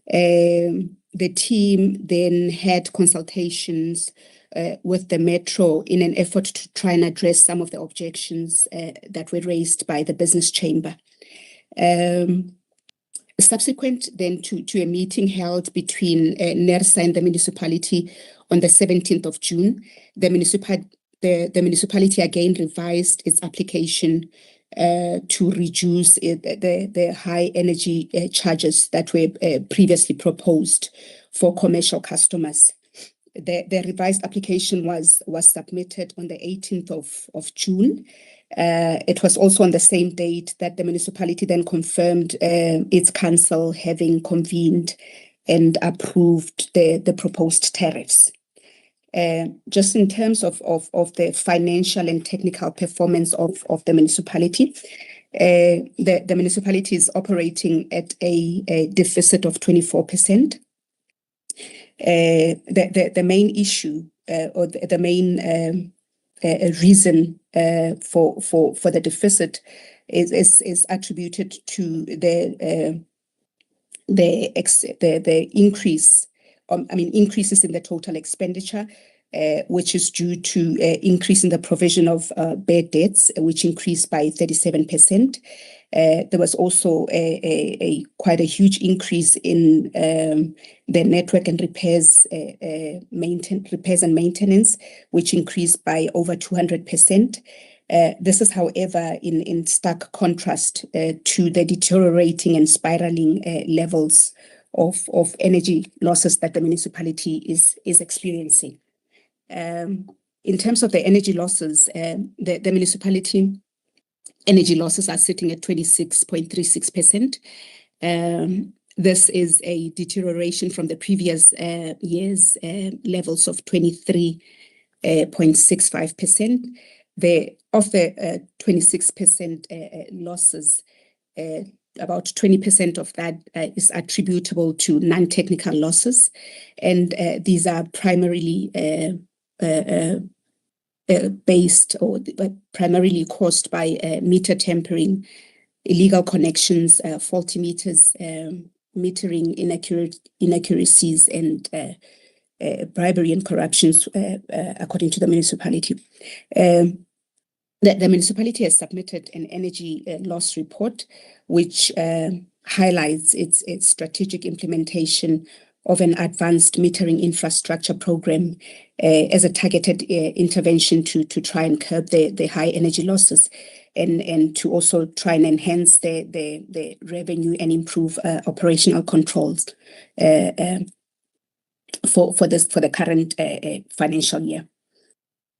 The team then had consultations with the Metro in an effort to try and address some of the objections that were raised by the Business Chamber. Subsequent then to a meeting held between NERSA and the municipality on the 17th of June, the municipality again revised its application to reduce the high energy charges that were previously proposed for commercial customers. The revised application was submitted on the 18th of June. It was also on the same date that the municipality then confirmed its council having convened and approved the proposed tariffs. Just in terms of the financial and technical performance of the municipality, the municipality is operating at a deficit of 24%. The main issue or the main reason for the deficit is attributed to the increase, increases in the total expenditure, which is due to increase in the provision of bad debts, which increased by 37%. There was also quite a huge increase in the network and repairs and maintenance, which increased by over 200%. This is, however, in stark contrast to the deteriorating and spiraling levels of energy losses that the municipality is experiencing. In terms of the energy losses, the municipality energy losses are sitting at 26.36%. This is a deterioration from the previous year's levels of 23.65%. Of the 26% losses, about 20% of that is attributable to non-technical losses, and these are primarily based or primarily caused by meter tampering, illegal connections, faulty meters, metering inaccuracies, and bribery and corruptions, according to the municipality. The municipality has submitted an energy loss report, which highlights its strategic implementation of an advanced metering infrastructure program as a targeted intervention to try and curb the high energy losses and to also try and enhance the revenue and improve operational controls for the current financial year.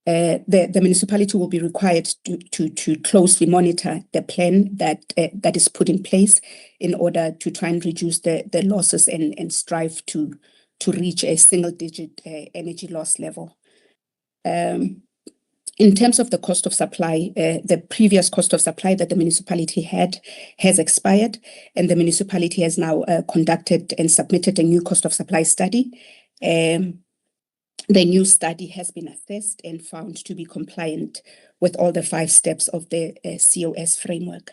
The municipality will be required to closely monitor the plan that is put in place in order to try and reduce the losses and strive to reach a single-digit energy loss level. In terms of the cost of supply, the previous cost of supply that the municipality had has expired, and the municipality has now conducted and submitted a new cost of supply study. The new study has been assessed and found to be compliant with all the 5 steps of the COS framework.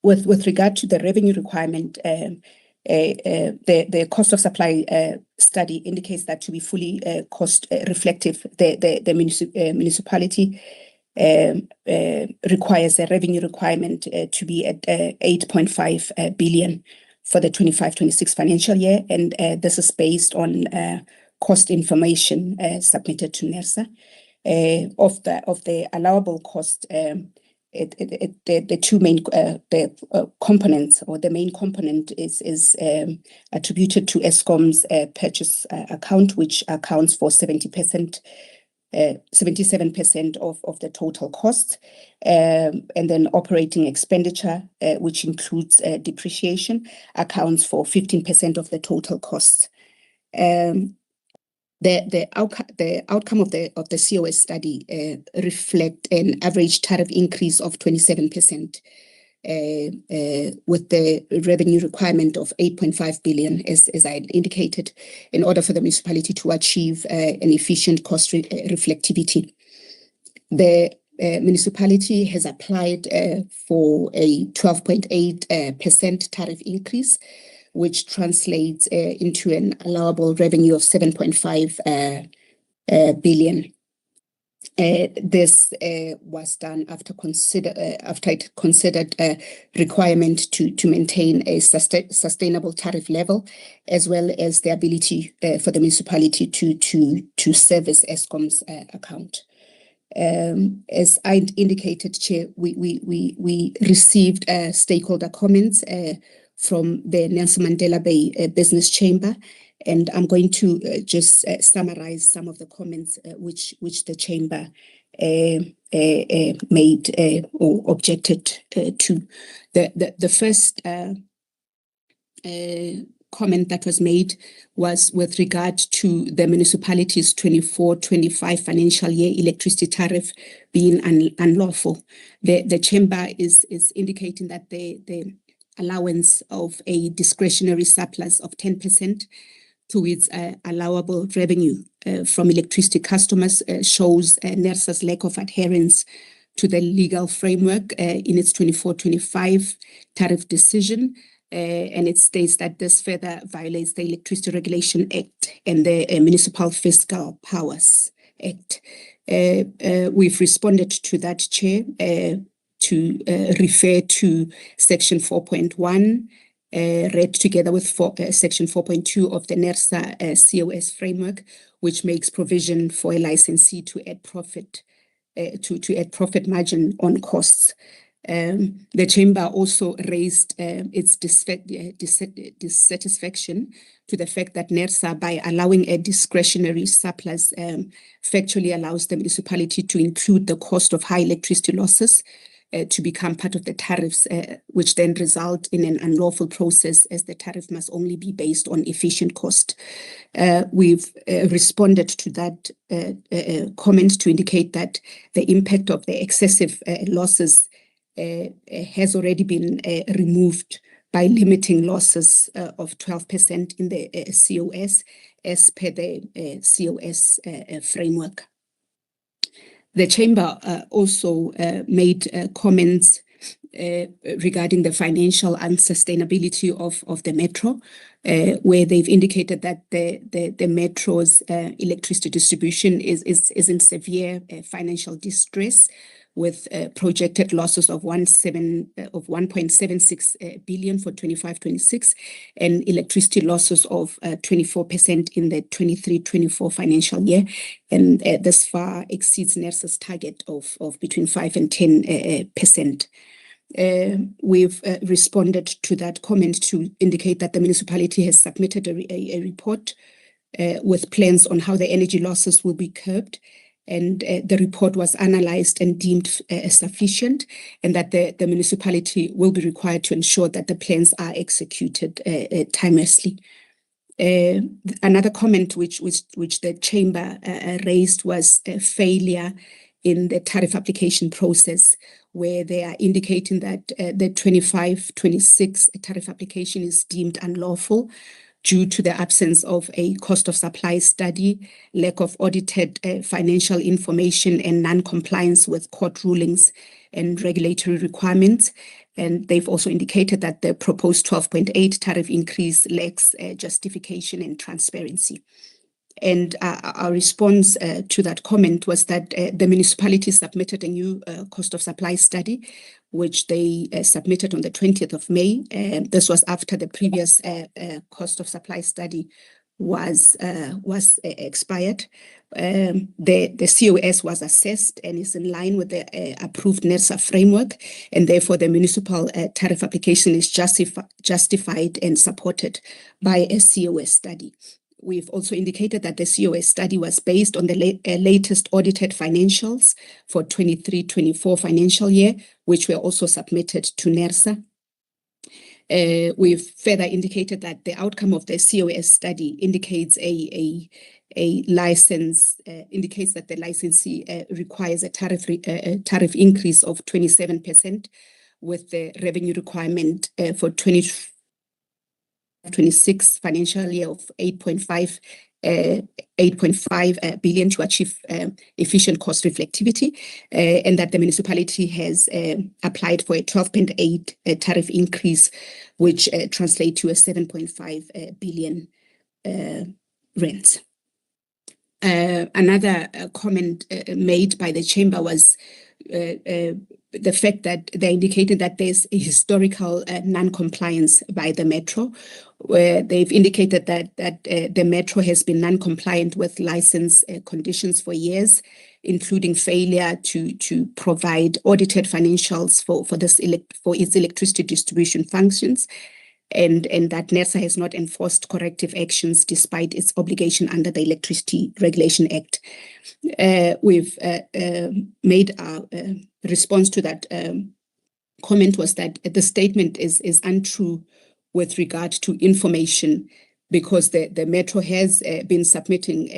With regard to the revenue requirement, the cost of supply study indicates that to be fully cost reflective, the municipality requires a revenue requirement to be at 8.5 billion for the 25-26 financial year, and this is based on cost information submitted to NERSA. Of the allowable cost, the two main components, or the main component is attributed to Eskom's purchase account, which accounts for 77% of the total cost, and then operating expenditure, which includes depreciation, accounts for 15% of the total costs. The outcome of the COS study reflect an average tariff increase of 27%, with the revenue requirement of 8.5 billion, as I indicated, in order for the municipality to achieve an efficient cost reflectivity. The municipality has applied for a 12.8% tariff increase, which translates into an allowable revenue of 7.5 billion. This was done after it considered a requirement to maintain a sustainable tariff level, as well as the ability for the municipality to service Eskom's account. As I indicated, Chair, we received stakeholder comments from the Nelson Mandela Bay Business Chamber, and I'm going to just summarize some of the comments which the chamber made or objected to. The first comment that was made was with regard to the municipality's 24-25 financial year electricity tariff being unlawful. The chamber is indicating that the allowance of a discretionary surplus of 10% to its allowable revenue from electricity customers shows NERSA's lack of adherence to the legal framework in its 24-25 tariff decision. And it states that this further violates the Electricity Regulation Act and the Municipal Fiscal Powers Act. We've responded to that, Chair, to refer to Section 4.1, read together with Section 4.2 of the NERSA COS framework, which makes provision for a licensee to add profit margin on costs. The chamber also raised its dissatisfaction to the fact that NERSA, by allowing a discretionary surplus, factually allows the municipality to include the cost of high electricity losses to become part of the tariffs, which then result in an unlawful process, as the tariff must only be based on efficient cost. We've responded to that comment to indicate that the impact of the excessive losses has already been removed by limiting losses of 12% in the COS as per the COS framework. The chamber also made comments regarding the financial unsustainability of the metro, where they've indicated that the metro's electricity distribution is in severe financial distress, with projected losses of 1.76 billion for 25-26 and electricity losses of 24% in the 23-24 financial year. And this far exceeds NERSA's target of between 5 and 10%. We've responded to that comment to indicate that the municipality has submitted a report with plans on how the energy losses will be curbed. And the report was analyzed and deemed sufficient, and that the municipality will be required to ensure that the plans are executed timelessly. Another comment which the chamber raised was a failure in the tariff application process, where they are indicating that the 25-26 tariff application is deemed unlawful due to the absence of a cost of supply study, lack of audited financial information, and non-compliance with court rulings and regulatory requirements. And they've also indicated that the proposed 12.8 tariff increase lacks justification and transparency. And our response to that comment was that the municipality submitted a new cost of supply study, which they submitted on the 20th of May. This was after the previous cost of supply study was expired. The COS was assessed and is in line with the approved NERSA framework, and therefore the municipal tariff application is justified and supported by a COS study. We've also indicated that the COS study was based on the latest audited financials for 23-24 financial year, which were also submitted to NERSA. We've further indicated that the outcome of the COS study indicates a license, indicates that the licensee requires a tariff increase of 27%, with the revenue requirement for 2026 financial year of 8.5 billion to achieve efficient cost reflectivity, and that the municipality has applied for a 12.8 tariff increase, which translates to a 7.5 billion rents. Another comment made by the chamber was the fact that they indicated that there's a historical non-compliance by the Metro, where they've indicated that the Metro has been non-compliant with license conditions for years, including failure to provide audited financials for its electricity distribution functions, and that NERSA has not enforced corrective actions despite its obligation under the Electricity Regulation Act. We've made our response to that comment was that the statement is untrue with regard to information, because the Metro has been submitting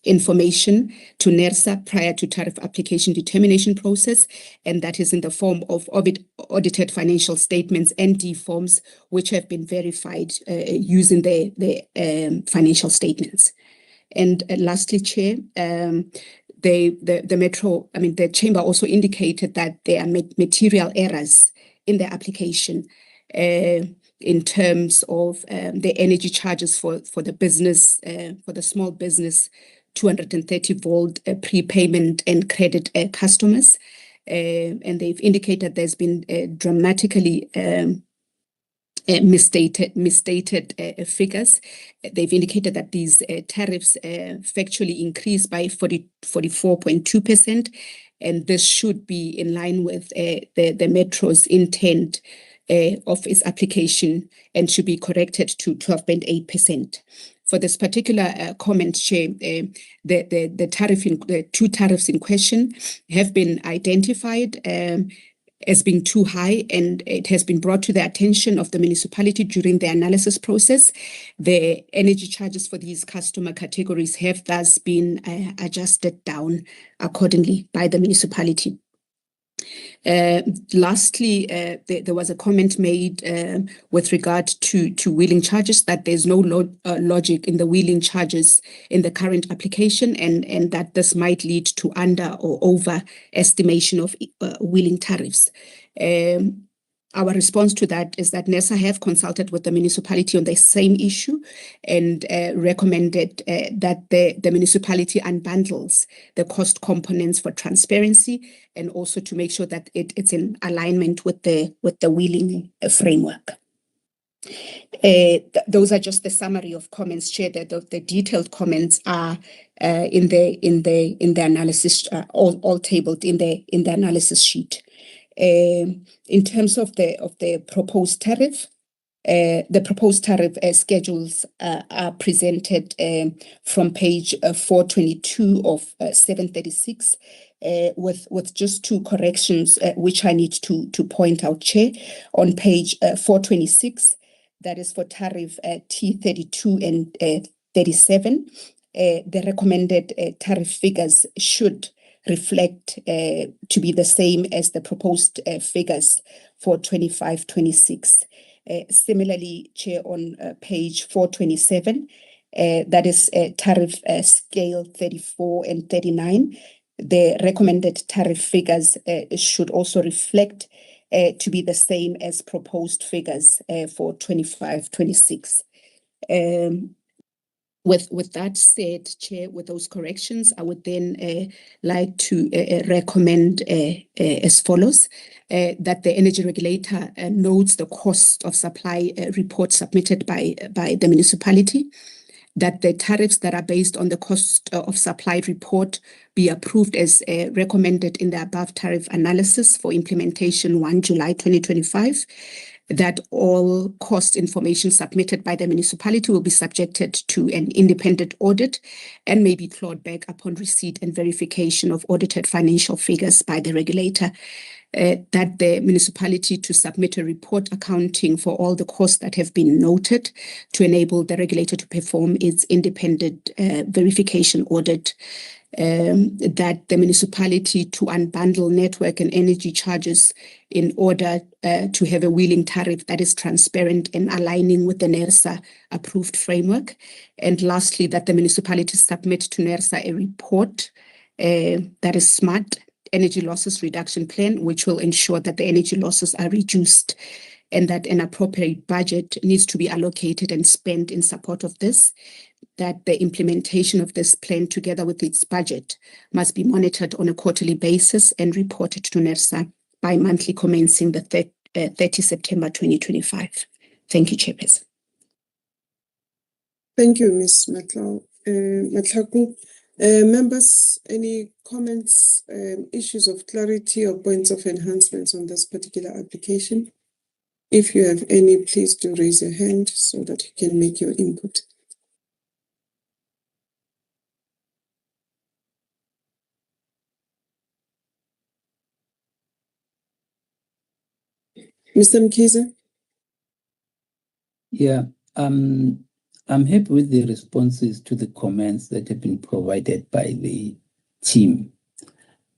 information to NERSA prior to tariff application determination process, and that is in the form of audited financial statements and D forms, which have been verified using the financial statements. And lastly, Chair, the Metro, the chamber also indicated that there are material errors in the application in terms of the energy charges for the business, for the small business, 230 volt prepayment and credit customers. And they've indicated there's been dramatically misstated figures. They've indicated that these tariffs factually increased by 44.2%, and this should be in line with the Metro's intent of its application, and should be corrected to 12.8%. For this particular comment, Chair, the two tariffs in question have been identified as being too high, and it has been brought to the attention of the municipality during the analysis process. The energy charges for these customer categories have thus been adjusted down accordingly by the municipality. Lastly, there was a comment made with regard to wheeling charges, that there's no logic in the wheeling charges in the current application, and that this might lead to under or over estimation of wheeling tariffs. Our response to that is that NERSA have consulted with the municipality on the same issue and recommended that the municipality unbundles the cost components for transparency and also to make sure that it's in alignment with the wheeling framework. Those are just the summary of comments, Chair. The detailed comments are in the analysis, all tabled in the analysis sheet. In terms of the proposed tariff, the proposed tariff schedules are presented from page 422 of 736, with just two corrections which I need to point out, Chair. On page 426, that is for tariff T32 and 37, the recommended tariff figures should reflect to be the same as the proposed figures for 25-26. Similarly, Chair, on page 427, that is tariff scale 34 and 39, the recommended tariff figures should also reflect to be the same as proposed figures for 25-26. With that said, Chair, with those corrections, I would then like to recommend as follows, that the energy regulator notes the cost of supply report submitted by the municipality, that the tariffs that are based on the cost of supply report be approved as recommended in the above tariff analysis for implementation 1 July 2025, that all cost information submitted by the municipality will be subjected to an independent audit and may be clawed back upon receipt and verification of audited financial figures by the regulator, that the municipality to submit a report accounting for all the costs that have been noted to enable the regulator to perform its independent verification audit, that the municipality to unbundle network and energy charges in order to have a wheeling tariff that is transparent and aligning with the NERSA approved framework. And lastly, that the municipality submit to NERSA a report that is smart energy losses reduction plan, which will ensure that the energy losses are reduced and that an appropriate budget needs to be allocated and spent in support of this, that the implementation of this plan together with its budget must be monitored on a quarterly basis and reported to NERSA bi-monthly commencing the 30 September 2025. Thank you, Chairperson. Thank you, Ms. Matlaku. Members, any comments, issues of clarity or points of enhancements on this particular application? If you have any, please do raise your hand so that you can make your input. Mr. Mkhize? Yeah, I'm happy with the responses to the comments that have been provided by the team.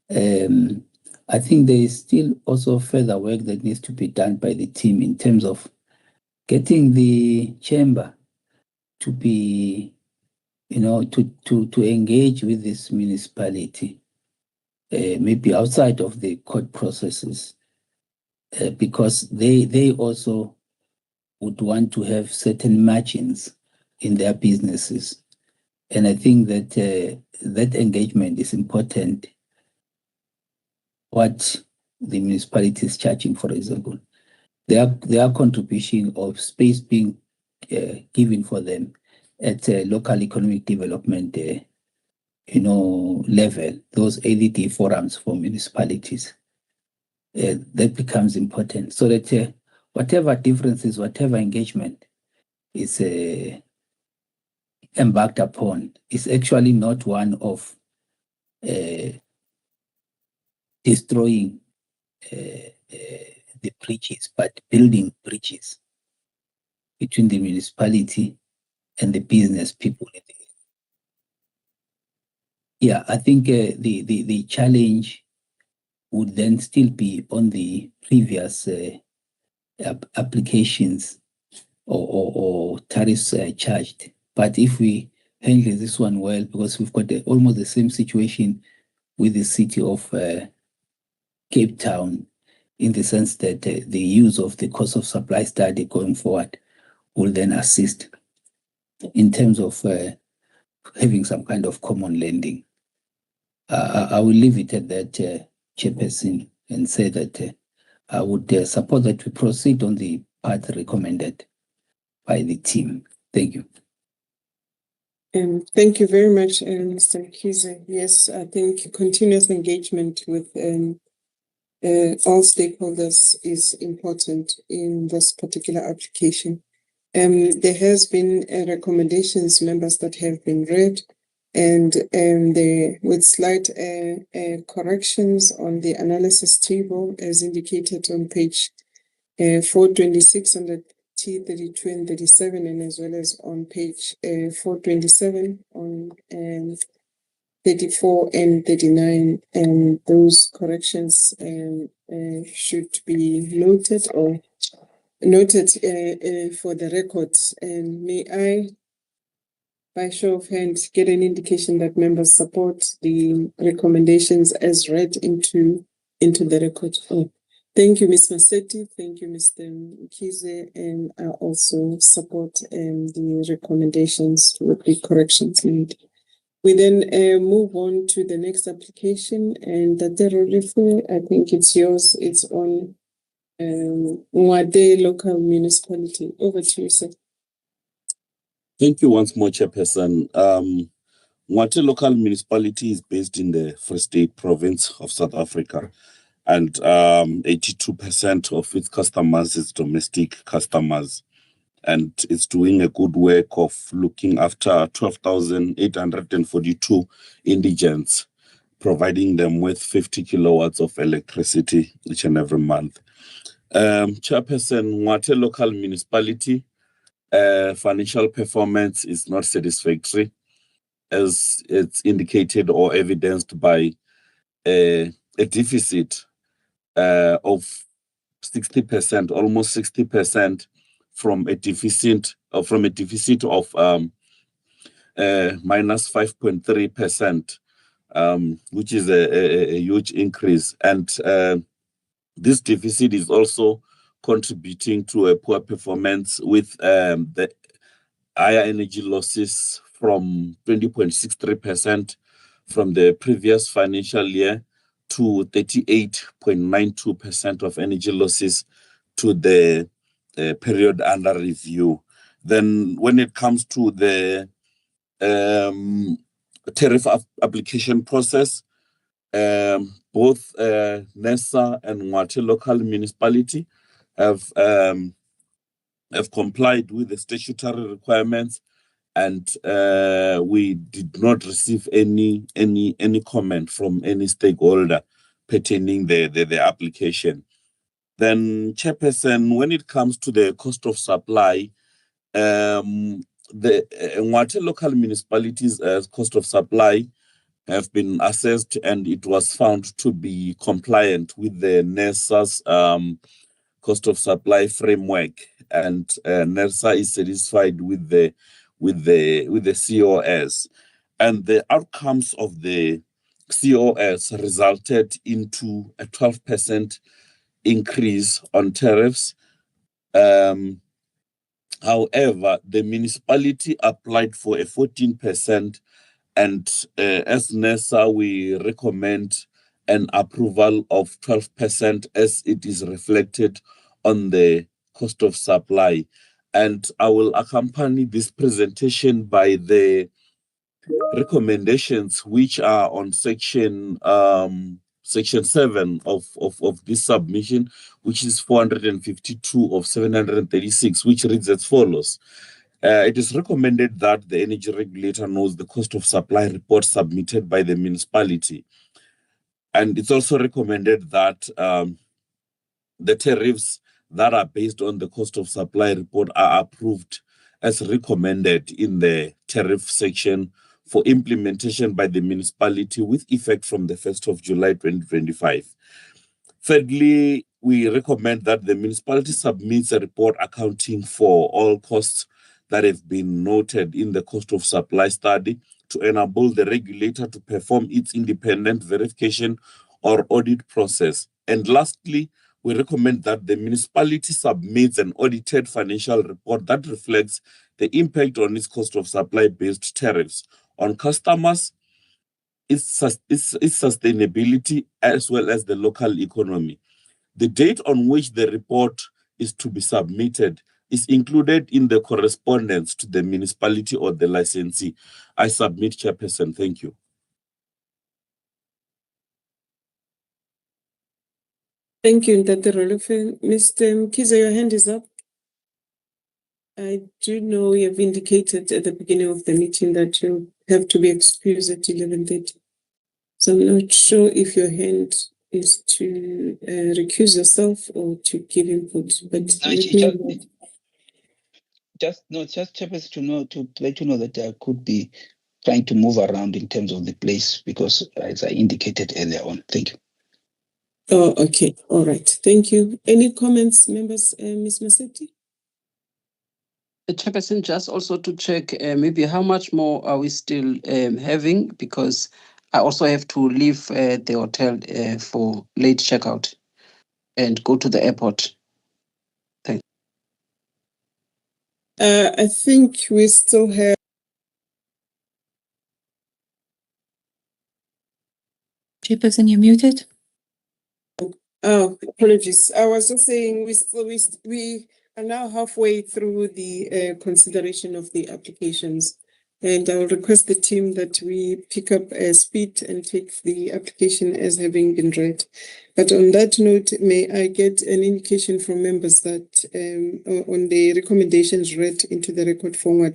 I think there is still also further work that needs to be done by the team in terms of getting the chamber to be, to engage with this municipality, maybe outside of the court processes, because they also would want to have certain margins in their businesses. And I think that that engagement is important. What the municipality is charging, for example, their contribution of space being given for them at local economic development, level, those ADD forums for municipalities, that becomes important, so that whatever differences, whatever engagement is embarked upon is actually not one of destroying the bridges, but building bridges between the municipality and the business people. Yeah, I think the challenge would then still be on the previous applications or tariffs charged. But if we handle this one well, because we've got almost the same situation with the city of Cape Town, in the sense that the use of the cost of supply study going forward will then assist in terms of having some kind of common lending. I will leave it at that, Chairperson, and say that I would support that we proceed on the path recommended by the team. Thank you. Thank you very much, Mr. Mkhize. Yes, I think continuous engagement with all stakeholders is important in this particular application. There has been recommendations, members, that have been read, and with slight corrections on the analysis table as indicated on page 426 on the T32 and 37, and as well as on page 427 on 34 and 39, and those corrections should be noted for the records. And may I, by show of hands, get an indication that members support the recommendations as read into the record? Oh, thank you, Ms. Masetti. Thank you, Mr. Mkhize. And I also support the recommendations with the corrections made. We then move on to the next application, and that I think it's yours. It's on Mwade Local Municipality. Over to you, sir. Thank you once more, Chairperson. Mwate Local Municipality is based in the Free State Province of South Africa, and 82% of its customers is domestic customers, and it's doing a good work of looking after 12,842 indigents, providing them with 50 kilowatts of electricity each and every month. Chairperson, Mwate Local Municipality financial performance is not satisfactory, as it's indicated or evidenced by a deficit of 60%, almost 60%, from a deficit of minus 5.3%, which is a huge increase. And this deficit is also contributing to a poor performance with the higher energy losses from 20.63% from the previous financial year to 38.92% of energy losses to the period under review. Then when it comes to the tariff application process, both NERSA and Mwate Local Municipality have complied with the statutory requirements, and we did not receive any comment from any stakeholder pertaining the application. Then, Chairperson, when it comes to the cost of supply, the Mwate Local Municipalities' cost of supply have been assessed, and it was found to be compliant with the NERSA's cost of supply framework, and NERSA is satisfied with the COS, and the outcomes of the COS resulted into a 12% increase on tariffs. However, the municipality applied for a 14%, and as NERSA, we recommend an approval of 12% as it is reflected on the cost of supply. And I will accompany this presentation by the recommendations which are on section 7 of this submission, which is 452 of 736, which reads as follows. It is recommended that the energy regulator knows the cost of supply report submitted by the municipality. And it's also recommended that the tariffs that are based on the cost of supply report are approved as recommended in the tariff section for implementation by the municipality with effect from the 1st of July 2025. Thirdly, we recommend that the municipality submits a report accounting for all costs that have been noted in the cost of supply study to enable the regulator to perform its independent verification or audit process. And lastly, we recommend that the municipality submits an audited financial report that reflects the impact on its cost of supply-based tariffs on customers, its sustainability, as well as the local economy. The date on which the report is to be submitted is included in the correspondence to the municipality or the licensee. I submit, Chairperson. Thank you. Thank you, Ndate Rolofe. Mr. Mkiza, your hand is up. I do know you have indicated at the beginning of the meeting that you have to be excused at 11:30. So I'm not sure if your hand is to recuse yourself or to give input, but Just Chairperson, to let you know that I could be trying to move around in terms of the place because, as I indicated earlier on. Thank you. Oh, okay. All right. Thank you. Any comments, members? Ms. Masetti? Chairperson, just also to check maybe how much more are we still having, because I also have to leave the hotel for late checkout and go to the airport. Thanks. I think we still have. Chairperson, you're muted. Oh, apologies. I was just saying we are now halfway through the consideration of the applications, and I will request the team that we pick up speed and take the application as having been read. But on that note, may I get an indication from members that on the recommendations read into the record form,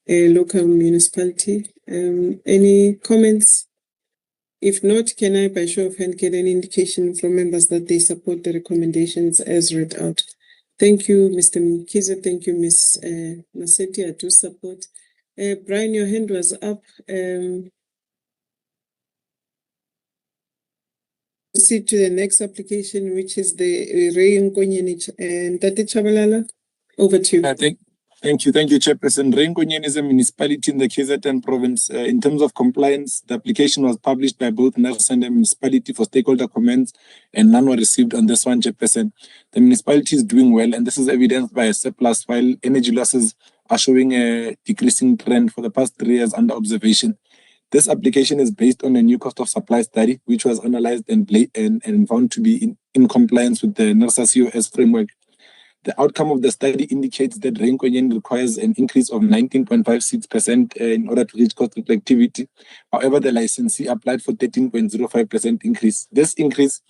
local municipality, any comments? If not, can I, by show of hand, get an indication from members that they support the recommendations as read out? Thank you, Mr. Mkiza. Thank you, Ms. Masetti. I do support. Brian, your hand was up. Proceed to the next application, which is the Ray Nkonyeni and Tate Chabalala. Over to you. Thank you, Chairperson. Renkonyen is a municipality in the KZN province. In terms of compliance, the application was published by both NERSA and the municipality for stakeholder comments, and none were received on this one, Chairperson. The municipality is doing well, and this is evidenced by a surplus, while energy losses are showing a decreasing trend for the past 3 years under observation. This application is based on a new cost of supply study, which was analyzed and found to be in compliance with the NERSA COS framework. The outcome of the study indicates that Renkonyen requires an increase of 19.56% in order to reach cost reflectivity. However, the licensee applied for 13.05% increase. This increase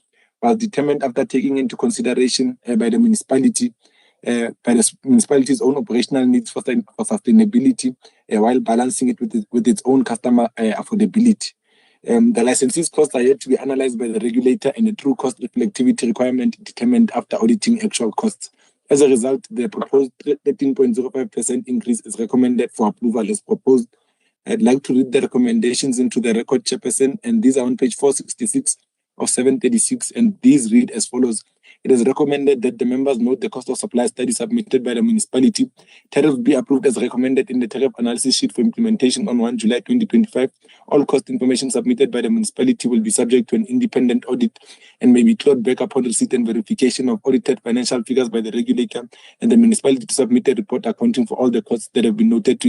was determined after taking into consideration by the municipality, by the municipality's own operational needs for sustainability, while balancing it with its own customer affordability. The licensee's costs are yet to be analyzed by the regulator, and a true cost reflectivity requirement determined after auditing actual costs. As a result, the proposed 13.05% increase is recommended for approval as proposed. I'd like to read the recommendations into the record, Chairperson, and these are on page 466 of 736, and these read as follows. It is recommended that the members note the cost of supply study submitted by the municipality. Tariff be approved as recommended in the tariff analysis sheet for implementation on 1 July 2025. All cost information submitted by the municipality will be subject to an independent audit and may be clawed back upon receipt and verification of audited financial figures by the regulator, and the municipality to submit a report accounting for all the costs that have been noted to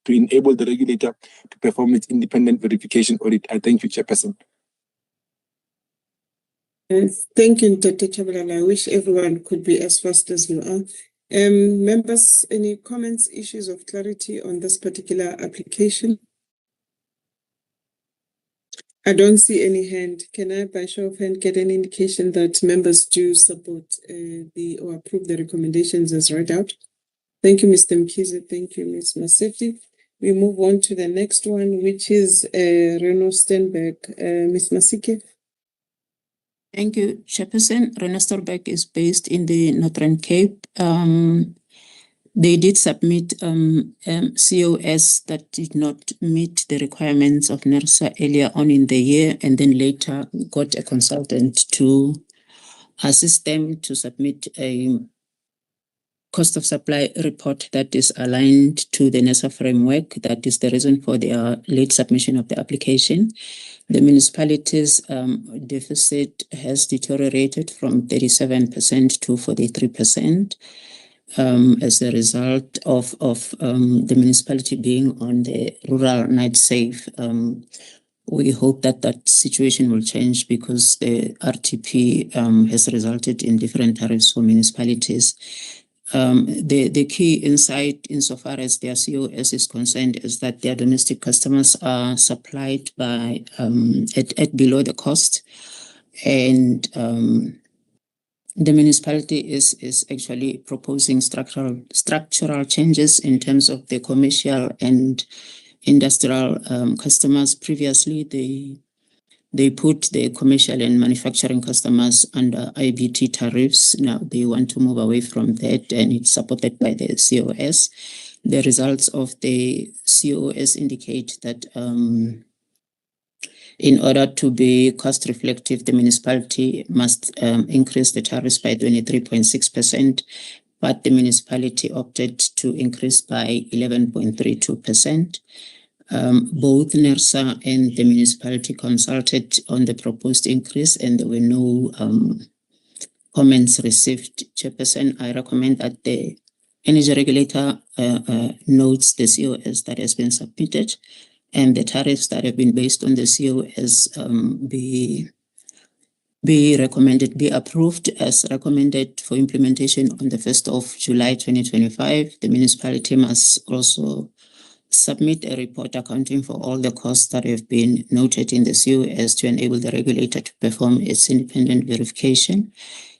enable the regulator to perform its independent verification audit. I thank you, Chairperson. Thank you, Dr. Chabalala. I wish everyone could be as fast as you are. Members, any comments, issues of clarity on this particular application? I don't see any hand. Can I, by show of hand, get an indication that members do support or approve the recommendations as read out? Thank you, Mr. Mkiza. Thank you, Ms. Masetti. We move on to the next one, which is Reno Stenberg. Ms. Masike. Thank you, Chairperson. Renastorbeck is based in the Northern Cape. They did submit COS that did not meet the requirements of NERSA earlier on in the year, and then later got a consultant to assist them to submit a cost of supply report that is aligned to the NERSA framework. That is the reason for their late submission of the application. The municipality's deficit has deteriorated from 37% to 43%. As a result of the municipality being on the rural night safe. We hope that that situation will change because the RTP has resulted in different tariffs for municipalities. The key insight insofar as their COS is concerned is that their domestic customers are supplied by at below the cost, and the municipality is actually proposing structural changes in terms of the commercial and industrial customers. Previously, they put the commercial and manufacturing customers under IBT tariffs. Now they want to move away from that, and it's supported by the COS. The results of the COS indicate that in order to be cost reflective, the municipality must increase the tariffs by 23.6%, but the municipality opted to increase by 11.32%. Both NERSA and the municipality consulted on the proposed increase, and there were no comments received. Chairperson, I recommend that the energy regulator notes the COS that has been submitted, and the tariffs that have been based on the COS be approved as recommended for implementation on the 1st of July 2025. The municipality must also submit a report accounting for all the costs that have been noted in the COS to enable the regulator to perform its independent verification.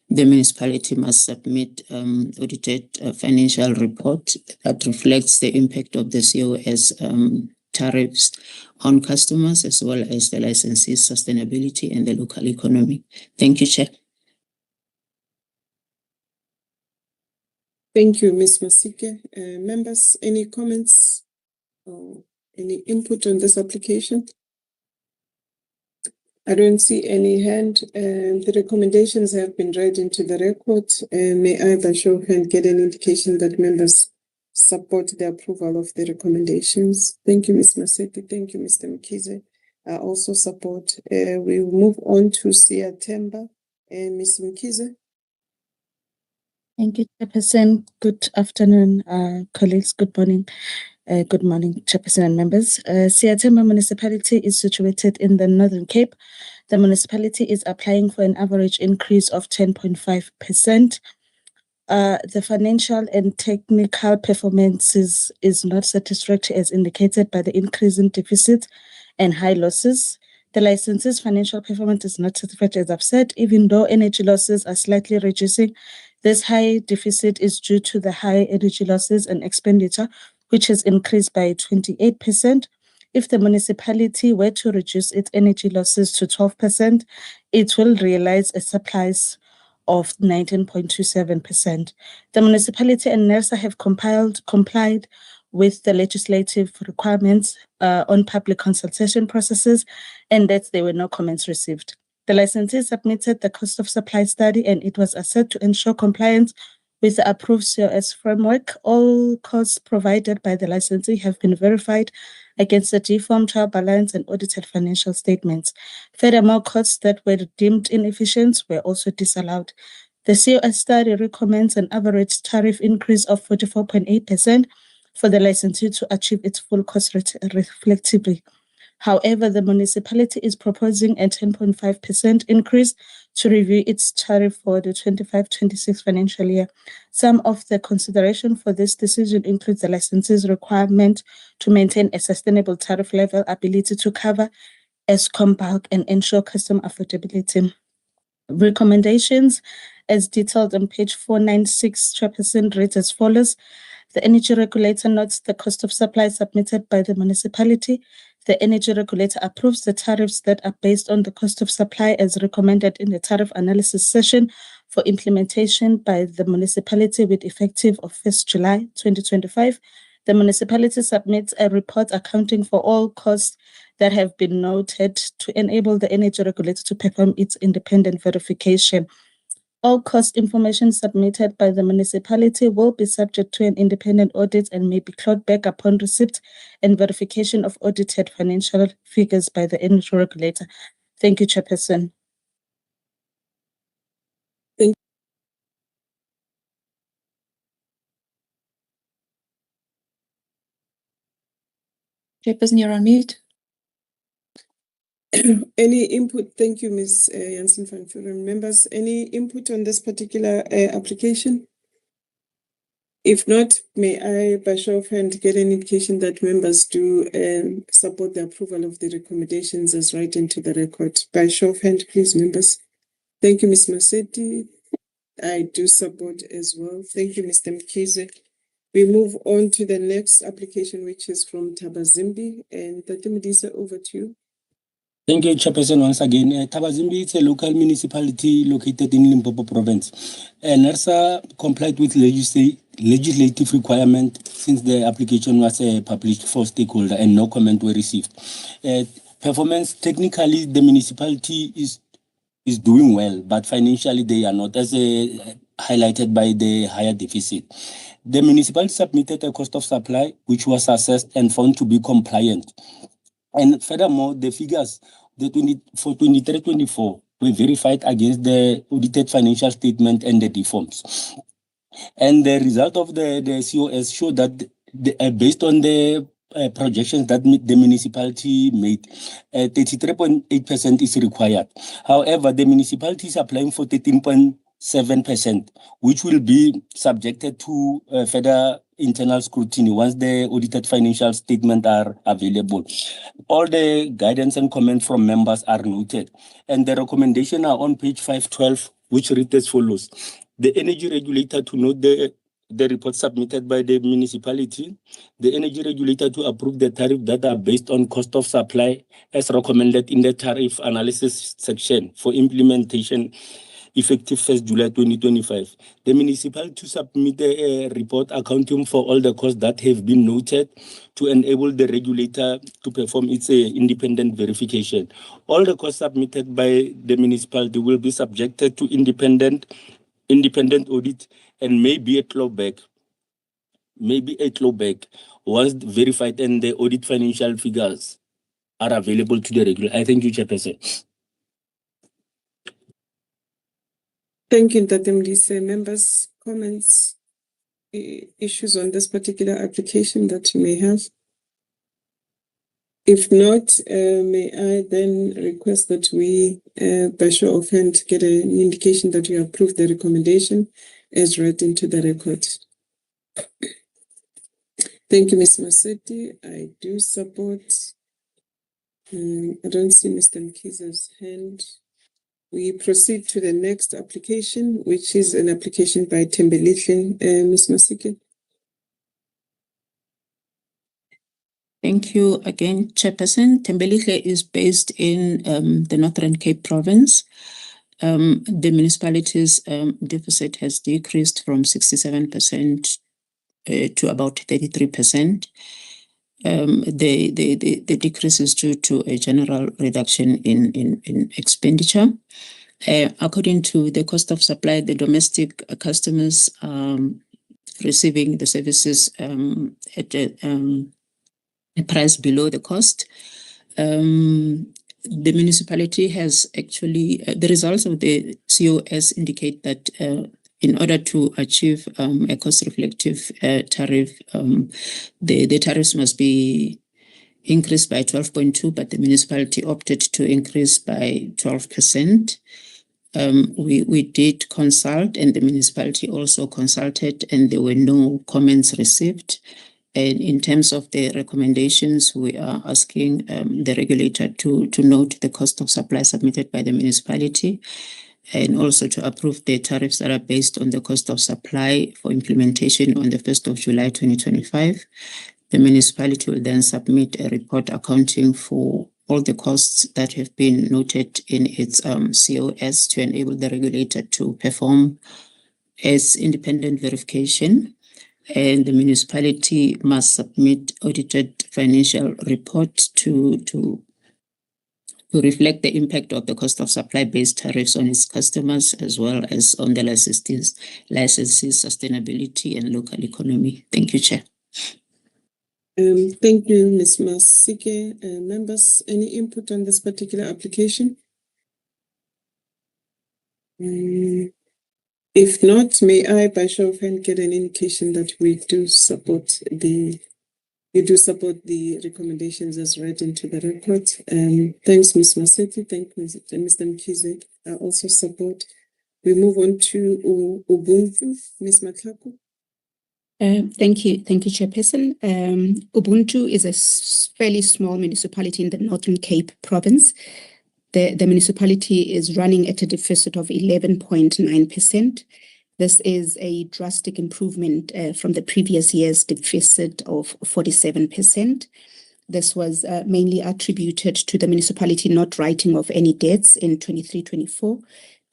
The municipality must submit audited financial report that reflects the impact of the COS tariffs on customers, as well as the licensee's sustainability and the local economy. Thank you, Chair. Thank you, Ms. Masike. Members, any comments or any input on this application? I don't see any hand. The recommendations have been read into the record. May I, by show of hand, get an indication that members support the approval of the recommendations? Thank you, Ms. Maseke. Thank you, Mr. Mkhize. I also support. We will move on to Siyathemba. Ms. Mkhize. Thank you, Chairperson. Good afternoon, colleagues. Good morning. Good morning, Chairperson and members. Siyathemba municipality is situated in the Northern Cape. The municipality is applying for an average increase of 10.5%. The financial and technical performance is not satisfactory as indicated by the increase in deficit and high losses. The licensee's financial performance is not satisfactory, as I've said, even though energy losses are slightly reducing. This high deficit is due to the high energy losses and expenditure, which has increased by 28%. If the municipality were to reduce its energy losses to 12%, it will realize a surplus of 19.27%. The municipality and NERSA have complied with the legislative requirements on public consultation processes, and that there were no comments received. The licensee submitted the cost of supply study, and it was assessed to ensure compliance with the approved COS framework. All costs provided by the licensee have been verified against the deformed trial balance and audited financial statements. Furthermore, costs that were deemed inefficient were also disallowed. The COS study recommends an average tariff increase of 44.8% for the licensee to achieve its full cost reflectively. However, the municipality is proposing a 10.5% increase to review its tariff for the 25-26 financial year. Some of the consideration for this decision includes the licensee's requirement to maintain a sustainable tariff level, ability to cover Eskom bulk, and ensure customer affordability. Recommendations, as detailed on page 496, Chairperson, reads as follows. The energy regulator notes the cost of supply submitted by the municipality. The energy regulator approves the tariffs that are based on the cost of supply as recommended in the tariff analysis session for implementation by the municipality with effective of 1st July 2025. The municipality submits a report accounting for all costs that have been noted to enable the energy regulator to perform its independent verification. All cost information submitted by the municipality will be subject to an independent audit and may be clawed back upon receipt and verification of audited financial figures by the energy regulator. Thank you, Chairperson. Chairperson, you're on mute. Any input? Thank you, Ms. Jansen van Vuren. Members, any input on this particular application? If not, may I, by show of hand, get an indication that members do support the approval of the recommendations as right into the record. By show of hand, please, members. Thank you, Ms. Maseti. I do support as well. Thank you, Mr. Mkhize. We move on to the next application, which is from Tabazimbi. And Tatimidisa, over to you. Thank you, Chairperson, once again. Tabazimbi is a local municipality located in Limpopo Province. NERSA complied with legislative requirement since the application was published for stakeholder and no comment were received. Performance, technically, the municipality is doing well, but financially they are not, as highlighted by the higher deficit. The municipality submitted a cost of supply, which was assessed and found to be compliant. And furthermore, the figures for 23-24 were verified against the audited financial statement and the deforms. And the result of the COS showed that based on the projections that the municipality made, 33.8% is required. However, the municipality is applying for 13.7%, which will be subjected to further internal scrutiny once the audited financial statements are available. All the guidance and comments from members are noted, and the recommendations are on page 512, which reads as follows. The energy regulator to note the report submitted by the municipality, the energy regulator to approve the tariff that are based on cost of supply as recommended in the tariff analysis section for implementation effective 1st July 2025. The municipality to submit a report accounting for all the costs that have been noted to enable the regulator to perform its independent verification. All the costs submitted by the municipality will be subjected to independent audit and maybe a clawback once verified and the audit financial figures are available to the regulator. I thank you, Chairperson. Thank you, Tatimidisa. Members, comments, issues on this particular application that you may have? If not, may I then request that we, by show of hand, get an indication that we approve the recommendation as read into the record. Thank you, Ms. Maseti. I do support. I don't see Mr. Mkhize's hand. We proceed to the next application, which is an application by Tembelihle. Ms. Masiki. Thank you again, Chairperson. Tembelihle is based in the Northern Cape Province. The municipality's deficit has decreased from 67% to about 33%. The decrease is due to a general reduction in expenditure. According to the cost of supply, the domestic customers receiving the services at a price below the cost. The municipality has actually, the results of the COS indicate that in order to achieve a cost-reflective tariff, the tariffs must be increased by 12.2%, but the municipality opted to increase by 12%. We did consult, and the municipality also consulted, and there were no comments received. And in terms of the recommendations, we are asking the regulator to note the cost of supply submitted by the municipality and also to approve the tariffs that are based on the cost of supply for implementation on the 1st of July 2025. The municipality will then submit a report accounting for all the costs that have been noted in its COS to enable the regulator to perform its independent verification. And the municipality must submit audited financial report to to reflect the impact of the cost of supply-based tariffs on its customers, as well as on the licensees, sustainability, and local economy. Thank you, Chair. Thank you, Ms. Masike. Members, any input on this particular application? If not, may I, by show of hand, get an indication that you do support the recommendations as read into the report. Thanks, Ms. Maseti. Thank you, Mr. Mkhize. I also support. We move on to Ubuntu. Ms. Matlaku. Thank you, Chairperson. Ubuntu is a fairly small municipality in the Northern Cape province. The municipality is running at a deficit of 11.9%. This is a drastic improvement from the previous year's deficit of 47%. This was mainly attributed to the municipality not writing off any debts in 23-24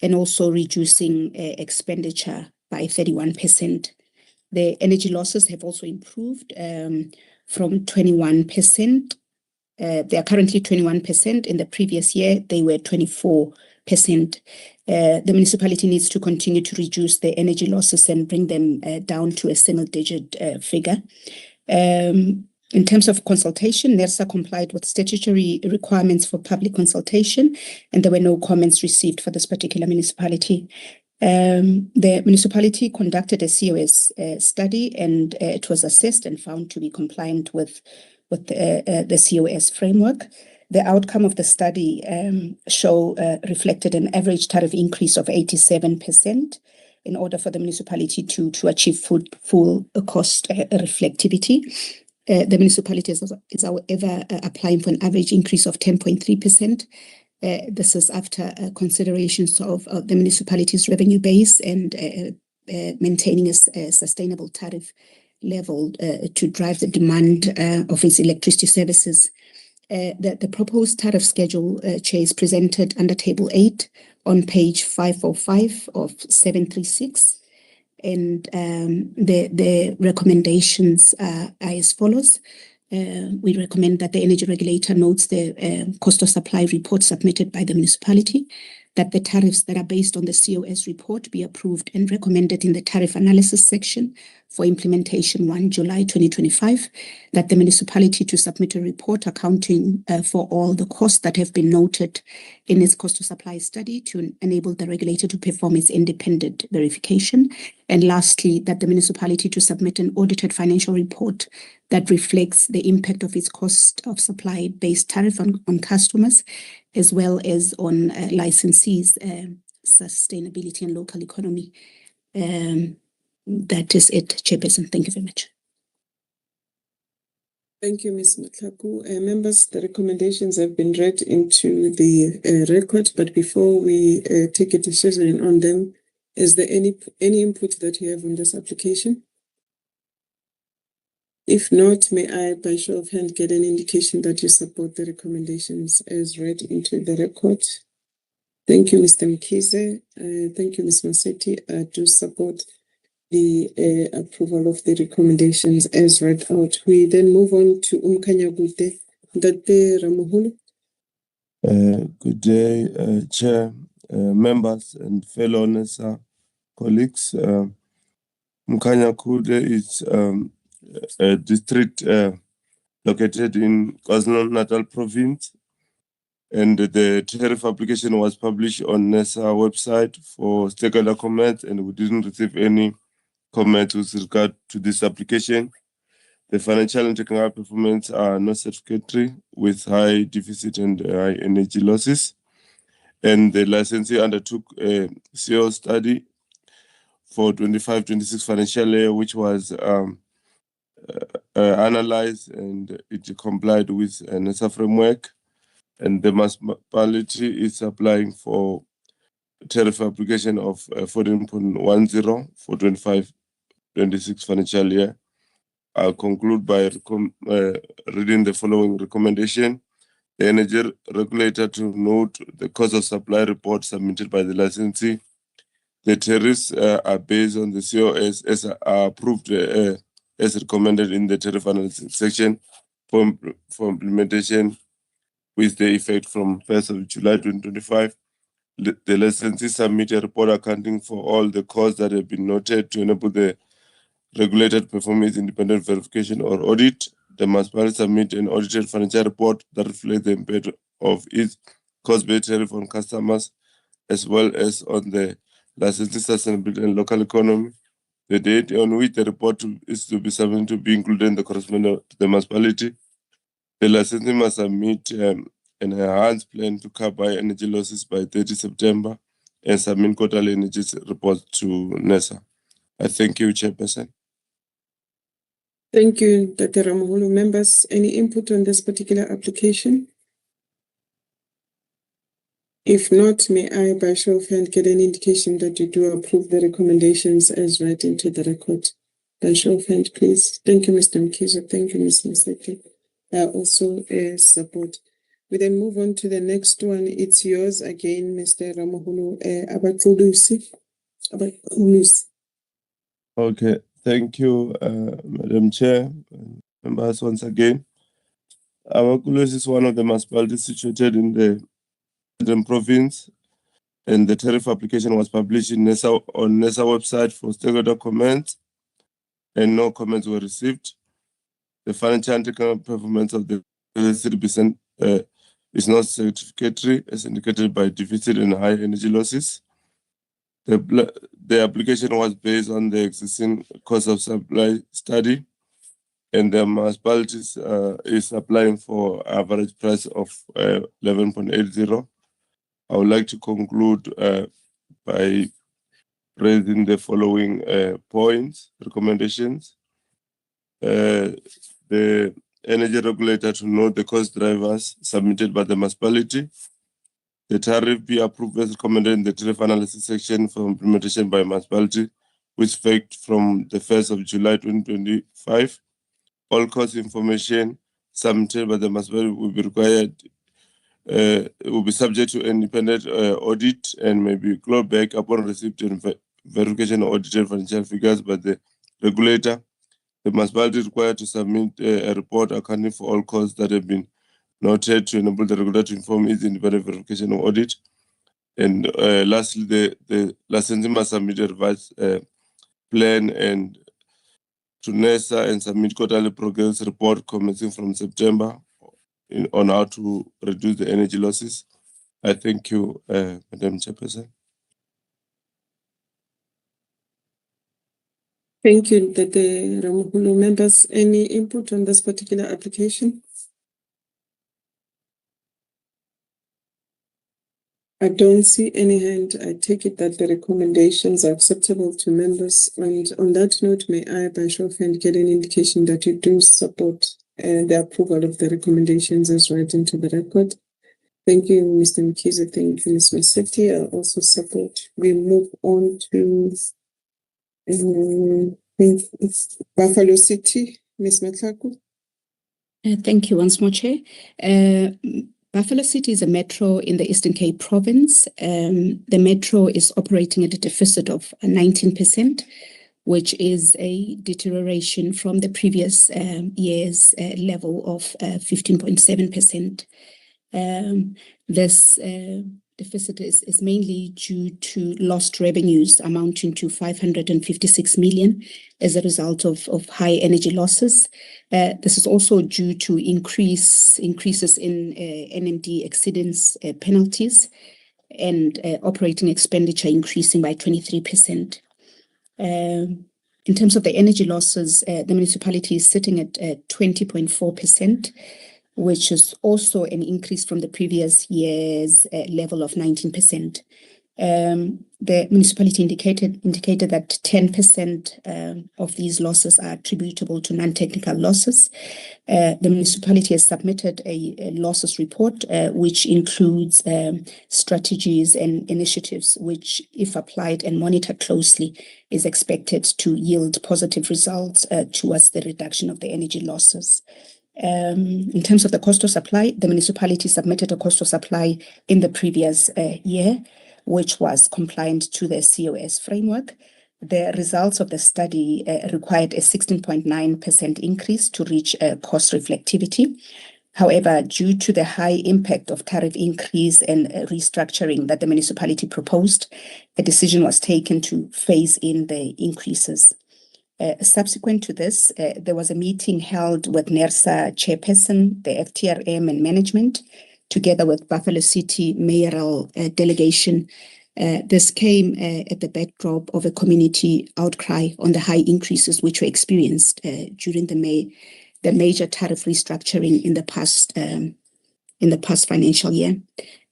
and also reducing expenditure by 31%. The energy losses have also improved from 21%. They are currently 21%. In the previous year, they were 24%. The municipality needs to continue to reduce the energy losses and bring them down to a single-digit figure. In terms of consultation, NERSA complied with statutory requirements for public consultation, and there were no comments received for this particular municipality. The municipality conducted a COS study, and it was assessed and found to be compliant with the COS framework. The outcome of the study reflected an average tariff increase of 87% in order for the municipality to achieve full cost reflectivity. The municipality is however applying for an average increase of 10.3%. This is after considerations of the municipality's revenue base and maintaining a sustainable tariff level to drive the demand of its electricity services. The proposed tariff schedule, Chair, is presented under Table 8 on page 505 of 736. And the recommendations are as follows. We recommend that the energy regulator notes the cost of supply report submitted by the municipality, that the tariffs that are based on the COS report be approved and recommended in the tariff analysis section for implementation 1 July 2025, that the municipality to submit a report accounting for all the costs that have been noted in its cost of supply study to enable the regulator to perform its independent verification. And lastly, that the municipality to submit an audited financial report that reflects the impact of its cost of supply based tariff on customers, as well as on licensees, sustainability and local economy. That is it, Chairperson. Thank you very much. Thank you, Ms. Matlaku. Members, the recommendations have been read into the record, but before we take a decision on them, is there any input that you have on this application? If not, may I, by show of hand, get an indication that you support the recommendations as read into the record? Thank you, Mr. Mkhize. Thank you, Ms. Maseti. I do support the approval of the recommendations as read out. We then move on to Umkhanyakude Date Ramuhulu. Good day, Chair, members, and fellow NESA colleagues. Umkhanyakude is a district located in KwaZulu-Natal province, and the tariff application was published on NESA website for stakeholder comments, and we didn't receive any comments with regard to this application. The financial and technical performance are not satisfactory with high deficit and high energy losses. And the licensee undertook a CO study for 25-26 financial year, which was analyzed, and it complied with a NESA framework. And the municipality is applying for tariff application of 14.10 for 25-26 financial year. I'll conclude by reading the following recommendation. The energy regulator to note the cost of supply report submitted by the licensee. The tariffs are based on the COS as are approved as recommended in the tariff analysis section for implementation with the effect from 1st of July 2025. The licensee submit a report accounting for all the costs that have been noted to enable the regulator to perform its independent verification or audit. The municipality submit an audited financial report that reflects the impact of its cost-based tariff on customers, as well as on the licensing sustainability and local economy. The date on which the report is to be submitted to be included in the correspondence to the municipality. The licensee must submit an enhanced plan to cover energy losses by 30 September and submit quarterly energy reports to NESA. I thank you, Chairperson. Thank you, Dr. Ramoholo. Members, any input on this particular application? If not, may I, by show of hand, get an indication that you do approve the recommendations as read into the record? By show of hand, please. Thank you, Mr. Mkizo. Thank you, Ms. Maseki. Also support. We then move on to the next one. It's yours again, Mr. Ramoholo. Abathulusi. Okay, thank you, Madam Chair. Members, once again. Abathulusi is one of the municipalities situated in the Eastern Province, and the tariff application was published in on NESA website for stakeholder comments, and no comments were received. The financial and technical performance of the 30% is not satisfactory, as indicated by deficit and high energy losses. The application was based on the existing cost of supply study, and the municipality is applying for average price of 11.80. I would like to conclude by raising the following points, recommendations. The energy regulator to note the cost drivers submitted by the municipality. The tariff be approved as recommended in the tariff analysis section for implementation by municipality, with effect from the 1st of July 2025. All cost information submitted by the municipality will be required, will be subject to independent audit and may be clawed back upon receipt and verification of audited financial figures by the regulator. The municipality is required to submit a report accounting for all costs that have been noted to enable the regulator to inform its independent verification of audit. And lastly, the licensee must submit a revised plan and to NESA and submit quarterly progress report commencing from September on how to reduce the energy losses. I thank you, Madam Chairperson. Thank you, Dr. Ramoholo. Members, any input on this particular application? I don't see any hand. I take it that the recommendations are acceptable to members. And on that note, may I, by show of hand, get an indication that you do support the approval of the recommendations as read into the record? Thank you, Mr. Mkizo. Thank you, Ms. Maseki. I also support. We move on to Buffalo City, Ms. Matlaku. Thank you once more, Chair. Buffalo City is a metro in the Eastern Cape province. The metro is operating at a deficit of 19%, which is a deterioration from the previous year's level of 15.7%. This deficit is mainly due to lost revenues amounting to 556 million as a result of high energy losses. This is also due to increases in NMD exceedance penalties and operating expenditure increasing by 23%. In terms of the energy losses, the municipality is sitting at 20.4%. Which is also an increase from the previous year's level of 19%. The municipality indicated that 10% of these losses are attributable to non-technical losses. The municipality has submitted a losses report, which includes strategies and initiatives, which, if applied and monitored closely, is expected to yield positive results towards the reduction of the energy losses. In terms of the cost of supply, the municipality submitted a cost of supply in the previous year, which was compliant to the COS framework. The results of the study required a 16.9% increase to reach cost reflectivity. However, due to the high impact of tariff increase and restructuring that the municipality proposed, a decision was taken to phase in the increases. Subsequent to this, there was a meeting held with NERSA chairperson, the FTRM and management, together with Buffalo City mayoral delegation. This came at the backdrop of a community outcry on the high increases which were experienced during the major tariff restructuring in the past financial year.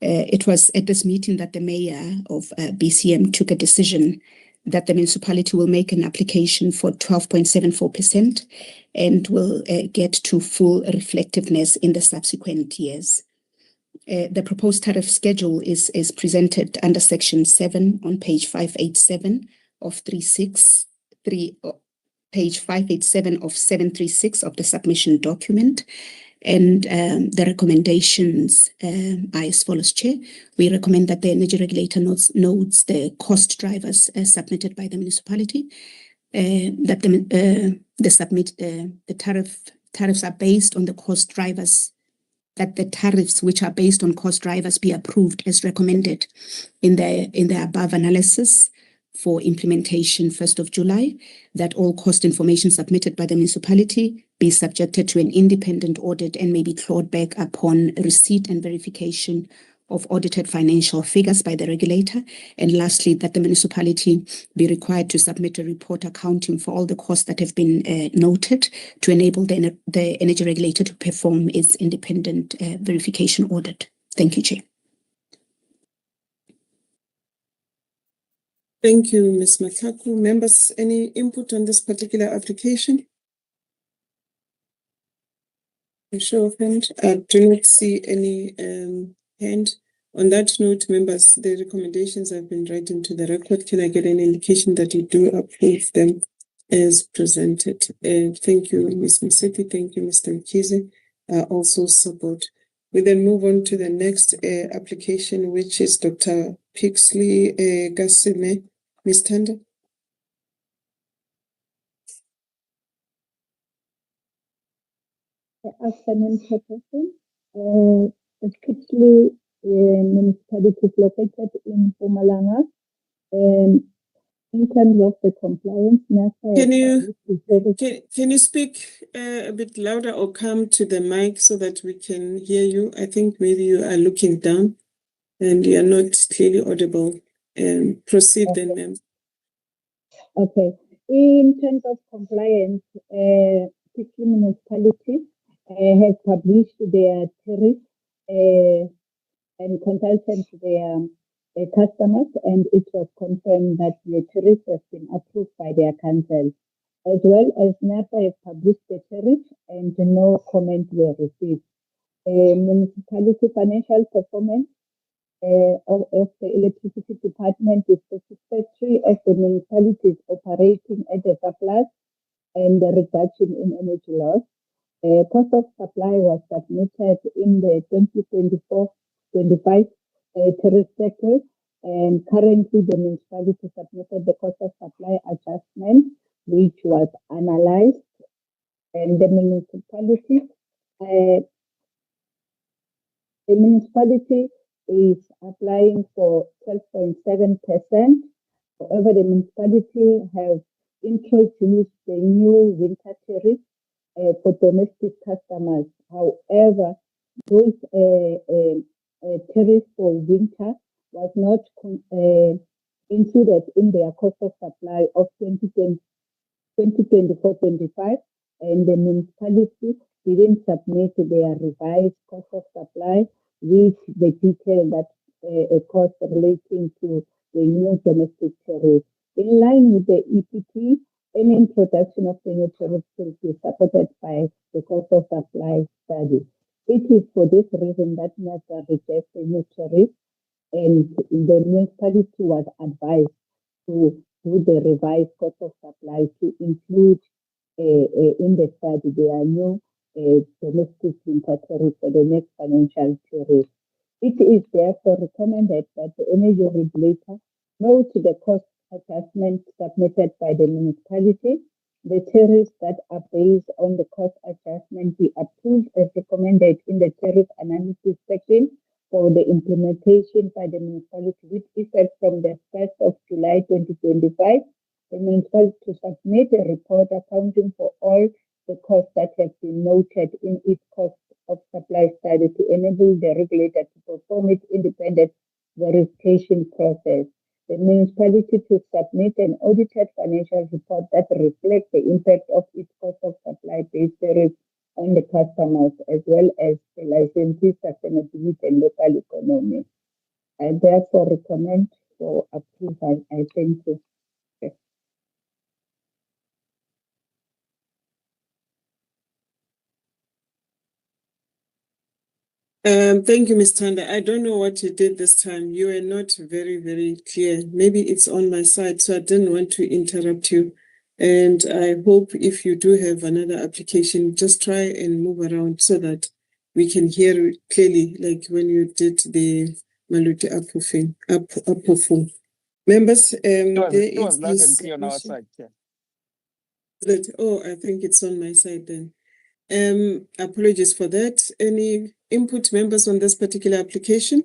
It was at this meeting that the mayor of BCM took a decision that the municipality will make an application for 12.74% and will get to full reflectiveness in the subsequent years. The proposed tariff schedule is presented under section 7 on page 587 of page 587 of 736 of the submission document. And the recommendations are as follows, Chair. We recommend that the energy regulator notes the cost drivers submitted by the municipality, that the tariffs are based on the cost drivers, that the tariffs which are based on cost drivers be approved as recommended in the above analysis for implementation 1st of July, that all cost information submitted by the municipality be subjected to an independent audit and may be clawed back upon receipt and verification of audited financial figures by the regulator. And lastly, that the municipality be required to submit a report accounting for all the costs that have been noted to enable the energy regulator to perform its independent verification audit. Thank you, Chair. Thank you, Ms. Mataku. Members, any input on this particular application? A show of hand. I do not see any hand. On that note, members, the recommendations have been read into the record. Can I get an indication that you do approve them as presented? Thank you, Ms. Mseti. Thank you, Mr. Mkize. Also support. We then move on to the next application, which is Dr. Pixley Gasime. Ms. Tanda. Afternoon, Chairperson. Pixley municipality is located in Mpumalanga. In terms of the compliance, Can you speak a bit louder or come to the mic so that we can hear you? I think maybe you are looking down and you are not clearly audible. Proceed then, ma'am. Okay. In terms of compliance, Pixley municipality has published their tariff and consulted their customers, and it was confirmed that the tariff has been approved by their council. As well as NERSA has published the tariff and no comment were received. Municipality financial performance of the electricity department is satisfactory as the municipality is operating at a surplus and a reduction in energy loss. Cost of supply was submitted in the 2024-25 tariff cycle, and currently the municipality submitted the cost of supply adjustment, which was analyzed, and the municipality is applying for 12.7%. However, the municipality has introduced the new winter tariff for domestic customers. However, those tariffs for winter was not included in their cost of supply of 2024-25, and the municipality didn't submit their revised cost of supply with the detail that a cost relating to the new domestic tariff. In line with the EPP, any introduction of the new tariff will be supported by the cost of supply study. It is for this reason that NERSA rejects the new tariff, and the municipality was advised to do the revised cost of supply to include in the study their new domestic winter tariff for the next financial tariff. It is therefore recommended that the energy regulator note the cost adjustment submitted by the municipality, The tariffs that are based on the cost adjustment be approved as recommended in the tariff analysis section for the implementation by the municipality with effect from the 1st of July 2025. The municipality to submit a report accounting for all the costs that have been noted in its cost of supply study to enable the regulator to perform its independent verification process. The municipality to submit an audited financial report that reflects the impact of its cost of supply-based tariff on the customers, as well as the licensee sustainability and local economy. I therefore recommend for approval. I thank you. Thank you, Ms. Tanda. I don't know what you did this time. You were not very, very clear. Maybe it's on my side, so I didn't want to interrupt you. And I hope if you do have another application, just try and move around so that we can hear it clearly, like when you did the Maluti Apofung. Members, it was loud and clear on our side. Yeah. Oh, I think it's on my side then. Apologies for that. Any input, members, on this particular application?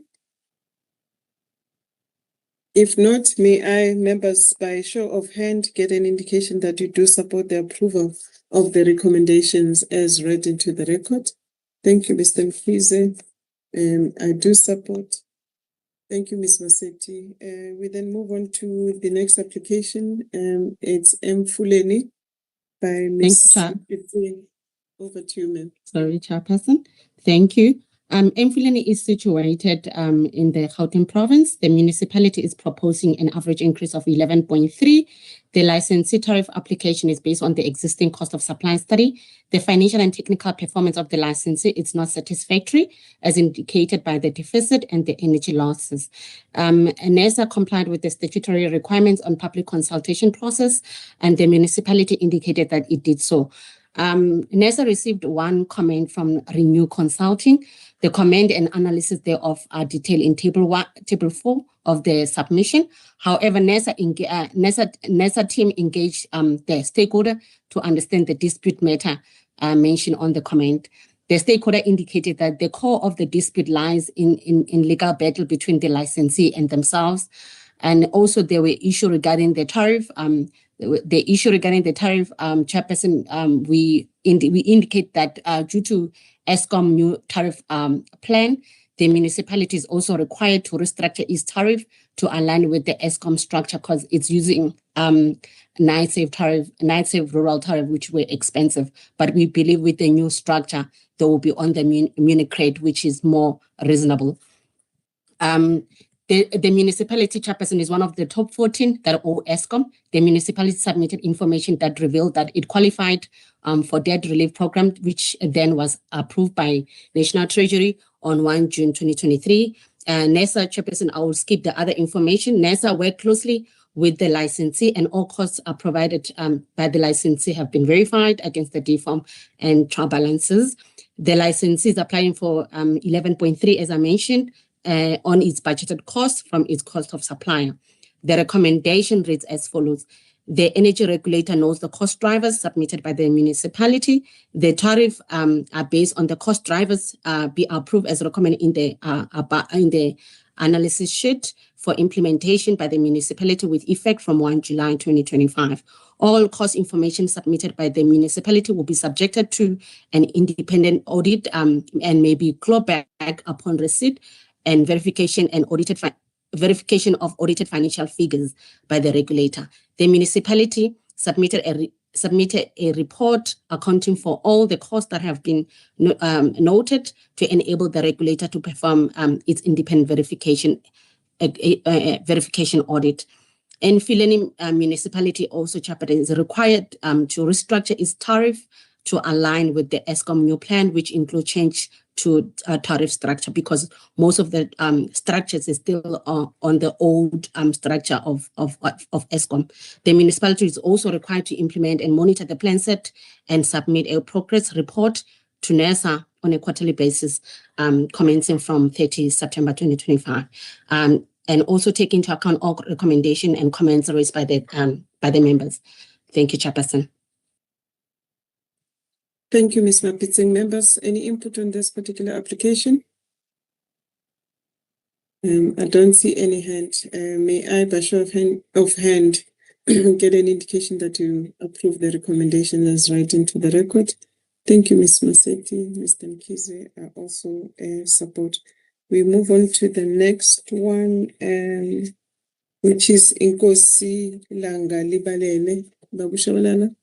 If not, may I, members, by show of hand, get an indication that you do support the approval of the recommendations as read into the record? Thank you, Mr. Mfize. I do support. Thank you, Ms. Masetti. We then move on to the next application. It's Mfuleni by Ms. Over to you, ma'am. Sorry, Chairperson. Thank you. Mfuleni is situated in the Gauteng province. The municipality is proposing an average increase of 11.3. The licensee tariff application is based on the existing cost of supply study. The financial and technical performance of the licensee is not satisfactory, as indicated by the deficit and the energy losses. NESA complied with the statutory requirements on public consultation process, and the municipality indicated that it did so. NESA received one comment from Renew Consulting. The comment and analysis thereof are detailed in table 4 of the submission. However, NESA team engaged the stakeholder to understand the dispute matter mentioned on the comment. The stakeholder indicated that the core of the dispute lies in legal battle between the licensee and themselves. And also there were issues regarding the tariff. The issue regarding the tariff, Chairperson, we indicate that due to ESCOM new tariff plan, the municipality is also required to restructure its tariff to align with the ESCOM structure because it's using night save rural tariff, which were expensive. But we believe with the new structure, they will be on the Munich rate, which is more reasonable. The municipality, Chairperson, is one of the top 14 that owe ESCOM. The municipality submitted information that revealed that it qualified for debt relief program, which then was approved by National Treasury on 1 June 2023. NESA, Chairperson, I will skip the other information. NESA worked closely with the licensee, and all costs are provided by the licensee have been verified against the deform and trial balances. The licensee is applying for 11.3, as I mentioned, on its budgeted cost from its cost of supplier. The recommendation reads as follows. The energy regulator knows the cost drivers submitted by the municipality. The tariff are based on the cost drivers be approved as recommended in the analysis sheet for implementation by the municipality with effect from 1 July 2025. All cost information submitted by the municipality will be subjected to an independent audit and may be clawed back upon receipt and verification of audited financial figures by the regulator. The municipality submitted a report accounting for all the costs that have been noted to enable the regulator to perform its independent verification audit. And Mfuleni municipality also, Chairperson, is required to restructure its tariff to align with the ESCOM new plan, which include change to tariff structure, because most of the structures is still on the old structure of ESCOM. The municipality is also required to implement and monitor the plan set and submit a progress report to NESA on a quarterly basis, commencing from 30 September 2025, and also take into account all recommendation and comments raised by the members. Thank you, Chairperson. Thank you, Ms. Mapitsing. Members, any input on this particular application? I don't see any hand. May I, by show of hand, get an indication that you approve the recommendation as read into the record? Thank you, Ms. Masetti. Mr. Mkhize, I also support. We move on to the next one, which is Inkosi Langa Libalele. Babu Shabalala.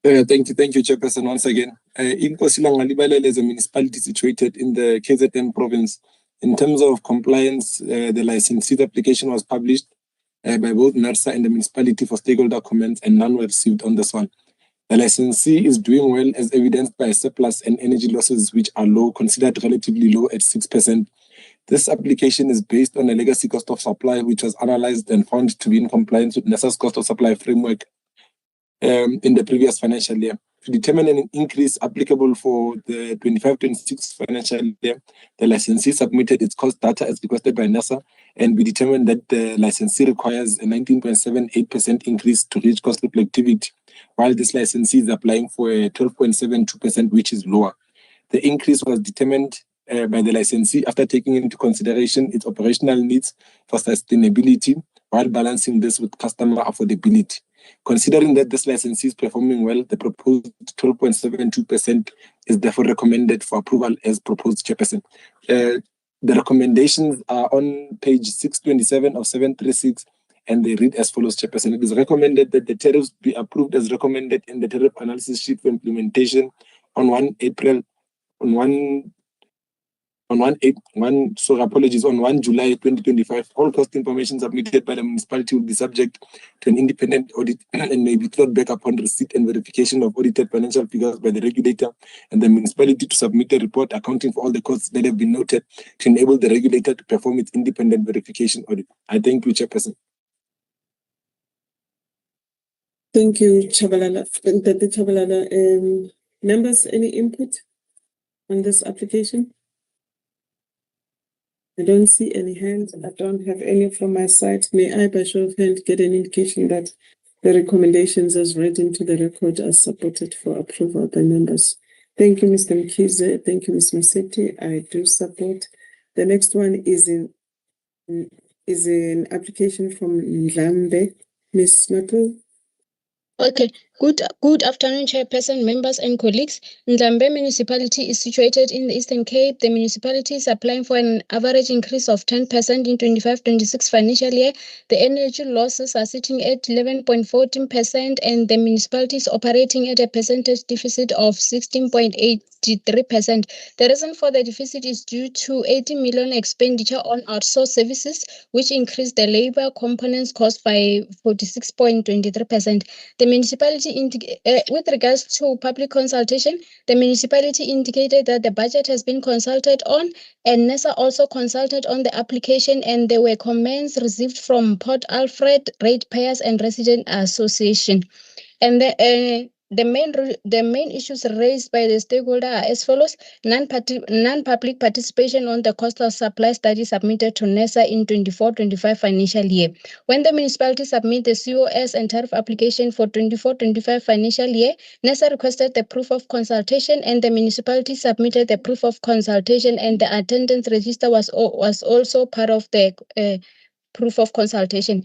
Thank you, Chairperson, once again. Inkosi Langa Libalele is a municipality situated in the KZN province. In terms of compliance, the licensee application was published by both NERSA and the municipality for stakeholder comments, and none were received on this one. The licensee is doing well as evidenced by surplus and energy losses, which are low, considered relatively low at 6%. This application is based on a legacy cost of supply, which was analyzed and found to be in compliance with NERSA's cost of supply framework in the previous financial year. To determine an increase applicable for the 25-26 financial year, the licensee submitted its cost data as requested by NERSA, and we determined that the licensee requires a 19.78% increase to reach cost reflectivity, while this licensee is applying for a 12.72%, which is lower. The increase was determined by the licensee after taking into consideration its operational needs for sustainability while balancing this with customer affordability. Considering that this licensee is performing well, the proposed 12.72% is therefore recommended for approval as proposed, Chairperson. The recommendations are on page 627 of 736, and they read as follows, Chairperson. It is recommended that the tariffs be approved as recommended in the tariff analysis sheet for implementation on 1 July 2025. All cost information submitted by the municipality will be subject to an independent audit and may be brought back upon receipt and verification of audited financial figures by the regulator and the municipality to submit a report accounting for all the costs that have been noted to enable the regulator to perform its independent verification audit. I thank you, Chairperson. Thank you, Chabalala. Members, any input on this application? I don't see any hands. I don't have any from my side. May I, by show of hand, get an indication that the recommendations as read into the record are supported for approval by members? Thank you, Mr. Mkhize. Thank you, Ms. Masetti. I do support. The next one is an application from Ndlambe. Ms. Maple. Okay, good afternoon, Chairperson, members and colleagues. Ndlambe municipality is situated in the Eastern Cape. The municipality is applying for an average increase of 10% in 25-26 financial year. The energy losses are sitting at 11.14%, and the municipality is operating at a percentage deficit of 16.83%. The reason for the deficit is due to 80 million expenditure on outsourced services, which increased the labor components cost by 46.23%. The municipality, with regards to public consultation, the municipality indicated that the budget has been consulted on, and NERSA also consulted on the application, and there were comments received from Port Alfred, ratepayers, and resident association. And the main issues raised by the stakeholder are as follows: non-public participation on the cost of supply study submitted to NERSA in 24-25 financial year. When the municipality submit the COS and tariff application for 24-25 financial year, NERSA requested the proof of consultation, and the municipality submitted the proof of consultation, and the attendance register was also part of the proof of consultation.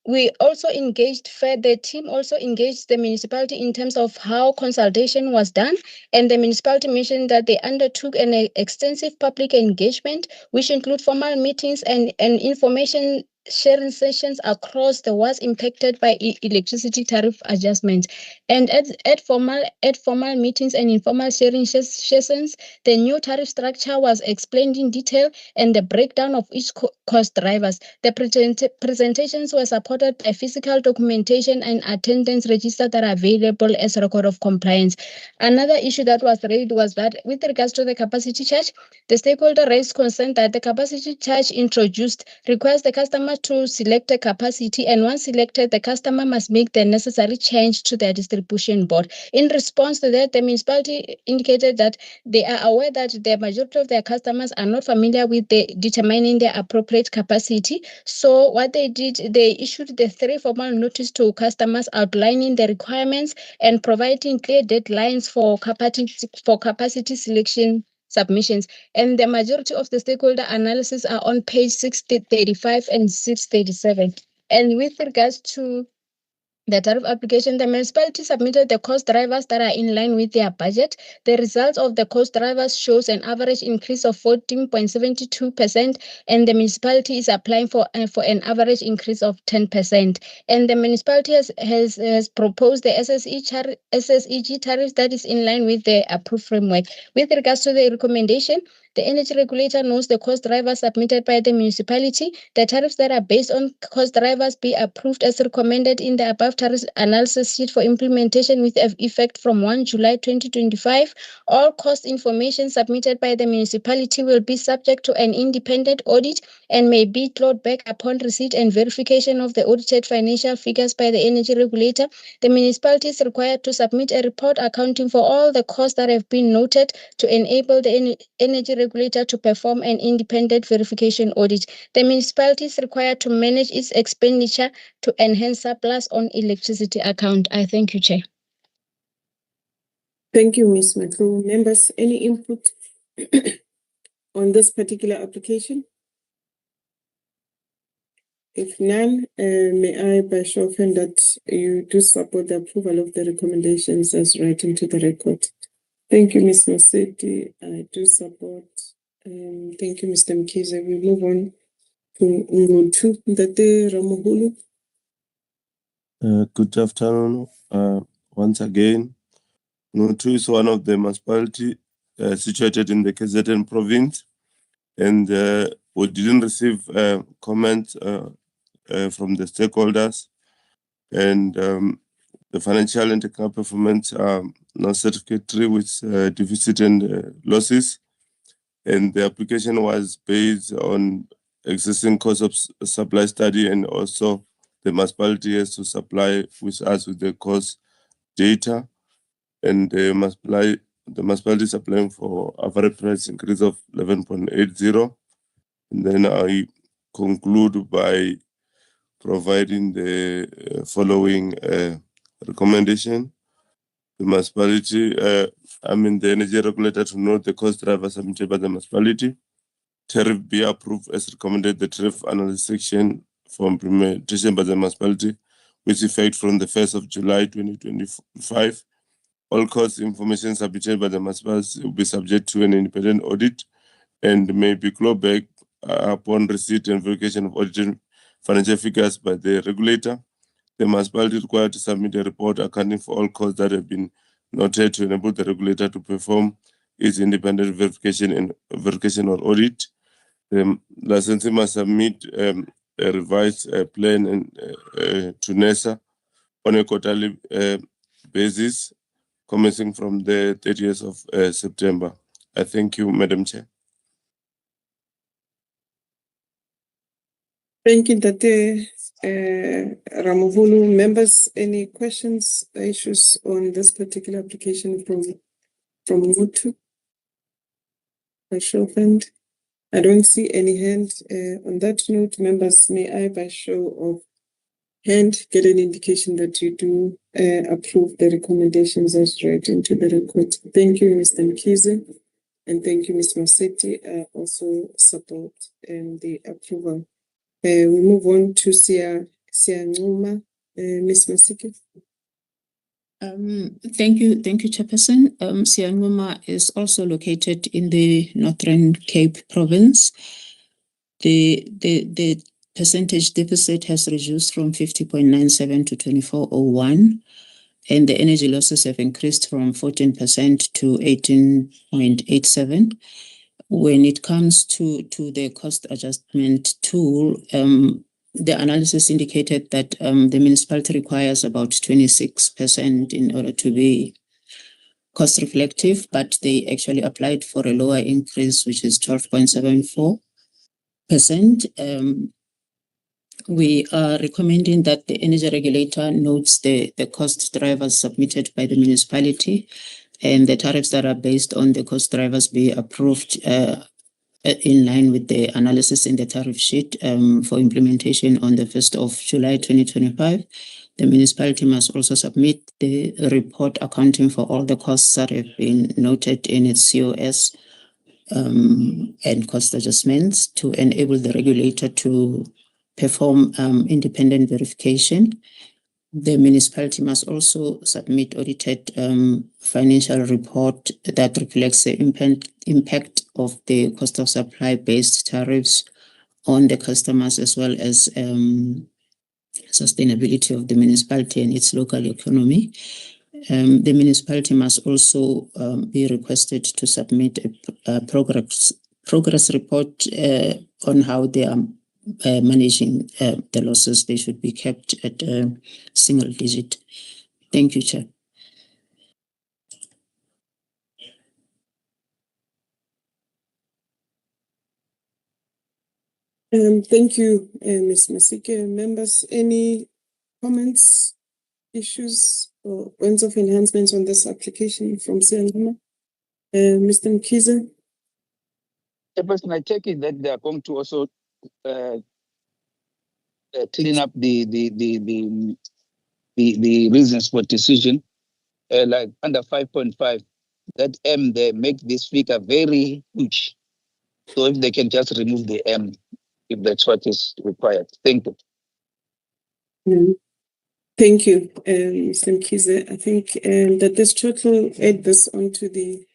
We also engaged, the team also engaged the municipality in terms of how consultation was done, and the municipality mentioned that they undertook an extensive public engagement, which include formal meetings and information sharing sessions across the wards impacted by electricity tariff adjustments. And at formal meetings and informal sharing sessions, the new tariff structure was explained in detail and the breakdown of each cost drivers. The presentations were supported by physical documentation and attendance register that are available as a record of compliance. Another issue that was raised was that with regards to the capacity charge, the stakeholder raised concern that the capacity charge introduced requires the customer customer to select a capacity, and once selected, the customer must make the necessary change to their distribution board. In response to that, the municipality indicated that they are aware that the majority of their customers are not familiar with determining their appropriate capacity. So what they did, they issued the 3 formal notice to customers outlining the requirements and providing clear deadlines for capacity selection submissions. And the majority of the stakeholder analysis are on page 635 and 637. And with regards to the tariff application, the municipality submitted the cost drivers that are in line with their budget. The results of the cost drivers shows an average increase of 14.72%, and the municipality is applying for an average increase of 10%. And the municipality has proposed the SSEG tariff that is in line with the approved framework. With regards to the recommendation, the energy regulator knows the cost drivers submitted by the municipality. The tariffs that are based on cost drivers be approved as recommended in the above tariff analysis sheet for implementation with effect from 1 July 2025. All cost information submitted by the municipality will be subject to an independent audit and may be clawed back upon receipt and verification of the audited financial figures by the energy regulator. The municipality is required to submit a report accounting for all the costs that have been noted to enable the energy regulator to perform an independent verification audit. The municipality is required to manage its expenditure to enhance surplus on electricity account. I thank you, Chair. Thank you, Ms. Matlu. Members, any input on this particular application? If none, may I by show of hand that you do support the approval of the recommendations as read into the record? Thank you, Ms. Maseti. I do support. Thank you, Mr. Mkize. We move on to Ngutu Ndate Ramohulu. Good afternoon. Once again, Ngutu is one of the municipalities situated in the KZN province, and we didn't receive comments from the stakeholders, and the financial and technical performance are not satisfactory with deficit and losses, and the application was based on existing cost of supply study, and also the municipality has to supply with us with the cost data, and the municipality is applying for average price increase of 11.80. And then I conclude by providing the following recommendation. The municipality, the energy regulator to note the cost drivers submitted by the municipality. Tariff be approved as recommended the tariff analysis section for implementation by the municipality with effect from the 1st of July 2025. All cost information submitted by the municipality will be subject to an independent audit and may be clawed back upon receipt and verification of audited financial figures by the regulator. The municipality is required to submit a report accounting for all costs that have been noted to enable the regulator to perform its independent verification or audit. The licensee must submit a revised plan to NESA on a quarterly basis, commencing from the 30th of September. I thank you, Madam Chair. Thank you, Date Ramovulu. Members, any questions, issues on this particular application from Ngutu? By show of hand. I don't see any hand. On that note, members, may I by show of hand get an indication that you do approve the recommendations as read into the record? Thank you, Mr. Mkize, and thank you, Ms. Maseti. I also support the approval. We move on to Sia Ncuma. Ms. Maseki. Thank you, Chairperson. Sia Ncuma is also located in the Northern Cape province. The percentage deficit has reduced from 50.97 to 24.01, and the energy losses have increased from 14% to 18.87. When it comes to the cost adjustment tool, the analysis indicated that the municipality requires about 26% in order to be cost reflective, but they actually applied for a lower increase, which is 12.74%. we are recommending that the energy regulator notes the cost drivers submitted by the municipality, and the tariffs that are based on the cost drivers be approved in line with the analysis in the tariff sheet for implementation on the 1st of July 2025. The municipality must also submit the report accounting for all the costs that have been noted in its COS and cost adjustments to enable the regulator to perform independent verification. The municipality must also submit audited financial report that reflects the impact of the cost of supply based tariffs on the customers, as well as sustainability of the municipality and its local economy. The municipality must also be requested to submit a progress report on how they are managing the losses. They should be kept at a single digit. Thank you, Chair. Thank you, Ms. Masike. Members, any comments, issues, or points of enhancements on this application from Siyangoma? Mr. Mkhize? Chairperson, I take it that they are going to also clean up the reasons for decision, like under 5.5, that M, they make this figure very huge. So if they can just remove the M, if that's what is required. Thank you. Thank you, Mr. Mkhize. I think that this chart will add this onto the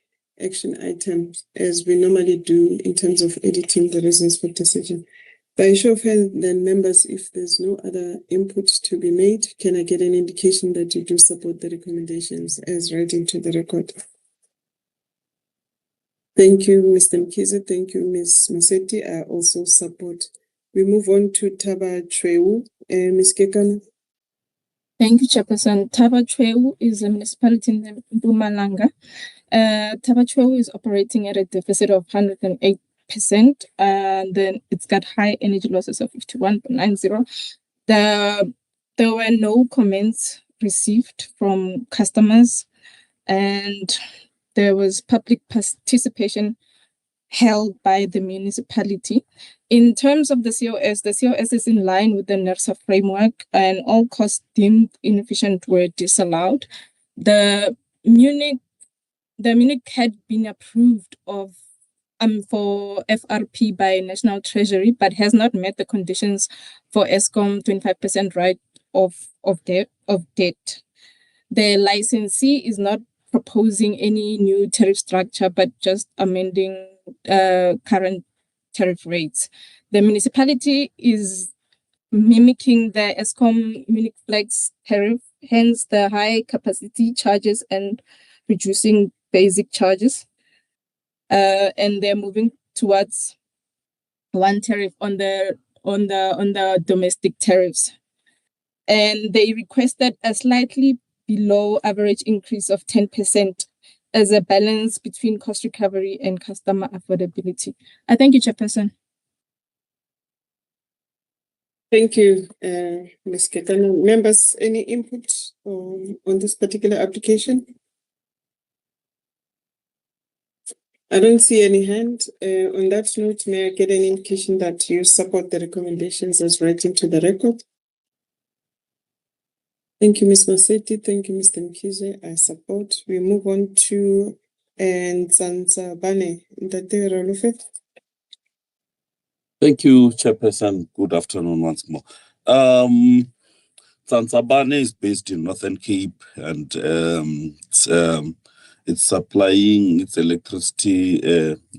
action items as we normally do in terms of editing the reasons for decision. By show of hand, then members, if there's no other input to be made, can I get an indication that you do support the recommendations as read into the record? Thank you, Mr. Mkhize. Thank you, Ms. Maseti. I also support. We move on to Taba Chweu. Ms. Kekana? Thank you, Chairperson. Taba Chweu is a municipality in Mpumalanga. Taba Chweu is operating at a deficit of 108%, and then it's got high energy losses of 51.90. There were no comments received from customers, and there was public participation held by the municipality. In terms of the COS is in line with the NERSA framework, and all costs deemed inefficient were disallowed. The Munich had been approved of for FRP by National Treasury, but has not met the conditions for ESCOM 25% right of debt. The licensee is not proposing any new tariff structure, but just amending current tariff rates. The municipality is mimicking the ESCOM Munich Flex tariff, hence the high capacity charges and reducing basic charges. And they're moving towards one tariff on the domestic tariffs. And they requested a slightly below average increase of 10% as a balance between cost recovery and customer affordability. I thank you, Chairperson. Thank you, Ms. Ketana. Members, any input on this particular application? I don't see any hand. On that note, may I get an indication that you support the recommendations as read into the record? Thank you, Ms. Maseti. Thank you, Mr. Mkhize. I support. We move on to Nzanza Bane. Thank you, Chairperson. Good afternoon once more. Tsansabane is based in Northern Cape, and it's supplying its electricity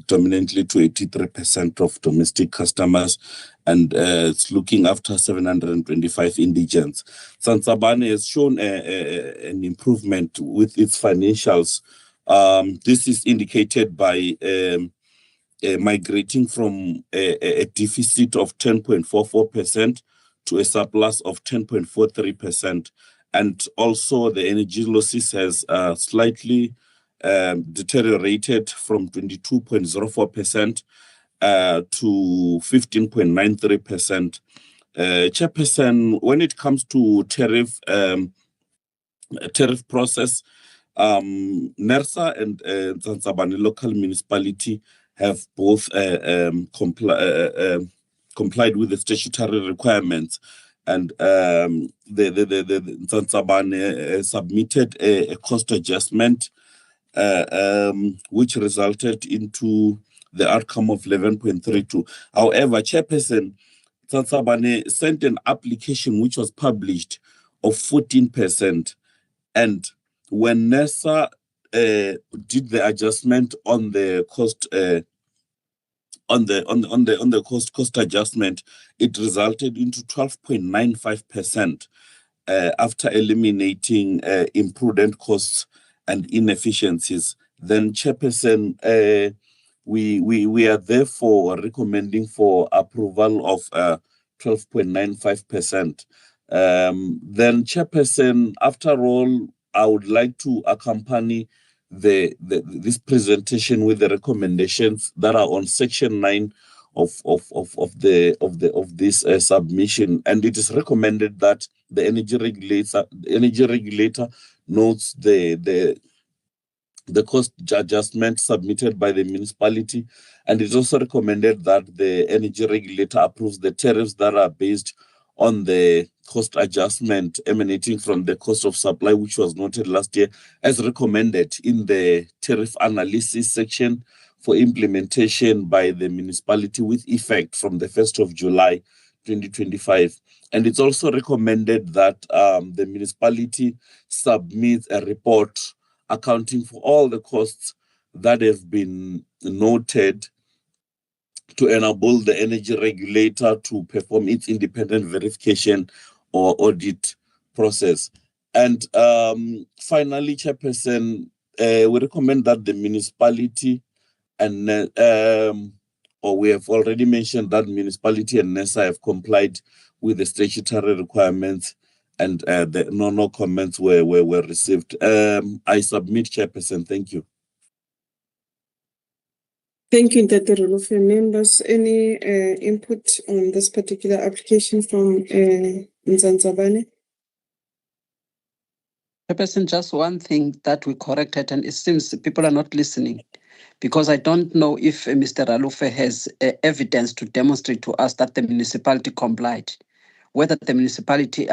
dominantly to 83% of domestic customers, and it's looking after 725 indigents. Tsansabane has shown an improvement with its financials. This is indicated by migrating from a deficit of 10.44% to a surplus of 10.43%. And also the energy losses has slightly deteriorated from 22.04% to 15.93%. Chairperson, when it comes to tariff process, NERSA and Nsantsabane local municipality have both complied with the statutory requirements, and the Nsantsabane submitted a cost adjustment which resulted into the outcome of 11.32. However, Chairperson, Nsantsabane sent an application which was published of 14%, and when NERSA did the adjustment on the cost on the cost adjustment, it resulted into 12.95% after eliminating imprudent costs and inefficiencies. Then, Chairperson, we are therefore recommending for approval of 12.95%. Then, Chairperson, after all, I would like to accompany this presentation with the recommendations that are on Section 9 of this submission, and it is recommended that the energy regulator notes the cost adjustment submitted by the municipality, and it's also recommended that the energy regulator approves the tariffs that are based on the cost adjustment emanating from the cost of supply, which was noted last year, as recommended in the tariff analysis section for implementation by the municipality with effect from the 1st of July 2025. And it's also recommended that the municipality submits a report accounting for all the costs that have been noted to enable the energy regulator to perform its independent verification or audit process. And finally, Chairperson, we recommend that the municipality and or we have already mentioned that municipality and NERSA have complied with the statutory requirements, and no comments were received. I submit, Chairperson. Thank you. Thank you, Dr. Rolofe. Members, any input on this particular application from Nsantsabane? Chairperson, just one thing that we corrected, and it seems people are not listening, because I don't know if Mr. Rolofe has evidence to demonstrate to us that the municipality complied, whether the municipality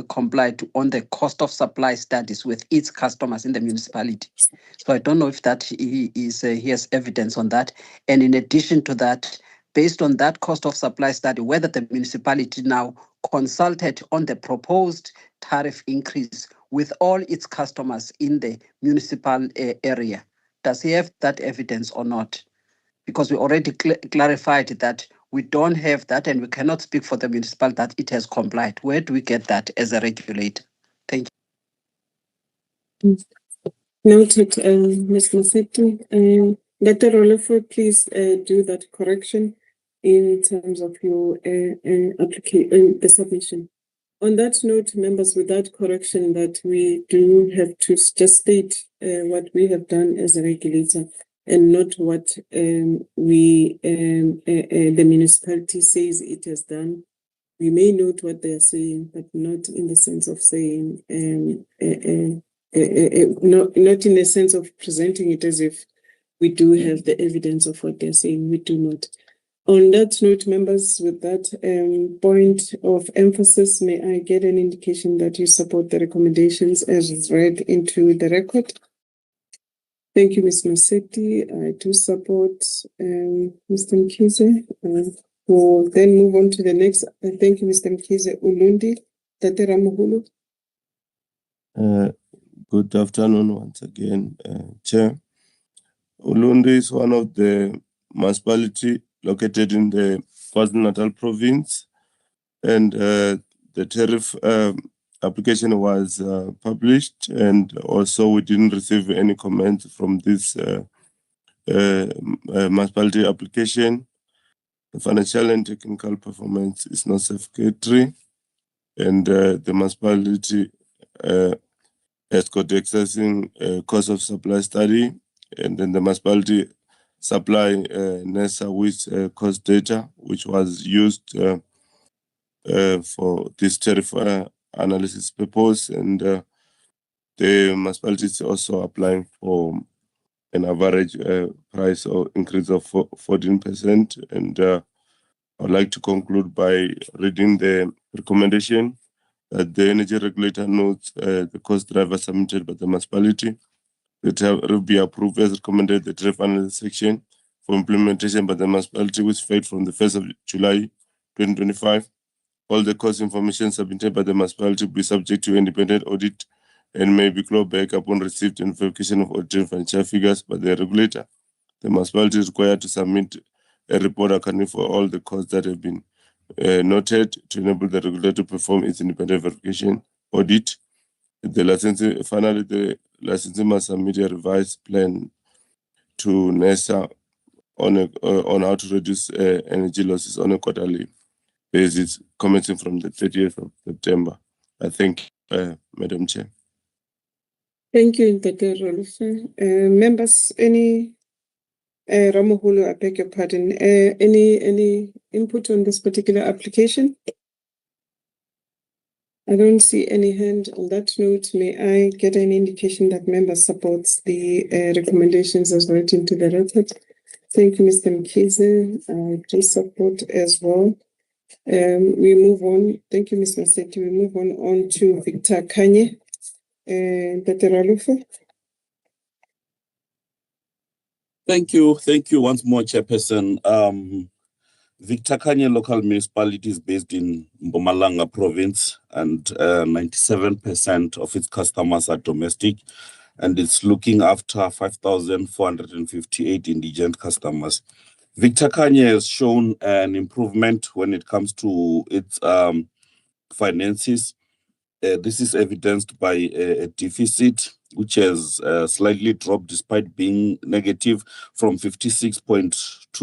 complied on the cost of supply studies with its customers in the municipality. So I don't know if that he has evidence on that. And in addition to that, based on that cost of supply study, whether the municipality now consulted on the proposed tariff increase with all its customers in the municipal area. Does he have that evidence or not? Because we already clarified that we don't have that, and we cannot speak for the municipality that it has complied. Where do we get that as a regulator? Thank you. Noted, Ms. Masetti. Dr. Rolofe, please do that correction in terms of your application, the submission. On that note, members, with that correction, that we do have to just state what we have done as a regulator, and not what the municipality says it has done. We may note what they are saying, but not in the sense of saying, not in the sense of presenting it as if we do have the evidence of what they're saying. We do not. On that note, members, with that point of emphasis, may I get an indication that you support the recommendations as read into the record? Thank you, Ms. Masetti. I do support Mr. Mkhize. We'll then move on to the next. Thank you, Mr. Mkhize. Ulundi, Tate Ramohulu. Good afternoon once again, Chair. Ulundi is one of the municipalities located in the KwaZulu-Natal province, and the tariff application was published, and also we didn't receive any comments from this municipality application. The financial and technical performance is not satisfactory, and the municipality has got accessing cost of supply study, and then the municipality supply NERSA with cost data, which was used for this tariff analysis purpose, and the municipality is also applying for an average price or increase of 14%. And I'd like to conclude by reading the recommendation that the energy regulator notes the cost driver submitted by the municipality. The tariff will be approved as recommended the tariff analysis section for implementation by the municipality with effect from the 1st of July 2025. All the cost information submitted by the municipality will be subject to independent audit and may be clawed back upon receipt and verification of audited financial figures by the regulator. The municipality is required to submit a report accounting for all the costs that have been noted to enable the regulator to perform its independent verification audit. Finally, the licensee must submit a revised plan to NERSA on how to reduce energy losses on a quarterly basis, commencing from the 30th of September. I thank Madam Chair. Thank you, Dr. Rolfe. Members, any Ramohulu, I beg your pardon. Any input on this particular application? I don't see any hand. On that note, may I get an indication that members supports the recommendations as written to the record? Thank you, Mr. Mkhize. I do support as well. We move on. Thank you, Ms. Maseti. We move on to Victor Kanye. Dr. Rolfe. Thank you once more, Chairperson. Victor Kanye local municipality is based in Mpumalanga province, and 97% of its customers are domestic, and it's looking after 5,458 indigent customers. Victor Kanye has shown an improvement when it comes to its finances. This is evidenced by a deficit which has slightly dropped despite being negative from 56.26% to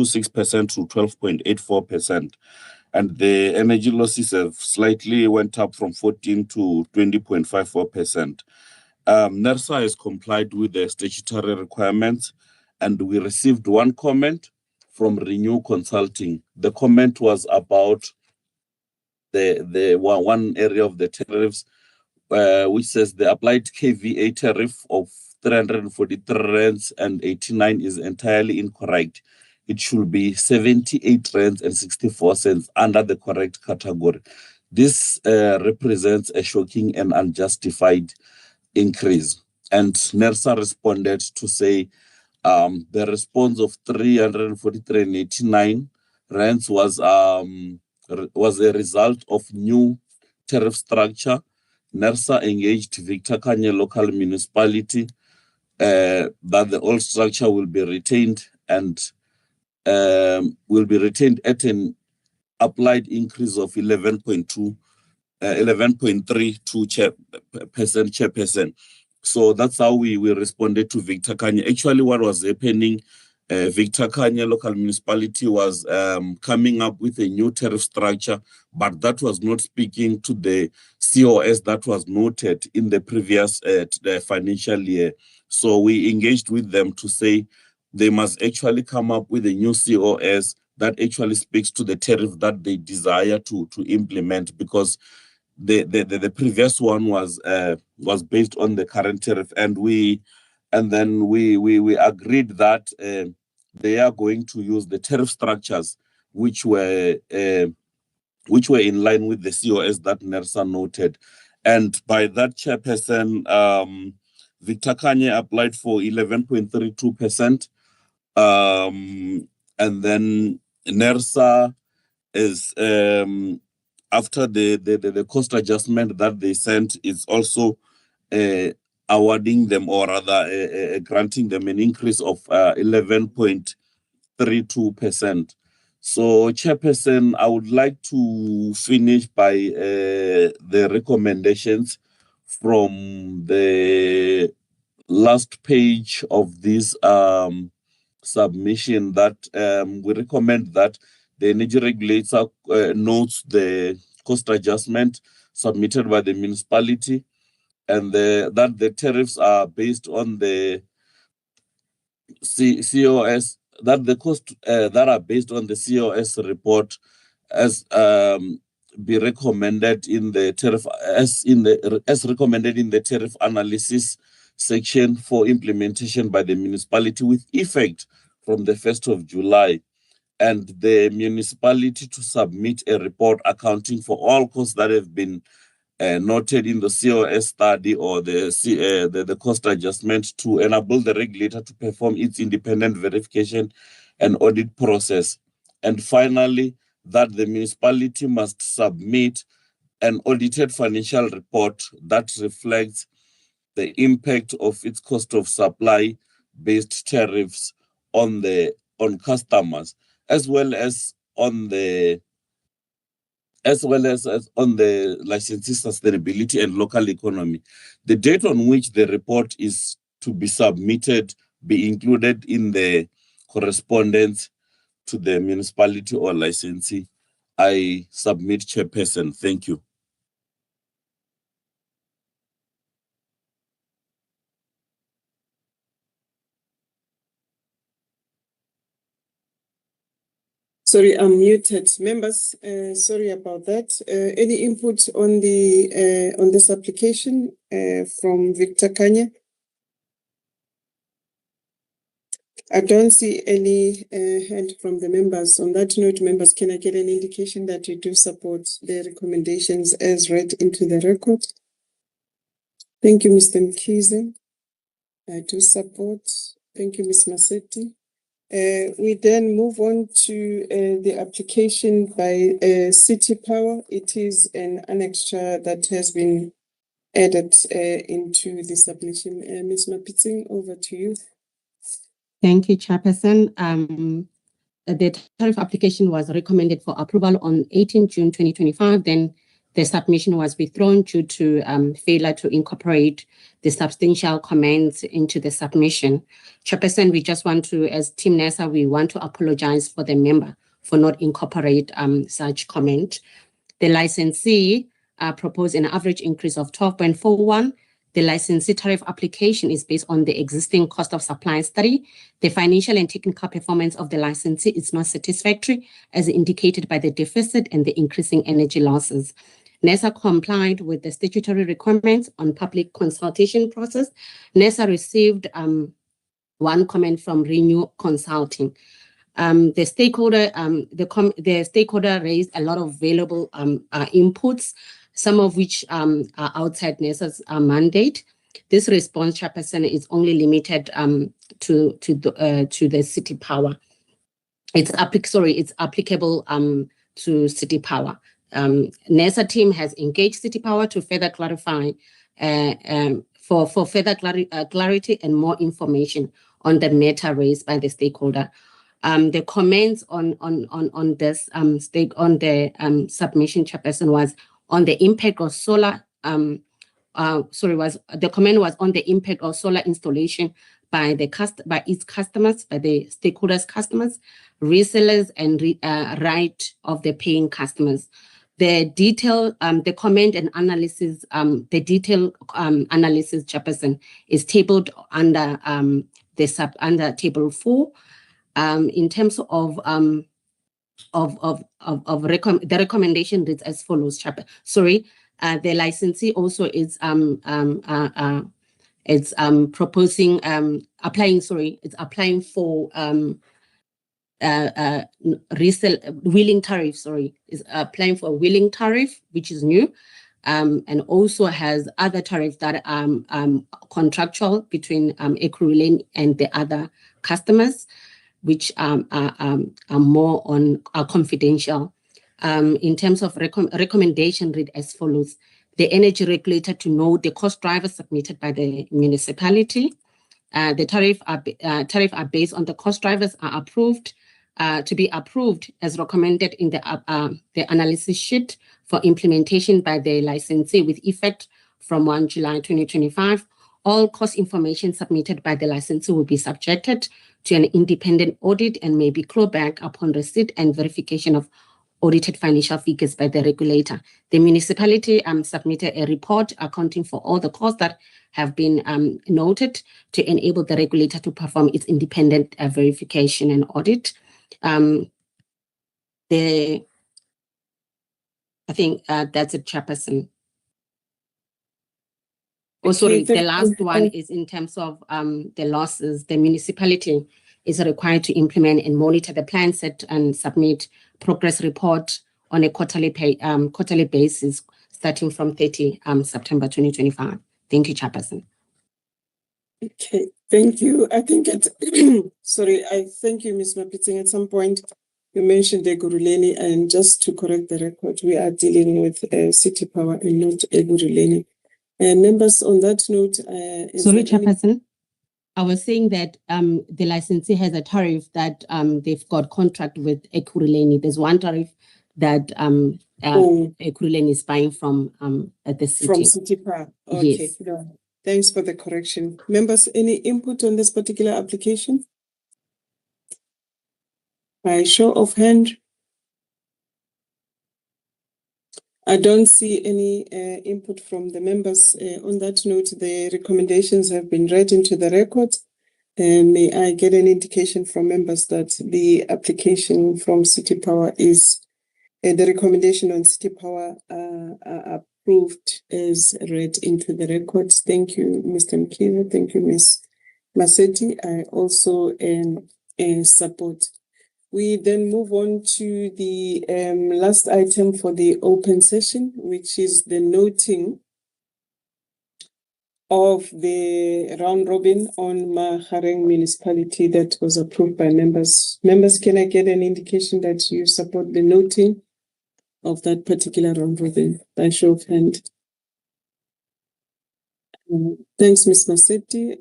12.84%. And the energy losses have slightly went up from 14 to 20.54%. NERSA has complied with the statutory requirements, and we received one comment from Renew Consulting. The comment was about the one area of the tariffs, which says the applied KVA tariff of 343 rands and 89 is entirely incorrect. It should be 78 rands and 64 cents under the correct category. This represents a shocking and unjustified increase. And NERSA responded to say the response of 343 and 89 rands was a result of new tariff structure. NERSA engaged Victor Kanye local municipality that the old structure will be retained and will be retained at an applied increase of 11.32% chairperson. So that's how we responded to Victor Kanye. Actually, what was happening, Victor Kanye local municipality was coming up with a new tariff structure, but that was not speaking to the COS that was noted in the previous the financial year. So we engaged with them to say they must actually come up with a new COS that actually speaks to the tariff that they desire to implement, because the previous one was based on the current tariff, and then we agreed that they are going to use the tariff structures which were in line with the COS that NERSA noted. And by that, chairperson, Victor Kanye applied for 11.32%, and then NERSA is after the cost adjustment that they sent, is also awarding them, or rather granting them an increase of 11.32%. So, Chairperson, I would like to finish by the recommendations from the last page of this submission, that we recommend that the energy regulator notes the cost adjustment submitted by the municipality, and that the tariffs are based on the COS, that the cost that are based on the COS report as be recommended in the tariff as recommended in the tariff analysis section for implementation by the municipality with effect from the 1st of July, and the municipality to submit a report accounting for all costs that have been noted in the COS study or the cost adjustment to enable the regulator to perform its independent verification and audit process. And finally, that the municipality must submit an audited financial report that reflects the impact of its cost of supply based tariffs on customers, as well as on the on the licensee sustainability and local economy. The date on which the report is to be submitted be included in the correspondence to the municipality or licensee. I submit, Chairperson. Thank you. Sorry, I'm muted. Members, sorry about that. Any input on this application from Victor Kanya? I don't see any hand from the members. On that note, members, can I get an indication that you do support the recommendations as read into the record? Thank you, Mr. Mkhize. I do support. Thank you, Ms. Masetti. We then move on to the application by City Power. It is an annexure that has been added into the submission. Ms. Mapitsing, over to you. Thank you, Chairperson. The tariff application was recommended for approval on 18 June 2025. Then the submission was withdrawn due to failure to incorporate the substantial comments into the submission. Chairperson, we just want to, as Team NESA, we want to apologize for the member for not incorporate such comment. The licensee proposed an average increase of 12.41. The licensee tariff application is based on the existing cost of supply study. The financial and technical performance of the licensee is not satisfactory, as indicated by the deficit and the increasing energy losses. NESA complied with the statutory requirements on public consultation process. NESA received one comment from Renew Consulting. The stakeholder raised a lot of valuable inputs, some of which are outside NESA's mandate. This response, Chairperson, is only limited to the City Power. It's applicable to City Power. NESA team has engaged City Power to further clarify for further clarity and more information on the matter raised by the stakeholder. The comments on this submission, Chairperson, was on the impact of solar. The comment was on the impact of solar installation by its customers, by the stakeholders' customers, resellers, and right of the paying customers. The detail, the comment and analysis, the detailed analysis, Chairperson, is tabled under under table 4. In terms of the recommendation reads as follows. The licensee also is proposing it's applying for wheeling tariff. Is applying for a wheeling tariff, which is new, and also has other tariffs that are contractual between Ekurhuleni and the other customers, which are confidential. In terms of recommendation, read as follows: the energy regulator to know the cost drivers submitted by the municipality. The tariff are based on the cost drivers are approved to be approved as recommended in the analysis sheet for implementation by the licensee with effect from 1 July 2025. All cost information submitted by the licensee will be subjected to an independent audit and may be clawed back upon receipt and verification of audited financial figures by the regulator. The municipality submitted a report accounting for all the costs that have been noted to enable the regulator to perform its independent verification and audit. The I think that's it, Chairperson. Oh, sorry, Okay, the last you. one is in terms of the losses. The municipality is required to implement and monitor the plan set and submit progress report on a quarterly basis starting from 30 September 2025. Thank you, Chairperson. Okay, thank you. I think sorry, I thank you, Ms. Mapiting. At some point, you mentioned Ekurhuleni, and just to correct the record, we are dealing with City Power and not Ekurhuleni. Members, on that note, Sorry, Chairperson. I was saying that the licensee has a tariff that they've got contract with Ekurhuleni. There's one tariff that Ekurhuleni is buying from at the city. From City Power. Okay. Yes. No. Thanks for the correction. Members, any input on this particular application? By show of hand. I don't see any input from the members. On that note, the recommendations have been read into the record. May I get an indication from members that the application from City Power is, the recommendation on City Power approved as read into the records. Thank you, Mr. Mkiva. Thank you, Ms. Maseti. I also support. We then move on to the last item for the open session, which is the noting of the round robin on Mahareng municipality that was approved by members. Members, can I get an indication that you support the noting of that particular round robin by show of hand? Thanks, Ms. Maseti.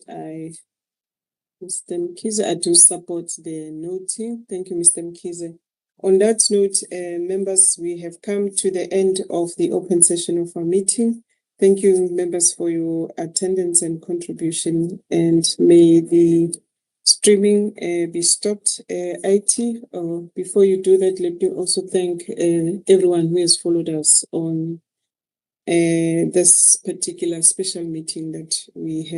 Mr. Mkize, I do support the noting. Thank you, Mr. Mkize. On that note, members, we have come to the end of the open session of our meeting. Thank you, members, for your attendance and contribution. And may the streaming be stopped. IT, before you do that, let me also thank everyone who has followed us on this particular special meeting that we had.